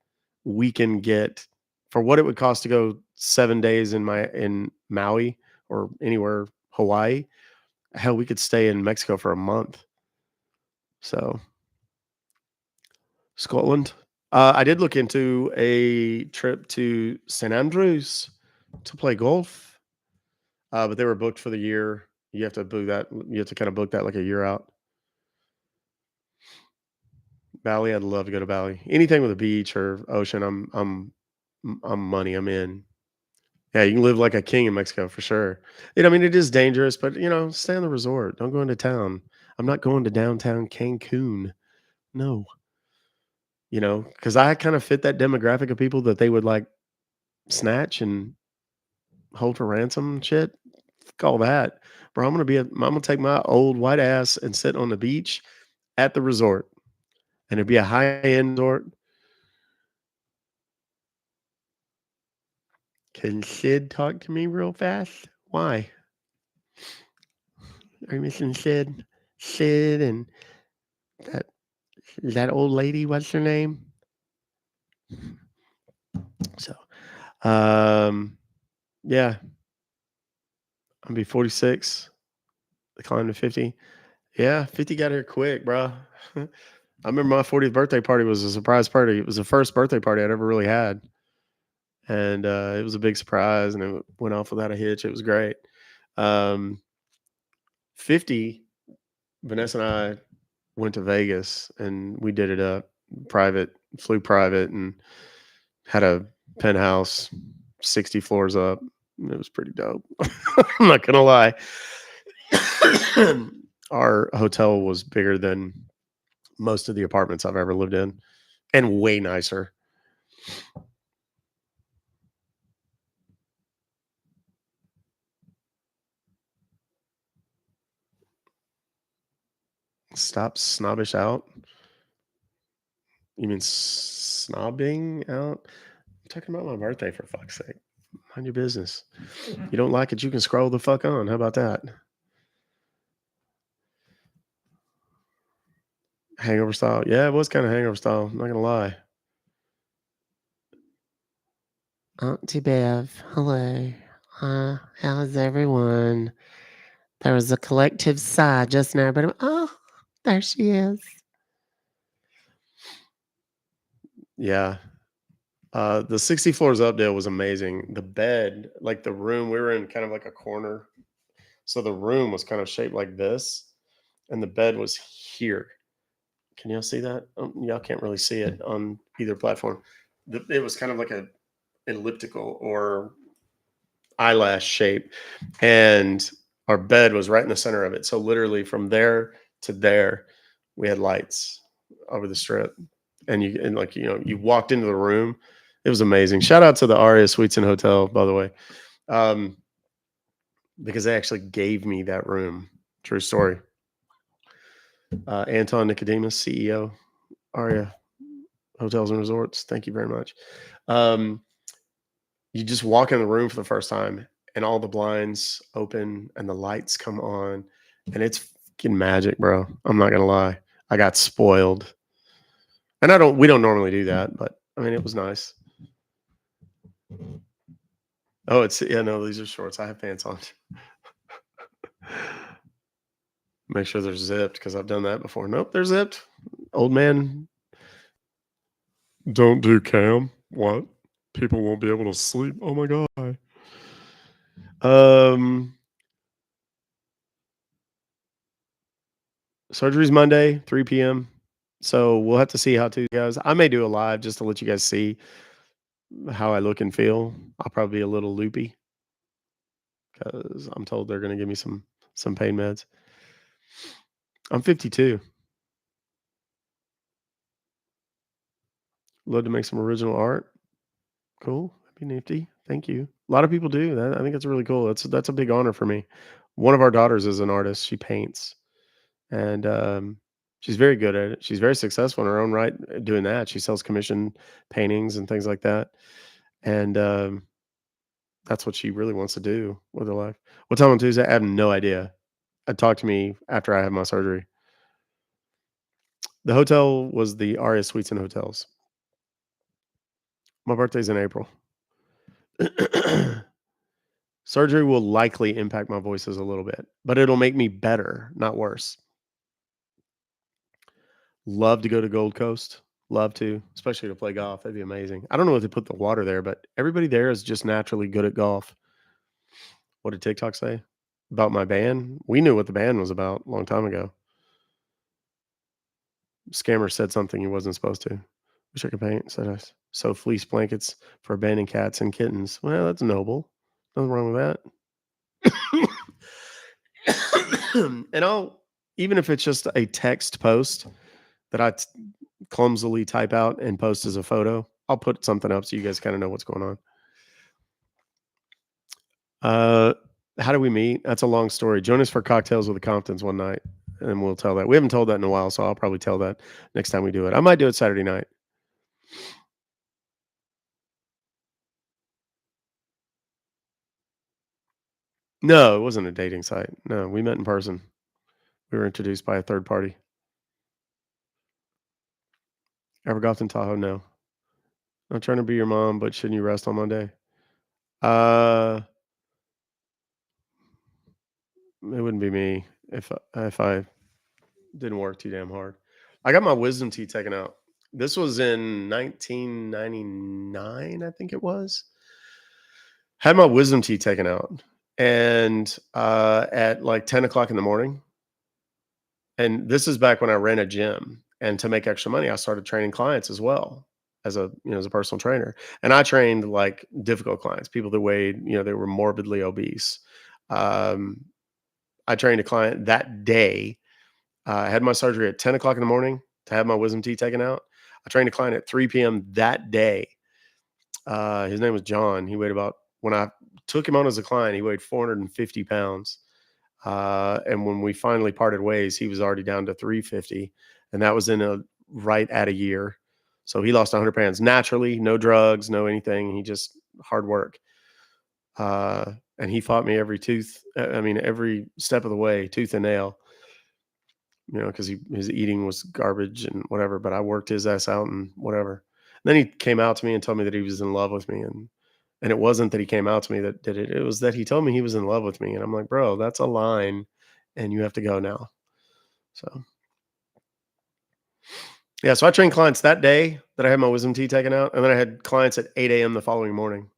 we can get for what it would cost to go 7 days in Maui or anywhere Hawaii. Hell, we could stay in Mexico for a month. So Scotland. I did look into a trip to St Andrews to play golf, but they were booked for the year. You have to book that. You have to kind of book that like a year out. Bali, I'd love to go to Bali. Anything with a beach or ocean, I'm money. I'm in. Yeah, you can live like a king in Mexico for sure. I mean, it is dangerous, but stay on the resort. Don't go into town. I'm not going to downtown Cancun. No, because I kind of fit that demographic of people that they would like snatch and hold for ransom and shit. Fuck all that, bro. I'm gonna take my old white ass and sit on the beach at the resort, and it'd be a high end resort. Can Sid talk to me real fast? Why? Are you missing Sid? Sid and that that old lady. What's her name? So, um, yeah, I'll be 46. The climb to 50. Yeah, 50 got here quick, bro. I remember my 40th birthday party was a surprise party. It was the first birthday party I'd ever really had. And it was a big surprise and it went off without a hitch. It was great. Um, 50, Vanessa and I went to Vegas and we did it up private, flew private and had a penthouse 60 floors up. It was pretty dope. I'm not going to lie. Our hotel was bigger than most of the apartments I've ever lived in and way nicer. Stop snobbish out. You mean snobbing out? I'm talking about my birthday for fuck's sake. Mind your business. You don't like it, you can scroll the fuck on. How about that? Hangover style. Yeah, it was kind of hangover style. I'm not gonna lie. Auntie Bev, hello. How's everyone? There was a collective sigh just now, but oh, there she is. Yeah. The 60 floors up deal was amazing. The bed, like the room, we were in kind of like a corner. So the room was kind of shaped like this, and the bed was here. Can y'all see that? Y'all can't really see it on either platform. It was kind of like a elliptical or eyelash shape, and our bed was right in the center of it. So literally from there to there, we had lights over the strip, and like you walked into the room. It was amazing. Shout out to the Aria Suites and Hotel, by the way, um, because they actually gave me that room. True story. Anton Nicodemus, CEO, Aria Hotels and Resorts. Thank you very much. Um, you just walk in the room for the first time, and all the blinds open and the lights come on, and it's fucking magic, bro. I'm not gonna lie. I got spoiled, and we don't normally do that, but I mean, it was nice. Oh, yeah, no, these are shorts. I have pants on. Make sure they're zipped because I've done that before. Nope, they're zipped. Old man, don't do cam. What? People won't be able to sleep. Oh my god. Um, Surgery's Monday, 3 p.m. So we'll have to see how Tuesday goes. I may do a live just to let you guys see how I look and feel. I'll probably be a little loopy because I'm told they're going to give me some pain meds. I'm 52. Love to make some original art. Cool. That'd be nifty. Thank you. A lot of people do that. I think it's really cool. That's a big honor for me. One of our daughters is an artist. She paints, and She's very good at it. She's very successful in her own right doing that. She sells commission paintings and things like that, and, that's what she really wants to do with her life. What time on Tuesday? I have no idea. Talk to me after I have my surgery. The hotel was the Aria Suites and Hotels. My birthday's in April. Surgery will likely impact my voices a little bit, but it'll make me better, not worse. Love to go to Gold Coast. Love to, especially to play golf. That'd be amazing. I don't know if they put the water there, but everybody there is just naturally good at golf. What did TikTok say about my band? We knew what the band was about a long time ago. Scammer said something he wasn't supposed to. Wish I could paint. Said I sew fleece blankets for abandoned cats and kittens. Well, that's noble. Nothing wrong with that. And I'll, even if it's just a text post that clumsily type out and post as a photo, I'll put something up so you guys kind of know what's going on. Uh, how do we meet? That's a long story. Join us for cocktails with the Comptons one night, and we'll tell that. We haven't told that in a while, so I'll probably tell that next time we do it. I might do it Saturday night. No, it wasn't a dating site. No, we met in person. We were introduced by a third party. Ever golfed in Tahoe? No. I'm trying to be your mom, but shouldn't you rest on Monday? Uh, it wouldn't be me if I didn't work too damn hard. I got my wisdom teeth taken out. This was in 1999, I think it was. Had my wisdom teeth taken out, and at like 10 o'clock in the morning. And this is back when I ran a gym, and to make extra money, I started training clients as well as as a personal trainer. And I trained like difficult clients, people that weighed, they were morbidly obese. Um, I trained a client that day. I had my surgery at 10 o'clock in the morning to have my wisdom teeth taken out. I trained a client at 3 p.m. that day. His name was John. He weighed about, when I took him on as a client, he weighed 450 pounds. And when we finally parted ways, he was already down to 350, and that was in a right at a year. So he lost 100 pounds naturally, no drugs, no anything. He just hard work. And he fought me every every step of the way, tooth and nail. Because his eating was garbage and whatever. But I worked his ass out and whatever. Then he came out to me and told me that he was in love with me, and it wasn't that he came out to me that did it. It was that he told me he was in love with me. And I'm like, bro, that's a line and you have to go now. So, yeah. So I trained clients that day that I had my wisdom teeth taken out. And then I had clients at 8 a.m. the following morning,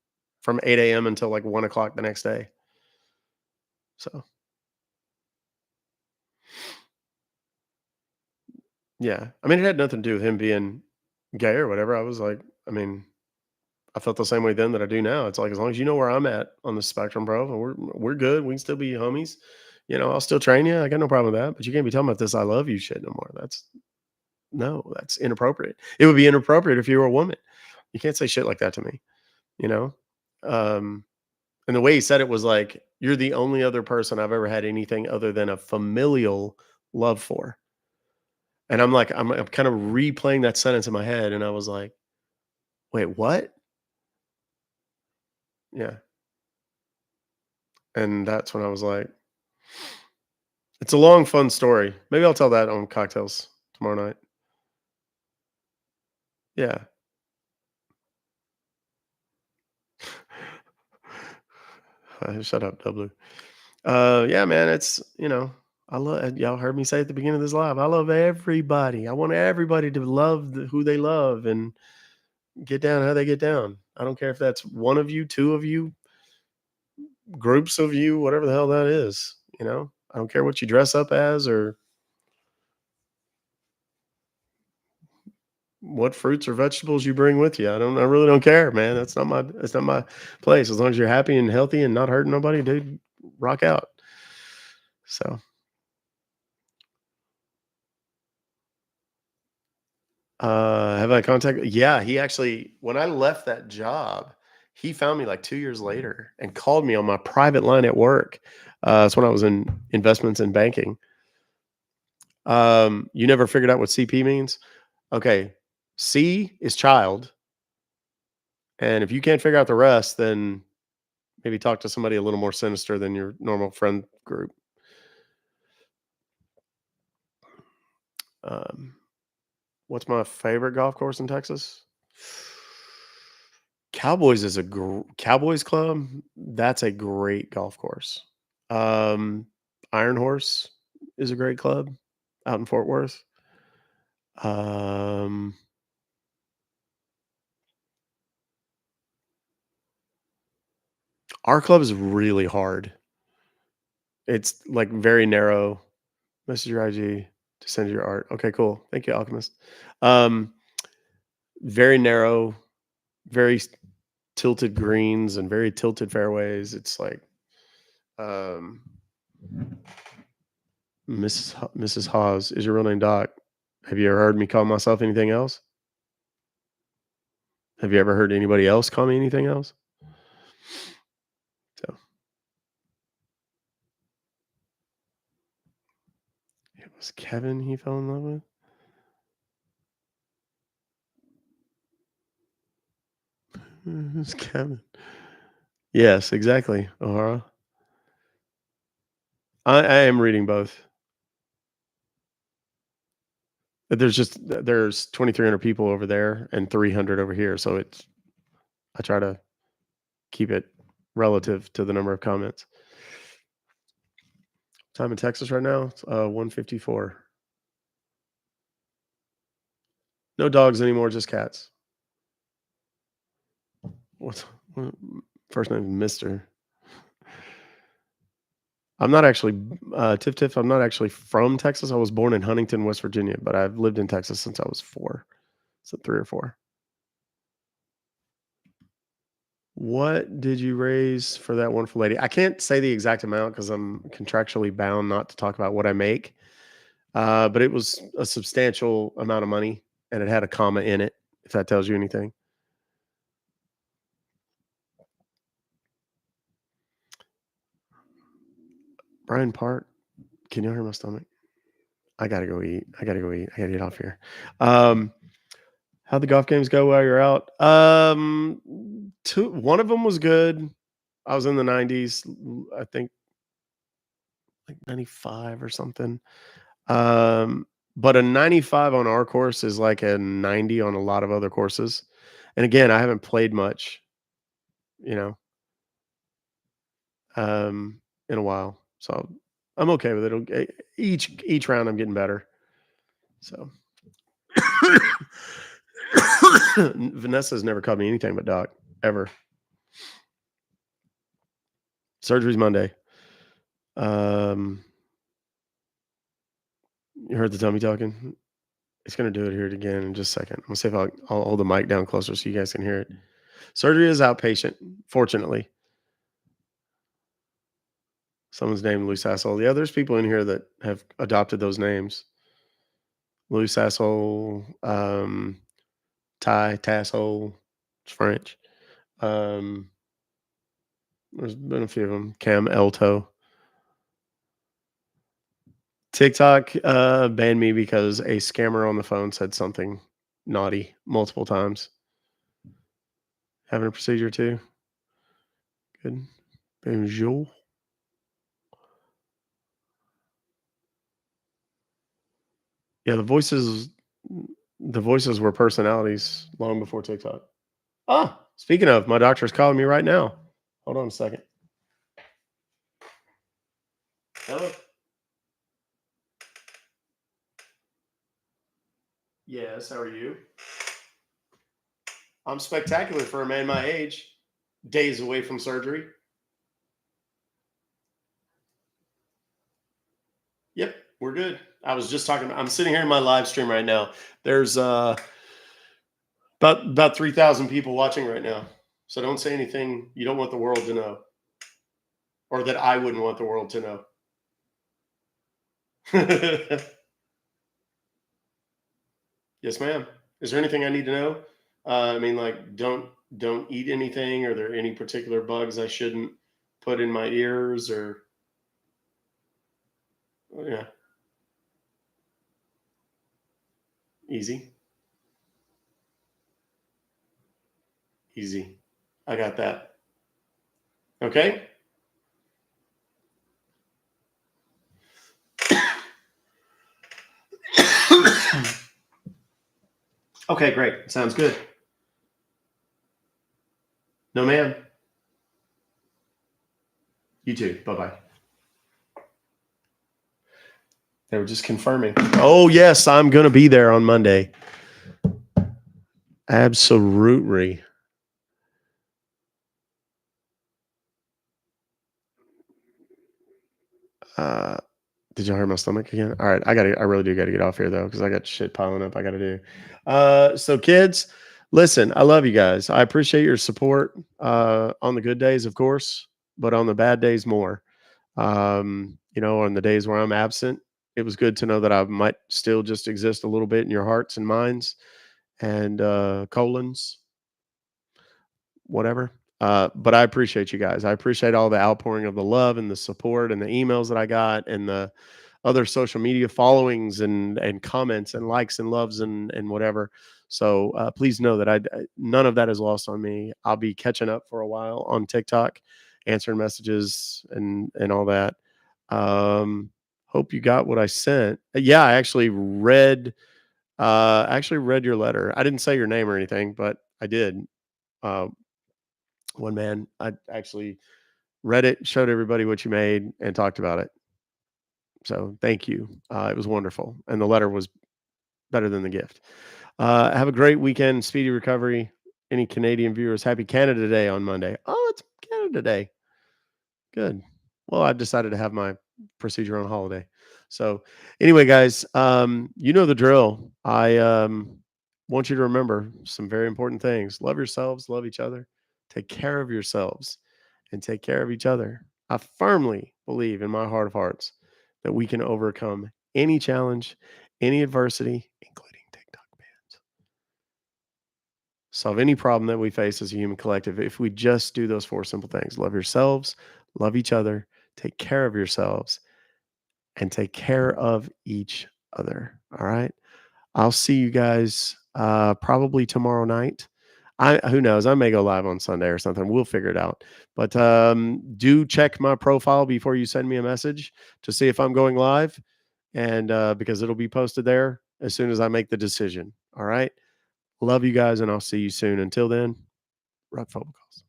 from 8 a.m. until like 1 o'clock the next day. So, yeah. I mean, it had nothing to do with him being gay or whatever. I was like, I mean, I felt the same way then that I do now. It's like, as long as you know where I'm at on the spectrum, bro, and we're good. We can still be homies. I'll still train you. I got no problem with that. But you can't be talking about this "I love you" shit no more. That's inappropriate. It would be inappropriate if you were a woman. You can't say shit like that to me. You know. Um, and the way he said it was like, "You're the only other person I've ever had anything other than a familial love for." And I'm like, I'm kind of replaying that sentence in my head, and I was like, "Wait, what?" Yeah. And that's when I was like, it's a long, fun story. Maybe I'll tell that on cocktails tomorrow night. Yeah. Shut up, W. Yeah, man. I love. Y'all heard me say at the beginning of this live. I love everybody. I want everybody to love who they love and get down how they get down. I don't care if that's one of you, two of you, groups of you, whatever the hell that is. I don't care what you dress up as or what fruits or vegetables you bring with you. I really don't care, man. That's not my place. As long as you're happy and healthy and not hurting nobody, dude, rock out. So, have I contacted? Yeah, he actually, when I left that job, he found me like 2 years later and called me on my private line at work. That's when I was in investments and banking. You never figured out what CP means? Okay. C is child, and if you can't figure out the rest, then maybe talk to somebody a little more sinister than your normal friend group. Um, what's my favorite golf course in Texas? Cowboys Club. That's a great golf course. Um, Iron Horse is a great club out in Fort Worth. Um, our club is really hard. It's like very narrow. Message your IG to send your art. Okay, cool. Thank you, Alchemist. Um, very narrow, very tilted greens and very tilted fairways. It's like um, Mrs. Hawes is your real name, Doc. Have you ever heard me call myself anything else? Have you ever heard anybody else call me anything else? So it was Kevin he fell in love with. It was Kevin. Yes, exactly. O'Hara. I am reading both. There's 2,300 people over there and 300 over here, so I try to keep it relative to the number of comments. Time in Texas right now, it's 1:54. No dogs anymore, just cats. What's what, first name is Mister. I'm not actually Tiff Tiff. I'm not actually from Texas. I was born in Huntington, West Virginia, but I've lived in Texas since I was 4, so 3 or 4. What did you raise for that wonderful lady? I can't say the exact amount because I'm contractually bound not to talk about what I make. But it was a substantial amount of money, and it had a comma in it. If that tells you anything. Brian Park, can you hear my stomach? I gotta go eat. I gotta go eat. I gotta get off here. Um, how'd the golf games go while you're out? One of them was good. I was in the 90s, I think, like 95 or something. Um, but a 95 on our course is like a 90 on a lot of other courses. And again, I haven't played much, you know, in a while, so I'm okay with it. Each round, I'm getting better. So Vanessa's never called me anything but Doc ever. Surgery's Monday. Um, you heard the tummy talking. It's gonna do it here again in just a second. I'm gonna see if I'll hold the mic down closer so you guys can hear it. Surgery is outpatient, fortunately. Someone's named Loose Asshole. Yeah, there's people in here that have adopted those names. Loose Asshole, Thai, Tasshole. It's French. Um, there's been a few of them. Cam Elto. TikTok banned me because a scammer on the phone said something naughty multiple times. Having a procedure too. Good. Bonjour. Yeah, the voices were personalities long before TikTok. Ah, speaking of, my doctor's calling me right now. Hold on a second. Hello. Yes, how are you? I'm spectacular for a man my age. Days away from surgery. Yep, we're good. I was just talking. I'm sitting here in my live stream right now. There's about 3,000 people watching right now. So don't say anything you don't want the world to know, or that I wouldn't want the world to know. Yes, ma'am. Is there anything I need to know? I mean, like, don't eat anything. Are there any particular bugs I shouldn't put in my ears? Or yeah, Easy. Easy. I got that. Okay. Okay, great. Sounds good. No, ma'am. You too. Bye bye. They were just confirming. Oh, yes, I'm going to be there on Monday. Absolutely. Uh, did y'all hear my stomach again? All right, I really do got to get off here though, because I got shit piling up I got to do. So kids, listen, I love you guys. I appreciate your support on the good days, of course, but on the bad days more. On the days where I'm absent, it was good to know that I might still just exist a little bit in your hearts and minds and colons, whatever. But I appreciate you guys. I appreciate all the outpouring of the love and the support and the emails that I got and the other social media followings and comments and likes and loves and whatever. So please know that none of that is lost on me. I'll be catching up for a while on TikTok, answering messages and all that. Hope you got what I sent. Yeah, I actually read your letter. I didn't say your name or anything, but I did. Uh, One man, I actually read it, showed everybody what you made, and talked about it. So thank you. It was wonderful, and the letter was better than the gift. Have a great weekend, speedy recovery. Any Canadian viewers, happy Canada Day on Monday. Oh, it's Canada Day. Good. Well, I decided to have my procedure on holiday. So, anyway, guys, you know the drill. I want you to remember some very important things. Love yourselves, love each other, take care of yourselves, and take care of each other. I firmly believe in my heart of hearts that we can overcome any challenge, any adversity, including TikTok bans, solve any problem that we face as a human collective if we just do those four simple things: love yourselves, love each other, take care of yourselves, and take care of each other. All right. I'll see you guys probably tomorrow night. Who knows? I may go live on Sunday or something. We'll figure it out. But do check my profile before you send me a message to see if I'm going live, and because it'll be posted there as soon as I make the decision. All right. Love you guys, and I'll see you soon. Until then, Ruck Fobocalls.